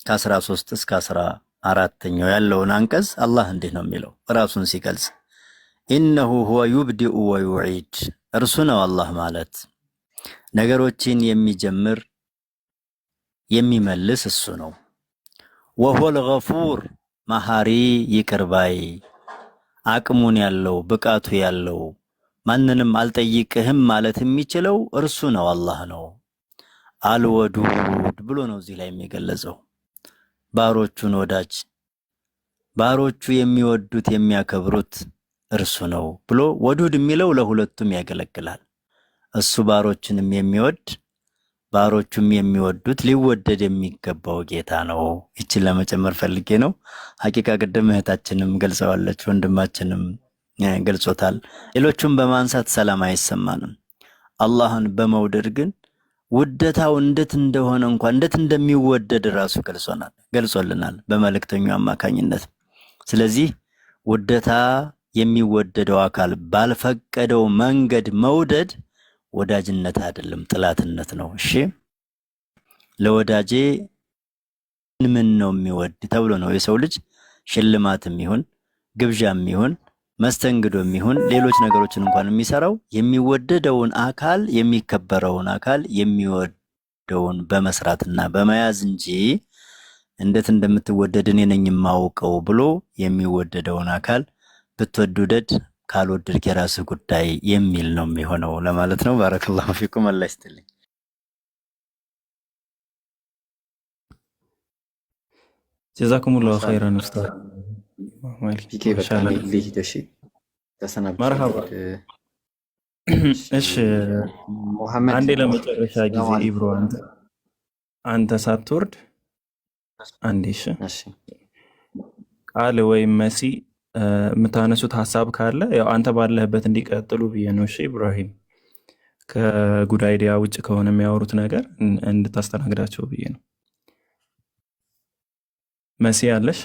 ከ13 እስከ 14ኛው ያለውን አንቀጽ አላህ እንዲህ ነው የሚለው ራሱን ሲገልጽ ኢነሁ ሁወ ዩብዲኡ ወዩዒድ እርሱ ነው አላህ ማለት ነገሮችን የሚጀምር የሚመልስ እሱ ነው። ወሁወል ገፉር መሐሪ ይቅርባይ አቅሙን ያለው ብቃቱ ያለው ማንንም አልጠይቅህም ማለት የሚችለው እርሱ ነው አላህ ነው። አልወዱድ ብሎ ነው እዚህ ላይ የሚገለጸው ባሮቹን ወዳጅ ባሮቹ የሚወዱት የሚያከብሩት እርሱ ነው ብሎ ወዱድ የሚለው ለሁለቱም ያገለግላል። እሱ ባሮችንም የሚወድ ባሮቹም የሚወዱት ሊወደድ የሚገባው ጌታ ነው። እቺን ለመጨመር ፈልጌ ነው። ሐቂቃ ቅድም እህታችንም ገልጸዋለች፣ ወንድማችንም ገልጾታል። ሌሎቹም በማንሳት ሰላም አይሰማንም። አላህን በመውደድ ግን ውደታው እንዴት እንደሆነ እንኳን እንዴት እንደሚወደድ ራሱ ገልጾልናል በመልእክተኛው አማካኝነት። ስለዚህ ውደታ የሚወደደው አካል ባልፈቀደው መንገድ መውደድ ወዳጅነት አይደለም ጥላትነት ነው። እሺ ለወዳጄ ምን ነው የሚወድ ተብሎ ነው የሰው ልጅ ሽልማትም ይሁን ግብዣም ይሁን መስተንግዶም ይሁን ሌሎች ነገሮችን እንኳን የሚሰራው የሚወደደውን አካል የሚከበረውን አካል የሚወደውን በመስራትና በመያዝ እንጂ እንዴት እንደምትወደድ እኔ ነኝ የማውቀው ብሎ የሚወደደውን አካል ብትወደድ ካልወደድክ የራስህ ጉዳይ የሚል ነው የሚሆነው ለማለት ነው። ባረከላሁ ፊኩም አላህ ይስጥልኝ። ጀዛኩሙላሁ ኸይራን ኡስታዝ ፒኬ በጣም ልሂድ። ተሰናብት። መርሐባ። እሺ ሙሐመድ አንዴ ለመጨረሻ ጊዜ ኢብሮ አንተ ሳትወርድ አንዴ እሺ ቃል ወይም መሲ የምታነሱት ሐሳብ ካለ ያው አንተ ባለህበት እንዲቀጥሉ ብዬ ነው። እሺ ኢብራሂም ከጉድ አይዲያ ውጭ ከሆነ የሚያወሩት ነገር እንድታስተናግዳቸው ብዬ ነው። መሲ አለሽ?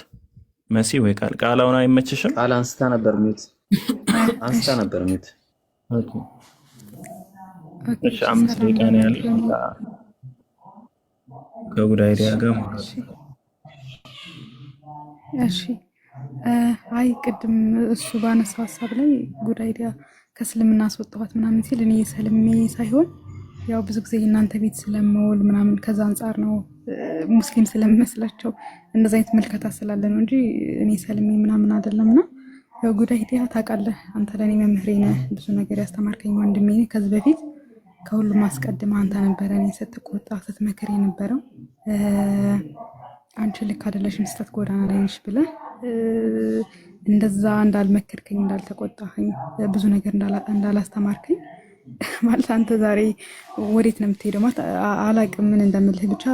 መሲ ወይ ቃላውን አይመችሽም? ቃል አንስታ ነበር ሚት ኦኬ እሺ 5 ደቂቃ ነው ያለው ከጉድ አይዲያ ጋር ማለት ነው። እሺ አይ ቅድም እሱ ባነሳው ሐሳብ ላይ ጉድ አይዲያ ከእስልምና አስወጣኋት ምናምን ሲል እኔ ሰልሜ ሳይሆን ያው ብዙ ጊዜ እናንተ ቤት ስለምውል ምናምን ከዛ አንፃር ነው ሙስሊም ስለምመስላቸው እንደዛ አይነት መልከታ ስላለ ነው እንጂ እኔ ሰልሜ ምናምን አይደለምና ያው ጉድ አይዲያ ታውቃለህ አንተ ለኔ መምህሬ ነህ፣ ብዙ ነገር ያስተማርከኝ ወንድሜ ነህ። ከዚህ በፊት ከሁሉም አስቀድመህ አንተ ነበር እኔ ስትቆጣ ስትመክር የነበረው አንቺ ልክ አይደለሽም ስህተት ጎዳና ላይ ነሽ ብለህ እንደዛ እንዳልመከርከኝ እንዳልተቆጣኸኝ ብዙ ነገር እንዳላስተማርከኝ ማለት አንተ ዛሬ ወዴት ነው የምትሄደው? ማለት አላቅም ምን እንደምልህ ብቻ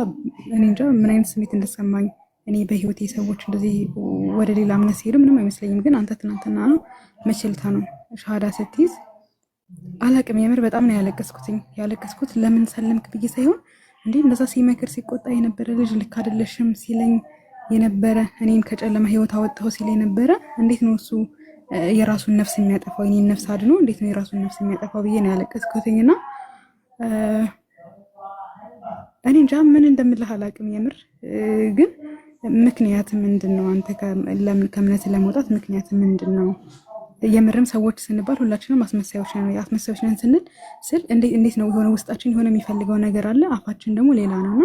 እኔ እንጃ ምን አይነት ስሜት እንደሰማኝ። እኔ በህይወቴ ሰዎች እንደዚህ ወደ ሌላ እምነት ሲሄዱ ምንም አይመስለኝም፣ ግን አንተ ትናንትና ነው መችልታ ነው ሻሃዳ ስትይዝ አላቅም የምር በጣም ነው ያለቀስኩት። ለምን ሰለምክ ብዬ ሳይሆን እንዴ እንደዛ ሲመክር ሲቆጣ የነበረ ልጅ ልክ አይደለሽም ሲለኝ የነበረ እኔን ከጨለማ ህይወት አወጣው ሲል የነበረ እንዴት ነው እሱ የራሱን ነፍስ የሚያጠፋው የኔን ነፍስ አድኖ እንዴት ነው የራሱን ነፍስ የሚያጠፋው ብዬ ነው ያለቀስኩትኝና እኔ እንጃ ምን እንደምልህ አላውቅም። የምር ግን ምክንያት ምንድን ነው? አንተ ለምን ከእምነት ለመውጣት ምክንያት ምንድን ነው? የምርም ሰዎች ስንባል ሁላችንም አስመሳዮች ነን ስል እንዴት ነው የሆነ ውስጣችን የሆነ የሚፈልገው ነገር አለ፣ አፋችን ደግሞ ሌላ ነውና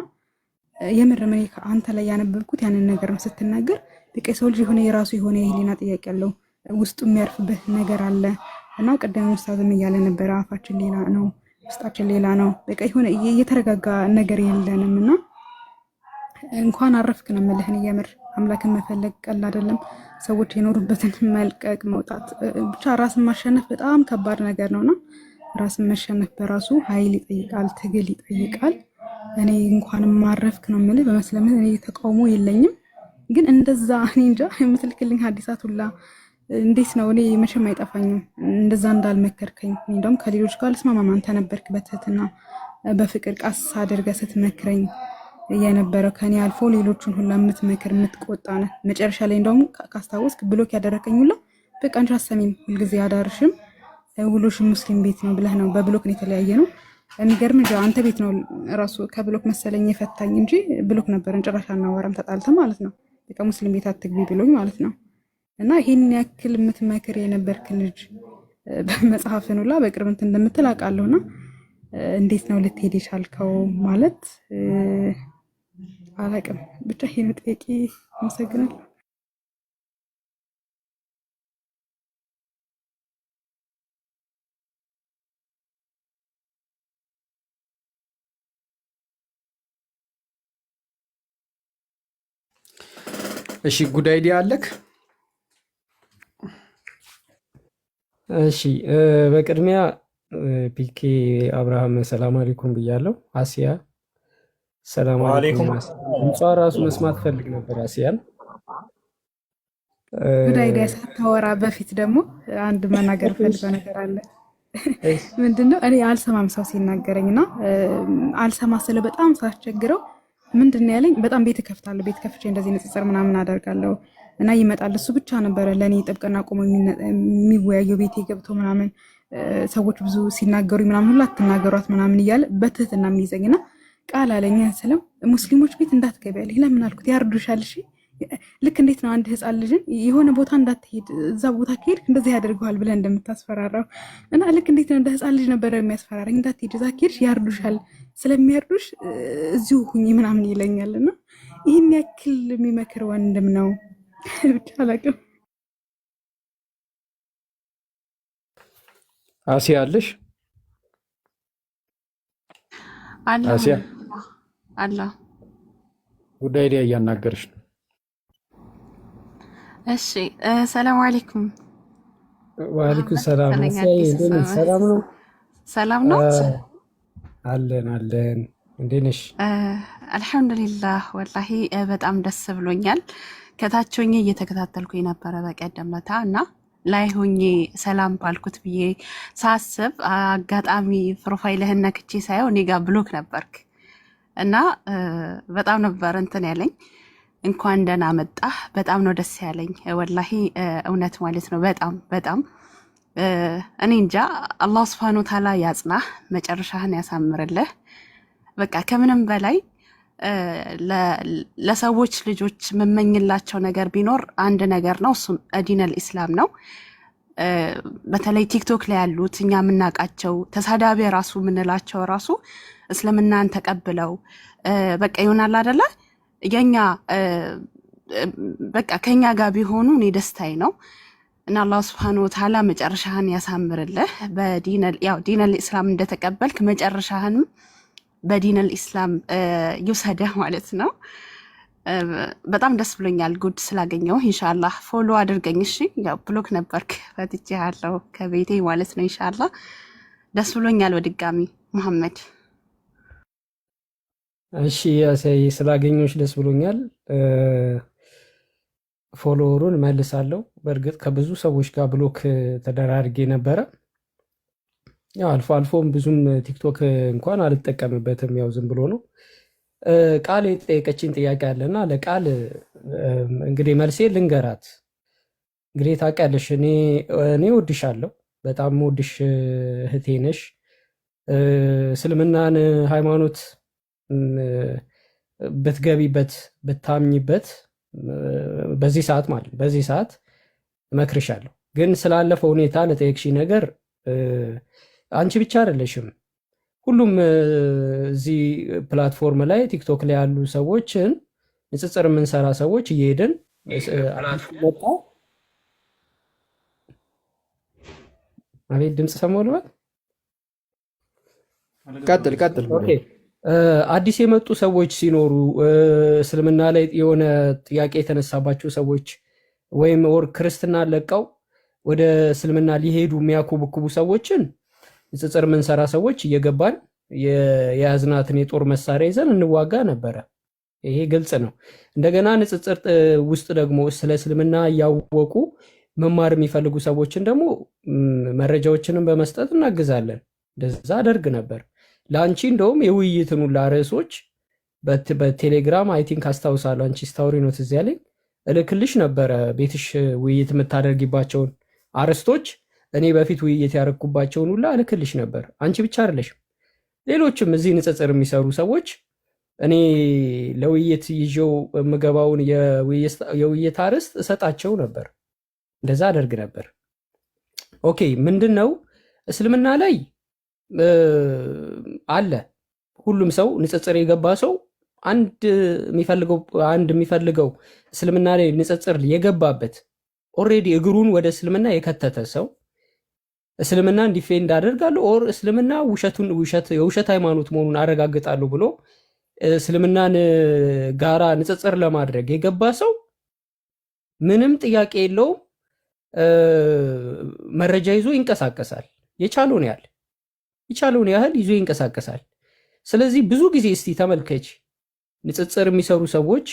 የምርም እኔ አንተ ላይ ያነበብኩት ያንን ነገር ነው ስትናገር። በቃ የሰው ልጅ የሆነ የራሱ የሆነ የህሊና ጥያቄ ያለው ውስጡ የሚያርፍበት ነገር አለ እና ቀደም ኡስታዝም እያለ ነበረ አፋችን ሌላ ነው ውስጣችን ሌላ ነው። በቃ የሆነ የተረጋጋ ነገር የለንም እና እንኳን አረፍክ ነው የምልህ። እኔ የምር አምላክን መፈለግ ቀላል አይደለም። ሰዎች የኖሩበትን መልቀቅ መውጣት፣ ብቻ ራስን ማሸነፍ በጣም ከባድ ነገር ነውና ራስን መሸነፍ በራሱ ኃይል ይጠይቃል፣ ትግል ይጠይቃል። እኔ እንኳን ማረፍክ ነው የምልህ። በመስለምህ እኔ ተቃውሞ የለኝም፣ ግን እንደዛ እኔ እንጃ የምትልክልኝ ሐዲሳት ሁላ እንዴት ነው? እኔ መቼም አይጠፋኝም እንደዛ እንዳልመከርከኝ። እኔ እንደውም ከሌሎች ጋር ልስማማም፣ አንተ ነበርክ በትህትና በፍቅር ቃስ አድርገህ ስትመክረኝ የነበረው ከኔ አልፎ ሌሎችን ሁላ የምትመክር የምትቆጣ ነህ። መጨረሻ ላይ እንደውም ካስታወስክ ብሎክ ያደረከኝ ሁላ በቃ አንቺ አሰሚም ሁልጊዜ አዳርሽም ውሎሽም ሙስሊም ቤት ነው ብለህ ነው። በብሎክ ነው የተለያየ ነው። የሚገርም እንጂ አንተ ቤት ነው ራሱ ከብሎክ መሰለኝ የፈታኝ እንጂ ብሎክ ነበረን ጭራሽ አናወራም ተጣልተን ማለት ነው። በቃ ሙስሊም ቤት አትግቢ ብሎኝ ማለት ነው። እና ይሄን ያክል የምትመክር የነበርክ ልጅ በመጽሐፍን ሁላ በቅርብ እንትን እንደምትል አውቃለሁና እንዴት ነው ልትሄድ የቻልከው? ማለት አላውቅም። ብቻ ይሄን ጥያቄ አመሰግናለሁ። እሺ ጉድ አይዲያ አለክ? እሺ በቅድሚያ ፒኬ አብርሃም ሰላም አለይኩም ብያለሁ። አሲያ ሰላም አለይኩም። ድምጿ ራሱ መስማት ፈልግ ነበር አሲያን። ጉድ አይዲያ ሳታወራ በፊት ደግሞ አንድ መናገር ፈልገው ነገር አለ። ምንድነው? እኔ አልሰማም ሰው ሲናገረኝና አልሰማ ስለ በጣም ሳስቸግረው ምንድነው ያለኝ? በጣም ቤት ከፍታለሁ፣ ቤት ከፍቼ እንደዚህ ንጽጽር ምናምን አደርጋለሁ እና ይመጣል። እሱ ብቻ ነበረ ለኔ ጥብቅና ቆሞ የሚወያየው ቤቴ ገብቶ ምናምን ሰዎች ብዙ ሲናገሩ ምናምን ሁላ አትናገሯት ምናምን እያለ በትህትና የሚይዘኝና ቃል አለኝ ስለው ሙስሊሞች ቤት እንዳትገቢ አለኝ። ለምን አልኩት፣ ያርዱሻል። እሺ ልክ እንዴት ነው አንድ ህፃን ልጅን የሆነ ቦታ እንዳትሄድ እዛ ቦታ ከሄድክ እንደዚህ ያደርገዋል ብለህ እንደምታስፈራራው እና ልክ እንዴት ነው እንደ ህፃን ልጅ ነበረ የሚያስፈራራኝ። እንዳትሄድ እዛ ከሄድሽ ያርዱሻል፣ ስለሚያርዱሽ እዚሁ ሁኚ ምናምን ይለኛልና ይህን ያክል የሚመክር ወንድም ነው። ብቻ አላውቅም። አሲያ አለሽ? አሲያ አላ ጉዳይ ላይ እያናገርሽ ነው። እሺ ሰላም አለይኩም። ወአለይኩም ሰላም። ሰላም ነው? ሰላም ነው አለን አለን። እንዴት ነሽ? አልሐምዱሊላህ ወላሂ በጣም ደስ ብሎኛል። ከታች ሆኜ እየተከታተልኩ የነበረ በቀደም ለታ እና ላይ ሆኜ ሰላም ባልኩት ብዬ ሳስብ አጋጣሚ ፕሮፋይልህን ነክቼ ሳየው እኔ ጋር ብሎክ ነበርክ እና በጣም ነበር እንትን ያለኝ። እንኳን ደህና መጣህ። በጣም ነው ደስ ያለኝ ወላሂ እውነት ማለት ነው። በጣም በጣም እኔ እንጃ። አላህ ሱብሓነሁ ወተዓላ ያጽናህ፣ መጨረሻህን ያሳምርልህ። በቃ ከምንም በላይ ለሰዎች ልጆች የምመኝላቸው ነገር ቢኖር አንድ ነገር ነው፣ እሱም ዲነል ኢስላም ነው። በተለይ ቲክቶክ ላይ ያሉት እኛ የምናውቃቸው ተሳዳቢ ራሱ የምንላቸው ራሱ እስልምናን ተቀብለው በቃ ይሆናል አይደለ የኛ በቃ ከኛ ጋር ቢሆኑ እኔ ደስታዬ ነው እና አላህ ሱብሓነሁ ወተዓላ መጨረሻህን ያሳምርልህ። ዲነል ኢስላም እንደተቀበልክ መጨረሻህንም በዲነል ኢስላም ይውሰደህ ማለት ነው። በጣም ደስ ብሎኛል ጉድ ስላገኘው። ኢንሻአላህ ፎሎ አድርገኝ እሺ። ያው ብሎክ ነበርክ ፈትቼሃለሁ ከቤቴ ማለት ነው። ኢንሻአላህ ደስ ብሎኛል በድጋሚ መሐመድ። እሺ ያሳይ ስላገኘሁሽ ደስ ብሎኛል። ፎሎወሩን መልሳለሁ። በእርግጥ ከብዙ ሰዎች ጋር ብሎክ ተደራርጌ ነበረ። ያው አልፎ አልፎም ብዙም ቲክቶክ እንኳን አልጠቀምበትም፣ ያው ዝም ብሎ ነው። ቃል የጠየቀችኝ ጥያቄ አለና ለቃል እንግዲህ መልሴ ልንገራት። እንግዲህ ታውቂያለሽ፣ እኔ እወድሻለሁ፣ በጣም እወድሽ እህቴ ነሽ። እስልምናን ሃይማኖት ብትገቢበት ብታምኝበት በዚህ ሰዓት ማለት በዚህ ሰዓት እመክርሻለሁ። ግን ስላለፈው ሁኔታ ለጠየቅሽ ነገር አንቺ ብቻ አይደለሽም፣ ሁሉም እዚህ ፕላትፎርም ላይ ቲክቶክ ላይ ያሉ ሰዎችን ንጽጽር የምንሰራ ሰዎች እየሄድን መጣ። አቤት ድምፅ ሰማሁ ልበል። ቀጥል። ኦኬ አዲስ የመጡ ሰዎች ሲኖሩ እስልምና ላይ የሆነ ጥያቄ የተነሳባቸው ሰዎች ወይም ወር ክርስትና ለቀው ወደ እስልምና ሊሄዱ የሚያኮበኩቡ ሰዎችን ንጽጽር የምንሰራ ሰዎች እየገባን የያዝናትን የጦር መሳሪያ ይዘን እንዋጋ ነበረ። ይሄ ግልጽ ነው። እንደገና ንጽጽር ውስጥ ደግሞ ስለ እስልምና እያወቁ መማር የሚፈልጉ ሰዎችን ደግሞ መረጃዎችንም በመስጠት እናግዛለን። እንደዛ አደርግ ነበር። ለአንቺ እንደውም የውይይትን ሁላ ርዕሶች በቴሌግራም አይ ቲንክ አስታውሳለሁ። አንቺ ስታውሪ ነው ትዝ ያለኝ፣ እልክልሽ ነበረ ቤትሽ ውይይት የምታደርጊባቸውን አርዕስቶች እኔ በፊት ውይይት ያደረግኩባቸውን ሁላ እልክልሽ ነበር። አንቺ ብቻ አይደለሽም፣ ሌሎችም እዚህ ንጽጽር የሚሰሩ ሰዎች እኔ ለውይይት ይዤው የምገባውን የውይይት አርዕስት እሰጣቸው ነበር። እንደዛ አደርግ ነበር። ኦኬ ምንድን ነው እስልምና ላይ አለ። ሁሉም ሰው ንጽጽር የገባ ሰው አንድ የሚፈልገው እስልምና ላይ ንጽጽር የገባበት ኦልሬዲ እግሩን ወደ እስልምና የከተተ ሰው እስልምና ዲፌንድ አደርጋለሁ ኦር እስልምና የውሸት ሃይማኖት መሆኑን አረጋግጣለሁ ብሎ እስልምናን ጋራ ንጽጽር ለማድረግ የገባ ሰው ምንም ጥያቄ የለውም፣ መረጃ ይዞ ይንቀሳቀሳል። የቻለውን ያህል ይዞ ይንቀሳቀሳል። ስለዚህ ብዙ ጊዜ እስቲ ተመልከች፣ ንጽጽር የሚሰሩ ሰዎች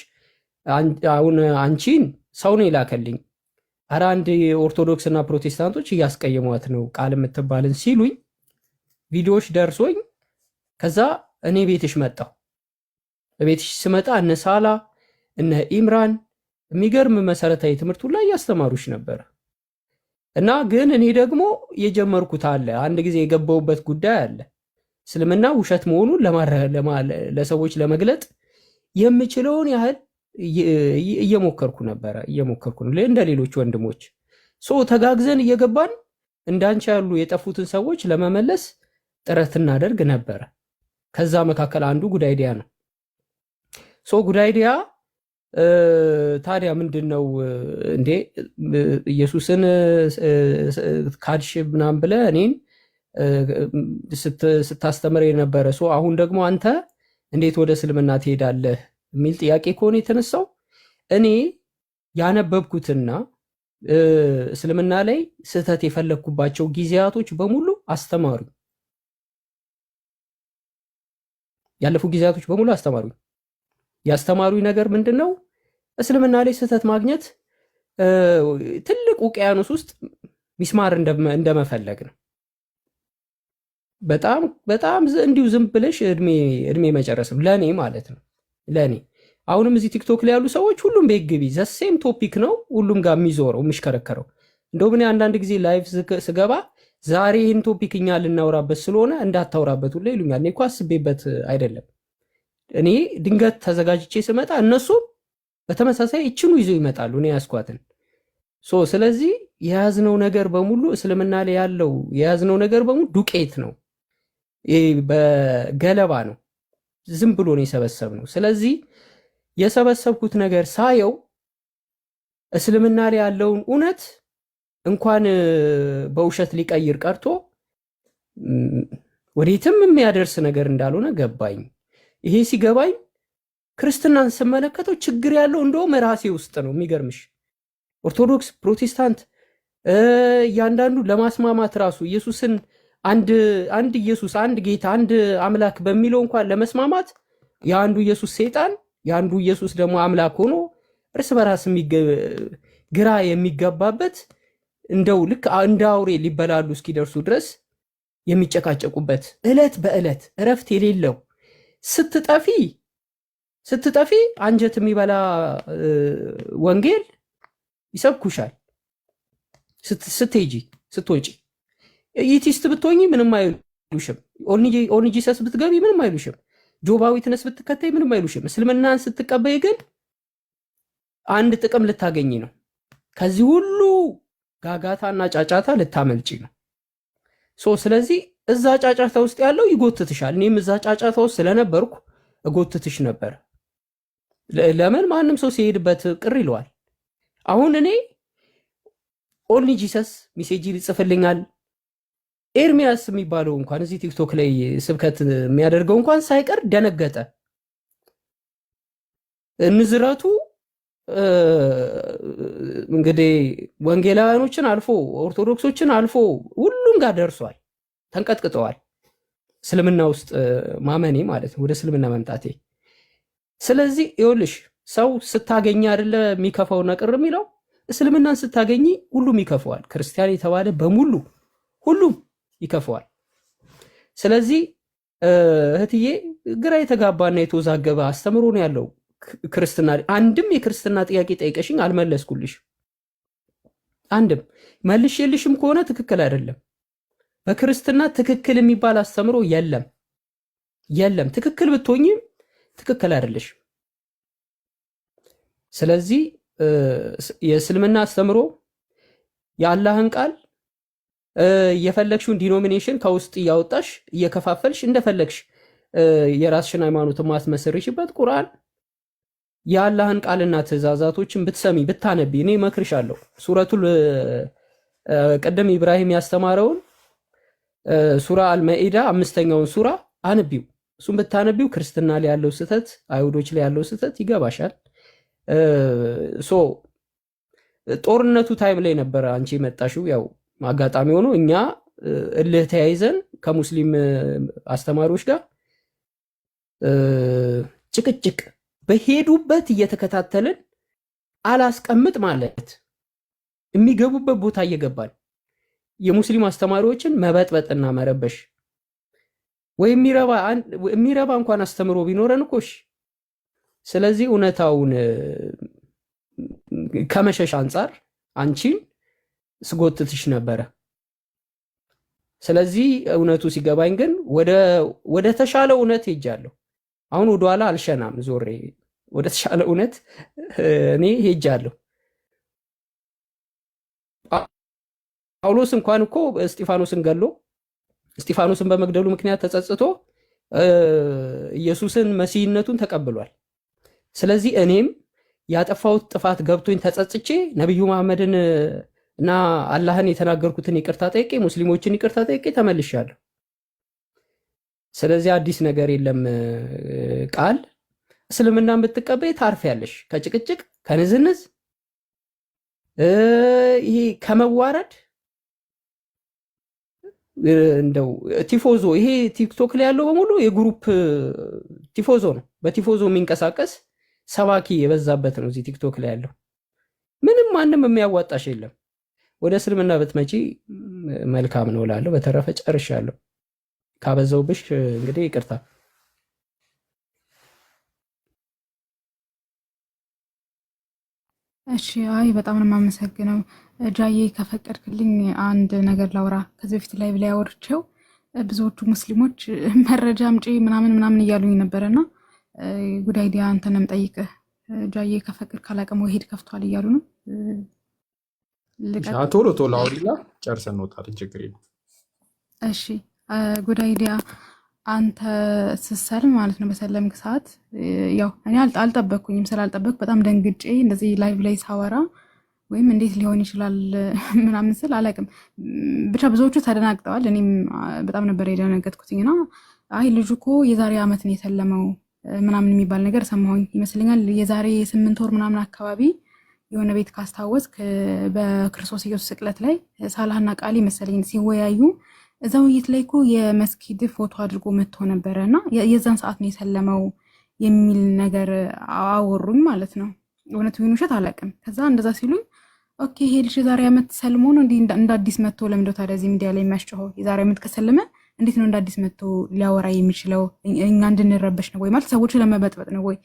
አሁን አንቺን ሰው ነው የላከልኝ፣ ኧረ አንድ ኦርቶዶክስ እና ፕሮቴስታንቶች እያስቀየሟት ነው ቃል የምትባልን ሲሉኝ ቪዲዮዎች ደርሶኝ ከዛ እኔ ቤትሽ መጣሁ። በቤትሽ ስመጣ እነ ሳላ እነ ኢምራን የሚገርም መሰረታዊ ትምህርቱ ላይ እያስተማሩሽ ነበረ። እና ግን እኔ ደግሞ የጀመርኩት አለ አንድ ጊዜ የገባውበት ጉዳይ አለ። እስልምና ውሸት መሆኑን ለሰዎች ለመግለጥ የምችለውን ያህል እየሞከርኩ ነው እንደ ሌሎች ወንድሞች ተጋግዘን እየገባን እንዳንቺ ያሉ የጠፉትን ሰዎች ለመመለስ ጥረት እናደርግ ነበረ። ከዛ መካከል አንዱ ጉድ አይዲያ ነው። ጉድ አይዲያ ታዲያ ምንድነው እንዴ ኢየሱስን ካድሽ ምናምን ብለህ እኔን ስታስተምር የነበረ አሁን ደግሞ አንተ እንዴት ወደ እስልምና ትሄዳለህ የሚል ጥያቄ ከሆነ የተነሳው እኔ ያነበብኩትና እስልምና ላይ ስህተት የፈለግኩባቸው ጊዜያቶች በሙሉ አስተማሩኝ። ያለፉ ጊዜያቶች በሙሉ አስተማሩኝ። ያስተማሩኝ ነገር ምንድነው? እስልምና ላይ ስህተት ማግኘት ትልቅ ውቅያኖስ ውስጥ ሚስማር እንደመፈለግ ነው። በጣም በጣም እንዲሁ ዝም ብለሽ እድሜ መጨረስ ነው ለኔ ማለት ነው። ለኔ አሁንም እዚህ ቲክቶክ ላይ ያሉ ሰዎች ሁሉም ቤት ግቢ ዘሴም ቶፒክ ነው ሁሉም ጋር የሚዞረው የሚሽከረከረው። እንደውም እኔ አንዳንድ ጊዜ ላይፍ ስገባ ዛሬ ይህን ቶፒክ እኛ ልናወራበት ስለሆነ እንዳታወራበት ሁላ ይሉኛል። እኔ እኮ አስቤበት አይደለም። እኔ ድንገት ተዘጋጅቼ ስመጣ እነሱም በተመሳሳይ እችኑ ይዘው ይመጣሉ እኔ ያስኳትን። ስለዚህ የያዝነው ነገር በሙሉ እስልምና ላይ ያለው የያዝነው ነገር በሙሉ ዱቄት ነው፣ በገለባ ነው፣ ዝም ብሎ ነው የሰበሰብነው። ስለዚህ የሰበሰብኩት ነገር ሳየው እስልምና ላይ ያለውን እውነት እንኳን በውሸት ሊቀይር ቀርቶ ወዴትም የሚያደርስ ነገር እንዳልሆነ ገባኝ። ይሄ ሲገባኝ ክርስትናን ስመለከተው ችግር ያለው እንደውም ራሴ ውስጥ ነው። የሚገርምሽ ኦርቶዶክስ፣ ፕሮቴስታንት እያንዳንዱ ለማስማማት ራሱ ኢየሱስን አንድ ኢየሱስ፣ አንድ ጌታ፣ አንድ አምላክ በሚለው እንኳን ለመስማማት የአንዱ ኢየሱስ ሰይጣን የአንዱ ኢየሱስ ደግሞ አምላክ ሆኖ እርስ በራስ ግራ የሚገባበት እንደው ልክ እንደ አውሬ ሊበላሉ እስኪደርሱ ድረስ የሚጨቃጨቁበት ዕለት በዕለት እረፍት የሌለው ስትጠፊ አንጀት የሚበላ ወንጌል ይሰብኩሻል። ስትሄጂ ስትወጪ ኢቲስት ብትሆኚ ምንም አይሉሽም። ኦንሊ ጂሰስ ብትገቢ ምንም አይሉሽም። ጆባዊ ትነስ ብትከተይ ምንም አይሉሽም። እስልምናን ስትቀበይ ግን አንድ ጥቅም ልታገኝ ነው። ከዚህ ሁሉ ጋጋታና ጫጫታ ልታመልጪ ነው። ስለዚህ እዛ ጫጫታ ውስጥ ያለው ይጎትትሻል። እኔም እዛ ጫጫታ ውስጥ ስለነበርኩ እጎትትሽ ነበር። ለምን ማንም ሰው ሲሄድበት ቅር ይለዋል። አሁን እኔ ኦንሊ ጂሰስ ሜሴጅ ይጽፍልኛል። ኤርሚያስ የሚባለው እንኳን እዚህ ቲክቶክ ላይ ስብከት የሚያደርገው እንኳን ሳይቀር ደነገጠ። ንዝረቱ እንግዲህ ወንጌላውያኖችን አልፎ ኦርቶዶክሶችን አልፎ ሁሉም ጋር ደርሷል። ተንቀጥቅጠዋል። እስልምና ውስጥ ማመኔ ማለት ነው፣ ወደ እስልምና መምጣቴ። ስለዚህ ይኸውልሽ ሰው ስታገኝ አይደለ የሚከፋውና ቅር የሚለው፣ እስልምናን ስታገኝ ሁሉም ይከፋዋል። ክርስቲያን የተባለ በሙሉ ሁሉም ይከፋዋል። ስለዚህ እህትዬ ግራ የተጋባና የተወዛገበ አስተምሮ ነው ያለው ክርስትና። አንድም የክርስትና ጥያቄ ጠይቀሽኝ አልመለስኩልሽ። አንድም መልሼልሽም ከሆነ ትክክል አይደለም። በክርስትና ትክክል የሚባል አስተምሮ የለም የለም። ትክክል ብትሆኝም ትክክል አይደለሽ። ስለዚህ የእስልምና አስተምሮ የአላህን ቃል የፈለግሽውን ዲኖሚኔሽን ከውስጥ እያወጣሽ እየከፋፈልሽ እንደፈለግሽ የራስሽን ሃይማኖት ማስመስርሽበት ቁርአን የአላህን ቃልና ትእዛዛቶችን ብትሰሚ ብታነቢ እኔ እመክርሻለሁ። ሱረቱል ቀደም ኢብራሂም ያስተማረውን ሱራ አልማኢዳ 5ኛውን ሱራ አንቢው። እሱም ብታነቢው ክርስትና ላይ ያለው ስህተት፣ አይሁዶች ላይ ያለው ስህተት ይገባሻል። ጦርነቱ ታይም ላይ ነበረ አንቺ የመጣሽው። ያው አጋጣሚ ሆኖ እኛ እልህ ተያይዘን ከሙስሊም አስተማሪዎች ጋር ጭቅጭቅ በሄዱበት እየተከታተልን አላስቀምጥ ማለት የሚገቡበት ቦታ እየገባን የሙስሊም አስተማሪዎችን መበጥበጥና መረበሽ ወይ የሚረባ እንኳን አስተምሮ ቢኖረን እኮሽ። ስለዚህ እውነታውን ከመሸሽ አንጻር አንቺን ስጎትትሽ ነበረ። ስለዚህ እውነቱ ሲገባኝ ግን ወደ ተሻለ እውነት ሄጃለሁ። አሁን ወደኋላ አልሸናም። ዞሬ ወደ ተሻለ እውነት እኔ ሄጃለሁ። ጳውሎስ እንኳን እኮ እስጢፋኖስን በመግደሉ ምክንያት ተጸጽቶ ኢየሱስን መሲህነቱን ተቀብሏል። ስለዚህ እኔም ያጠፋሁት ጥፋት ገብቶኝ ተጸጽቼ ነቢዩ መሐመድን እና አላህን የተናገርኩትን ይቅርታ ጠይቄ ሙስሊሞችን ይቅርታ ጠይቄ ተመልሻለሁ። ስለዚህ አዲስ ነገር የለም። ቃል እስልምናን ብትቀበይ ታርፊያለሽ ከጭቅጭቅ ከንዝንዝ፣ ይሄ ከመዋረድ። እንደው ቲፎዞ ይሄ ቲክቶክ ላይ ያለው በሙሉ የግሩፕ ቲፎዞ ነው። በቲፎዞ የሚንቀሳቀስ ሰባኪ የበዛበት ነው እዚህ ቲክቶክ ላይ ያለው። ምንም ማንም የሚያዋጣሽ የለም። ወደ እስልምና ብትመጪ መልካም ነው እላለሁ። በተረፈ ጨርሻለሁ። ካበዛውብሽ እንግዲህ ይቅርታ። እሺ፣ አይ በጣም ነው የማመሰግነው ጃዬ። ከፈቀድክልኝ አንድ ነገር ላውራ። ከዚህ በፊት ላይ ብላ ያወርቸው ብዙዎቹ ሙስሊሞች መረጃ አምጪ ምናምን እያሉኝ ነበረና ጉዳይ ዲያ አንተንም ጠይቅህ ጃዬ ከፈቅድ ካላቀመው ሄድ ከፍቷል እያሉ ነው። ቶሎ አውሪና ጨርሰን እንወጣለን። ችግር የለም። እሺ ጉዳይ ዲያ አንተ ስትሰልም ማለት ነው በሰለምክ ሰዓት ያው እኔ አልጠበቅኩኝም። ስላልጠበቅኩ በጣም ደንግጬ እንደዚህ ላይቭ ላይ ሳወራ ወይም እንዴት ሊሆን ይችላል ምናምን ስል አላውቅም። ብቻ ብዙዎቹ ተደናግጠዋል። እኔም በጣም ነበር የደነገጥኩትኝና አይ ልጁ እኮ የዛሬ ዓመት ነው የሰለመው ምናምን የሚባል ነገር ሰማሁኝ ይመስለኛል። የዛሬ 8 ወር ምናምን አካባቢ የሆነ ቤት ካስታወስክ በክርስቶስ ኢየሱስ ስቅለት ላይ ሳላህና ቃሊ መሰለኝ ሲወያዩ እዛ ውይይት ላይ እኮ የመስጊድ ፎቶ አድርጎ መጥቶ ነበረና የዛን ሰዓት ነው የሰለመው የሚል ነገር አወሩኝ ማለት ነው። እውነት ቢሆን ውሸት አላውቅም። ከዛ እንደዛ ሲሉኝ ኦኬ ይሄ ልጅ የዛሬ ዓመት ሰልሞ ነው እንደ አዲስ መጥቶ ለምንድነው ታዲያ እዚህ ሚዲያ ላይ የሚያስጨኸው? የዛሬ ዓመት ከሰለመ እንዴት ነው እንደ አዲስ መጥቶ ሊያወራ የሚችለው? እኛ እንድንረበሽ ነው ወይ ማለት ሰዎች ለመበጥበጥ ነው ወይ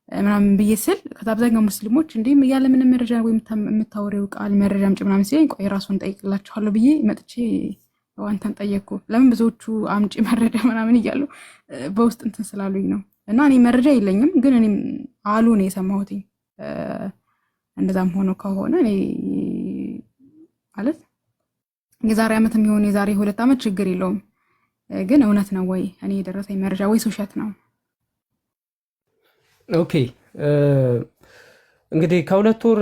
ምናምን ብዬ ስል ከአብዛኛው ሙስሊሞች እንዲህ ያለ ምንም መረጃ ወይ የምታወሪው ቃል መረጃ አምጪ ምናምን ሲለኝ ቆይ ራሱን ጠይቅላችኋለሁ ብዬ መጥቼ አንተን ጠየቅኩ። ለምን ብዙዎቹ አምጪ መረጃ ምናምን እያሉ በውስጥ እንትን ስላሉኝ ነው። እና እኔ መረጃ የለኝም ግን እኔም አሉ ነው የሰማሁት። እንደዛም ሆኖ ከሆነ እኔ ማለት የዛሬ ዓመት የሚሆን የዛሬ 2 ዓመት ችግር የለውም። ግን እውነት ነው ወይ እኔ የደረሰኝ መረጃ ወይስ ውሸት ነው? ኦኬ እንግዲህ ከ2 ወር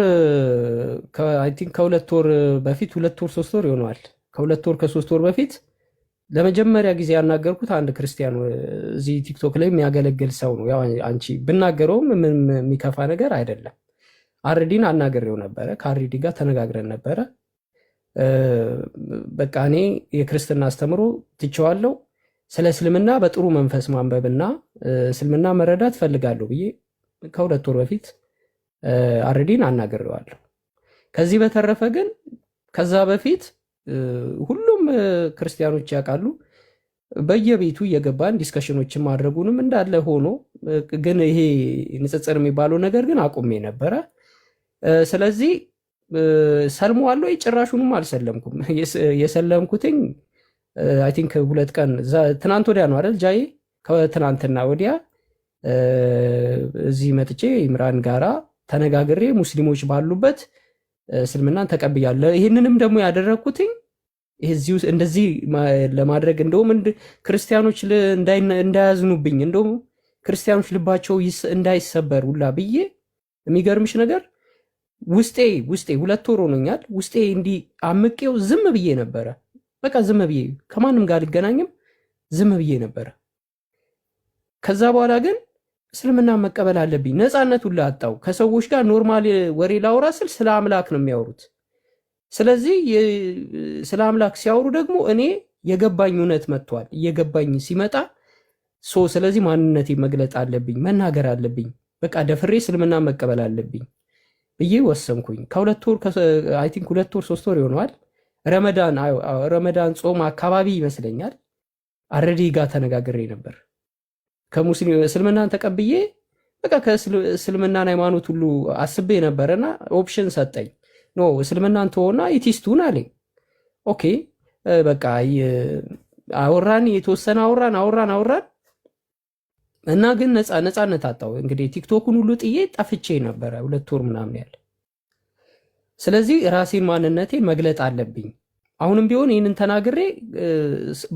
አይ ቲንክ ከ2 ወር በፊት 2 ወር 3 ወር ይሆነዋል። ከ2 ወር ከ3 ወር በፊት ለመጀመሪያ ጊዜ ያናገርኩት አንድ ክርስቲያን እዚህ ቲክቶክ ላይ የሚያገለግል ሰው ነው። ያው አንቺ ብናገረውም ምንም የሚከፋ ነገር አይደለም። አርዲን አናገሬው ነበረ። ከአርዲ ጋር ተነጋግረን ነበረ። በቃ እኔ የክርስትና አስተምሮ ትቼዋለሁ፣ ስለ እስልምና በጥሩ መንፈስ ማንበብና እስልምና መረዳት ፈልጋለሁ ብዬ ከ2 ወር በፊት አርዲን አናገሬዋለሁ። ከዚህ በተረፈ ግን ከዛ በፊት ሁሉም ክርስቲያኖች ያውቃሉ። በየቤቱ እየገባን ዲስከሽኖችን ማድረጉንም እንዳለ ሆኖ ግን ይሄ ንጽጽር የሚባለው ነገር ግን አቁሜ ነበረ። ስለዚህ ሰልመዋለሁ ወይ? ጭራሹንም አልሰለምኩም። የሰለምኩትኝ አይ ቲንክ 2 ቀን ትናንት ወዲያ ነው አይደል ጃዬ? ከትናንትና ወዲያ እዚህ መጥቼ ኢምራን ጋራ ተነጋግሬ ሙስሊሞች ባሉበት እስልምናን ተቀብያለሁ። ይህንንም ደግሞ ያደረግኩትኝ እንደዚህ ለማድረግ እንደውም ክርስቲያኖች እንዳያዝኑብኝ እንደውም ክርስቲያኖች ልባቸው እንዳይሰበር ሁላ ብዬ የሚገርምሽ ነገር ውስጤ 2 ወር ሆኖኛል። ውስጤ እንዲህ አምቄው ዝም ብዬ ነበረ። በቃ ዝም ብዬ ከማንም ጋር አልገናኝም፣ ዝም ብዬ ነበረ። ከዛ በኋላ ግን እስልምና መቀበል አለብኝ። ነፃነት ሁላ አጣው። ከሰዎች ጋር ኖርማል ወሬ ላውራ ስል ስለ አምላክ ነው የሚያወሩት። ስለዚህ ስለ አምላክ ሲያወሩ ደግሞ እኔ የገባኝ እውነት መጥቷል። እየገባኝ ሲመጣ ስለዚህ ማንነቴ መግለጥ አለብኝ፣ መናገር አለብኝ። በቃ ደፍሬ እስልምና መቀበል አለብኝ ብዬ ወሰንኩኝ። ከ2 ወር አይ ቲንክ 2 ወር 3 ወር ይሆነዋል። ረመዳን ጾም አካባቢ ይመስለኛል አረዲ ጋር ተነጋግሬ ነበር። ከሙስሊም እስልምናን ተቀብዬ በቃ ከእስልምናን ሃይማኖት ሁሉ አስቤ ነበርና ኦፕሽን ሰጠኝ። ኖ እስልምናን ተወና ኢቲስቱን አለኝ። ኦኬ በቃ አወራን፣ የተወሰነ አወራን እና ግን ነፃነት አጣው። እንግዲህ ቲክቶኩን ሁሉ ጥዬ ጠፍቼ ነበረ 2 ወር ምናምን ያለ። ስለዚህ ራሴን ማንነቴን መግለጥ አለብኝ። አሁንም ቢሆን ይህንን ተናግሬ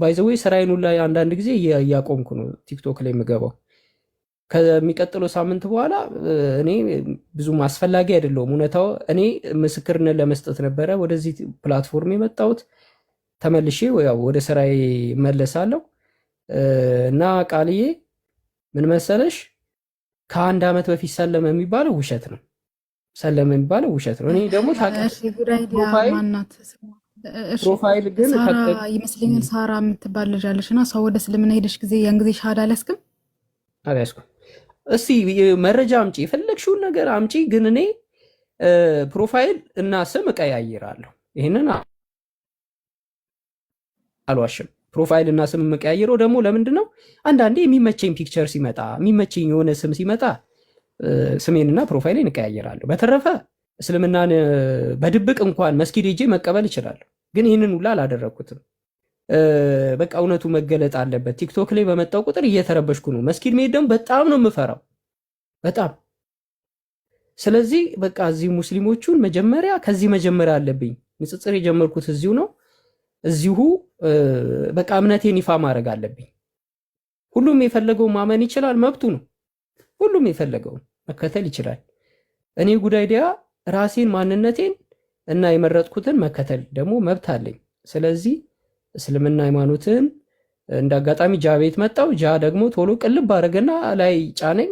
ባይዘዌ ስራዬን ሁላ አንዳንድ ጊዜ እያቆምኩ ነው ቲክቶክ ላይ የምገባው። ከሚቀጥለው ሳምንት በኋላ እኔ ብዙም አስፈላጊ አይደለሁም። እውነታው እኔ ምስክርነት ለመስጠት ነበረ ወደዚህ ፕላትፎርም የመጣሁት። ተመልሼ ያው ወደ ስራዬ እመለሳለሁ እና ቃልዬ ምን መሰለሽ ከ1 ዓመት በፊት ሰለመ የሚባለው ውሸት ነው። ሰለመ የሚባለው ውሸት ነው። እኔ ደግሞ ፕሮፋይል ግን ይመስለኛል ሳራ የምትባል ልጅ አለሽ እና ሰው ወደ እስልምና ሄደሽ ጊዜ ያን ጊዜ ሻሃዳ አልያዝኩም። እስቲ መረጃ አምጪ፣ የፈለግሽውን ነገር አምጪ። ግን እኔ ፕሮፋይል እና ስም እቀያይራለሁ። ይህንን አልዋሽም። ፕሮፋይል እና ስም የምቀያይረው ደግሞ ለምንድን ነው? አንዳንዴ የሚመቸኝ ፒክቸር ሲመጣ፣ የሚመቸኝ የሆነ ስም ሲመጣ ስሜንና ፕሮፋይሌን እቀያይራለሁ። በተረፈ እስልምናን በድብቅ እንኳን መስጊድ ሄጄ መቀበል እችላለሁ። ግን ይህንን ሁላ አላደረግኩትም። በቃ እውነቱ መገለጥ አለበት። ቲክቶክ ላይ በመጣው ቁጥር እየተረበሽኩ ነው። መስጊድ መሄድ ደግሞ በጣም ነው የምፈራው፣ በጣም። ስለዚህ በቃ እዚህ ሙስሊሞቹን መጀመሪያ ከዚህ መጀመሪያ አለብኝ። ንጽጽር የጀመርኩት እዚሁ ነው። እዚሁ በቃ እምነቴን ይፋ ማድረግ አለብኝ። ሁሉም የፈለገው ማመን ይችላል፣ መብቱ ነው። ሁሉም የፈለገውን መከተል ይችላል። እኔ ጉዳይዲያ ራሴን ማንነቴን እና የመረጥኩትን መከተል ደግሞ መብት አለኝ። ስለዚህ እስልምና ሃይማኖትን እንደ አጋጣሚ ጃ ቤት መጣው። ጃ ደግሞ ቶሎ ቅልብ አደረገና ላይ ጫነኝ።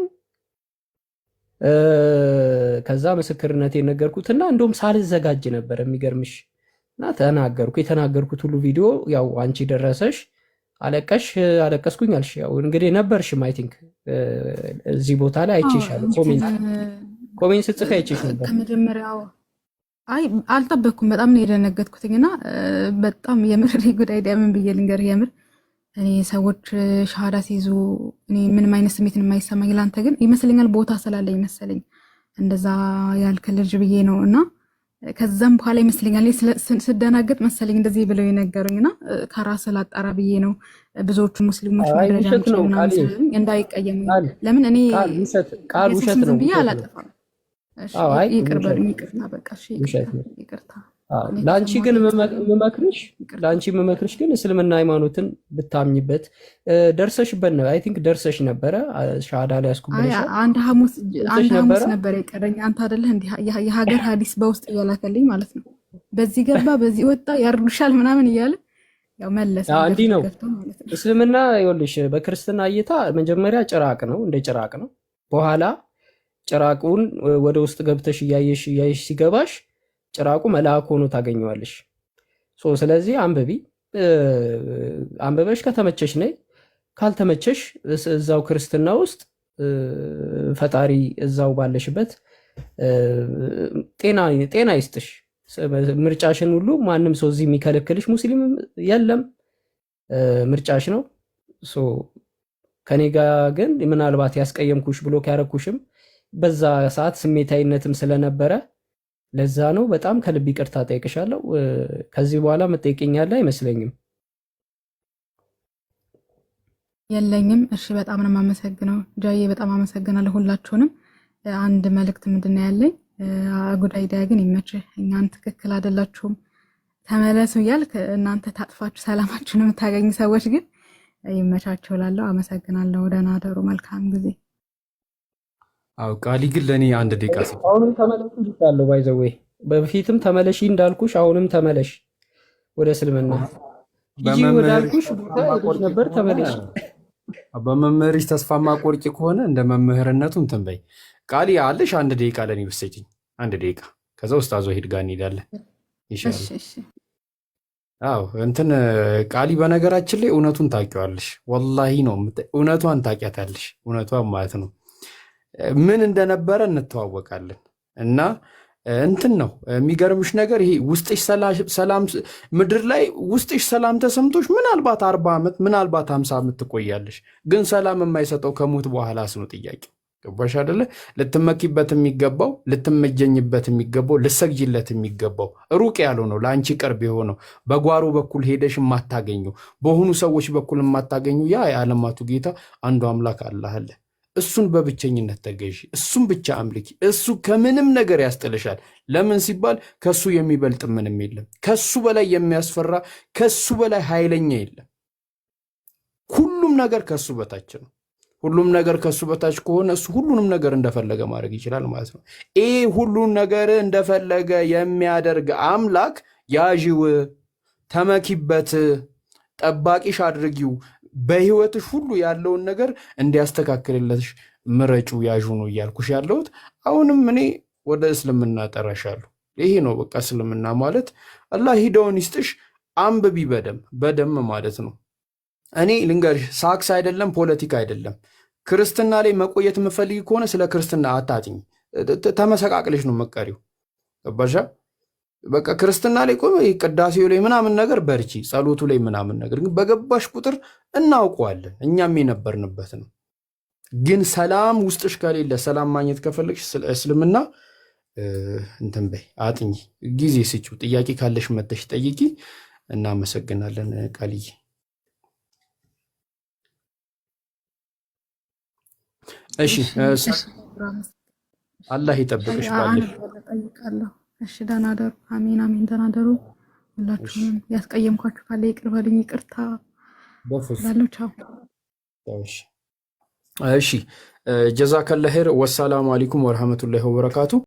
ከዛ ምስክርነቴን ነገርኩትና እንደውም ሳልዘጋጅ ነበር የሚገርምሽ እና ተናገርኩ። የተናገርኩት ሁሉ ቪዲዮ ያው አንቺ ደረሰሽ፣ አለቀስኩኝ አልሽ። ያው እንግዲህ ነበርሽም አይ ቲንክ እዚህ ቦታ ላይ አይቼሻለሁ። ኮሜንት ስጽፍ አይቼሽ ነበር ከመጀመሪያው። አይ አልጠበቅኩም። በጣም ነው የደነገጥኩትኝና በጣም የምር ጉዳይ ምን ብዬ ልንገርህ፣ የምር እኔ ሰዎች ሻሃዳ ሲይዙ እኔ ምንም አይነት ስሜት የማይሰማኝ ላንተ ግን ይመስለኛል ቦታ ስላለኝ መሰለኝ እንደዛ ያልክ ልጅ ብዬ ነው። እና ከዛም በኋላ ይመስለኛል ስደናገጥ መሰለኝ እንደዚህ ብለው የነገሩኝና ከራስ ላጣራ ብዬ ነው። ብዙዎቹ ሙስሊሞች መረጃ እንዳይቀየሙ ለምን እኔ ቃል ውሸት ነው ብዬ አላጠፋም። ይቅር በሉኝ፣ ይቅርታ በቃ እሺ፣ ይቅርታ። ለአንቺ ግን የምመክርሽ ግን እስልምና ሃይማኖትን ብታምኝበት ደርሰሽበት ነው። አይ ቲንክ ደርሰሽ ነበረ ሻሃዳ ላይ ያስኩብልሽ። አንድ ሐሙስ ነበር የቀረኝ። አንተ አይደለህ እንዴ የሀገር ሐዲስ በውስጥ እያላከልኝ ማለት ነው። በዚህ ገባ በዚህ ወጣ ያርዱሻል ምናምን እያለ ያው መለሰ። እንዲህ ነው እስልምና። ይኸውልሽ በክርስትና እይታ መጀመሪያ ጭራቅ ነው፣ እንደ ጭራቅ ነው። በኋላ ጭራቁን ወደ ውስጥ ገብተሽ እያየሽ ሲገባሽ ጭራቁ መልአክ ሆኖ ታገኘዋለሽ። ስለዚህ አንብበሽ ከተመቸሽ ነይ፣ ካልተመቸሽ እዛው ክርስትና ውስጥ ፈጣሪ እዛው ባለሽበት ጤና ይስጥሽ። ምርጫሽን ሁሉ ማንም ሰው እዚህ የሚከለክልሽ ሙስሊም የለም፣ ምርጫሽ ነው። ከኔ ጋር ግን ምናልባት ያስቀየምኩሽ ብሎክ ያረኩሽም በዛ ሰዓት ስሜታዊነትም ስለነበረ ለዛ ነው። በጣም ከልብ ይቅርታ ጠይቅሻለሁ። ከዚህ በኋላ መጠየቅኛለህ አይመስለኝም። የለኝም። እሺ፣ በጣም ነው የማመሰግነው ጃዬ፣ በጣም አመሰግናለሁ ሁላችሁንም። አንድ መልእክት ምንድን ነው ያለኝ፣ ጉዳይ ዳያ ግን ይመችህ፣ እኛን ትክክል አይደላችሁም ተመለሱ እያልክ እናንተ ታጥፋችሁ ሰላማችሁን የምታገኙ ሰዎች ግን ይመቻችሁ እላለሁ። አመሰግናለሁ። ደህና አደሩ። መልካም ጊዜ። ቃሊ ግን ለእኔ አንድ ደቂቃ አሁንም ተመለሽ ይላለው። ባይዘዌ በፊትም ተመለሺ እንዳልኩሽ አሁንም ተመለሽ ወደ እስልምና ሂጂ ወዳልኩሽ ቦታ ሄደሽ ነበር። ተመለሽ። በመምህርሽ ተስፋ ማቆርጭ ከሆነ እንደ መምህርነቱ እንትን በይ። ቃሊ አለሽ አንድ ደቂቃ ለእኔ ብትሰጪኝ፣ አንድ ደቂቃ። ከዛ ኡስታዝ ወሂድ ጋር እንሄዳለን ይሻላል። አዎ እንትን ቃሊ በነገራችን ላይ እውነቱን ታውቂዋለሽ። ወላሂ ነው እውነቷን ታውቂያታለሽ። እውነቷን ማለት ነው ምን እንደነበረ እንተዋወቃለን። እና እንትን ነው የሚገርምሽ ነገር ይሄ ውስጥሽ ሰላም ምድር ላይ ውስጥሽ ሰላም ተሰምቶሽ ምናልባት 40 ዓመት ምናልባት 50 ዓመት ትቆያለሽ። ግን ሰላም የማይሰጠው ከሞት በኋላ ነው ጥያቄው። ገባሽ አይደለ? ልትመኪበት የሚገባው ልትመጀኝበት የሚገባው ልሰግጂለት የሚገባው ሩቅ ያለው ነው ለአንቺ ቅርብ የሆነው በጓሮ በኩል ሄደሽ የማታገኘው በሆኑ ሰዎች በኩል የማታገኘው ያ የዓለማቱ ጌታ አንዱ አምላክ አላህ አለ። እሱን በብቸኝነት ተገዢ፣ እሱን ብቻ አምልኪ። እሱ ከምንም ነገር ያስጥልሻል። ለምን ሲባል ከሱ የሚበልጥ ምንም የለም። ከሱ በላይ የሚያስፈራ ከሱ በላይ ኃይለኛ የለም። ሁሉም ነገር ከሱ በታች ነው። ሁሉም ነገር ከሱ በታች ከሆነ እሱ ሁሉንም ነገር እንደፈለገ ማድረግ ይችላል ማለት ነው። ይህ ሁሉን ነገር እንደፈለገ የሚያደርግ አምላክ ያዢው፣ ተመኪበት፣ ጠባቂሽ አድርጊው። በህይወትሽ ሁሉ ያለውን ነገር እንዲያስተካክልልሽ ምረጩ፣ ያዡ ነው እያልኩሽ ያለሁት። አሁንም እኔ ወደ እስልምና ጠራሻለሁ። ይሄ ነው በቃ እስልምና ማለት። አላህ ሂዳውን ይስጥሽ። አንብቢ በደም ማለት ነው። እኔ ልንገርሽ፣ ሳክስ አይደለም ፖለቲካ አይደለም። ክርስትና ላይ መቆየት የምፈልግ ከሆነ ስለ ክርስትና አታጥኝ። ተመሰቃቅለሽ ነው መቀሪው። ገባሻ? በቃ ክርስትና ላይ ቆይ ቅዳሴው ላይ ምናምን ነገር በርቺ፣ ጸሎቱ ላይ ምናምን ነገር ግን በገባሽ ቁጥር እናውቀዋለን። እኛም የነበርንበት ነው። ግን ሰላም ውስጥሽ ከሌለ ሰላም ማግኘት ከፈለግሽ ስለ እስልምና እንትን በይ፣ አጥኚ፣ ጊዜ ስጪው። ጥያቄ ካለሽ መተሽ ጠይቂ። እናመሰግናለን ቃልዬ። እሺ አላህ ይጠብቅሽ ባለሽ። እሺ ደህና ደሩ። አሜን አሜን። ደህና ደሩ። ሁላችሁም ያስቀየምኳችሁ ካለ ይቅር በሉኝ፣ ይቅርታ ላለው። ቻው። እሺ ጀዛከላህ ኸይር። ወሰላሙ አለይኩም ወረህመቱላሂ ወበረካቱ።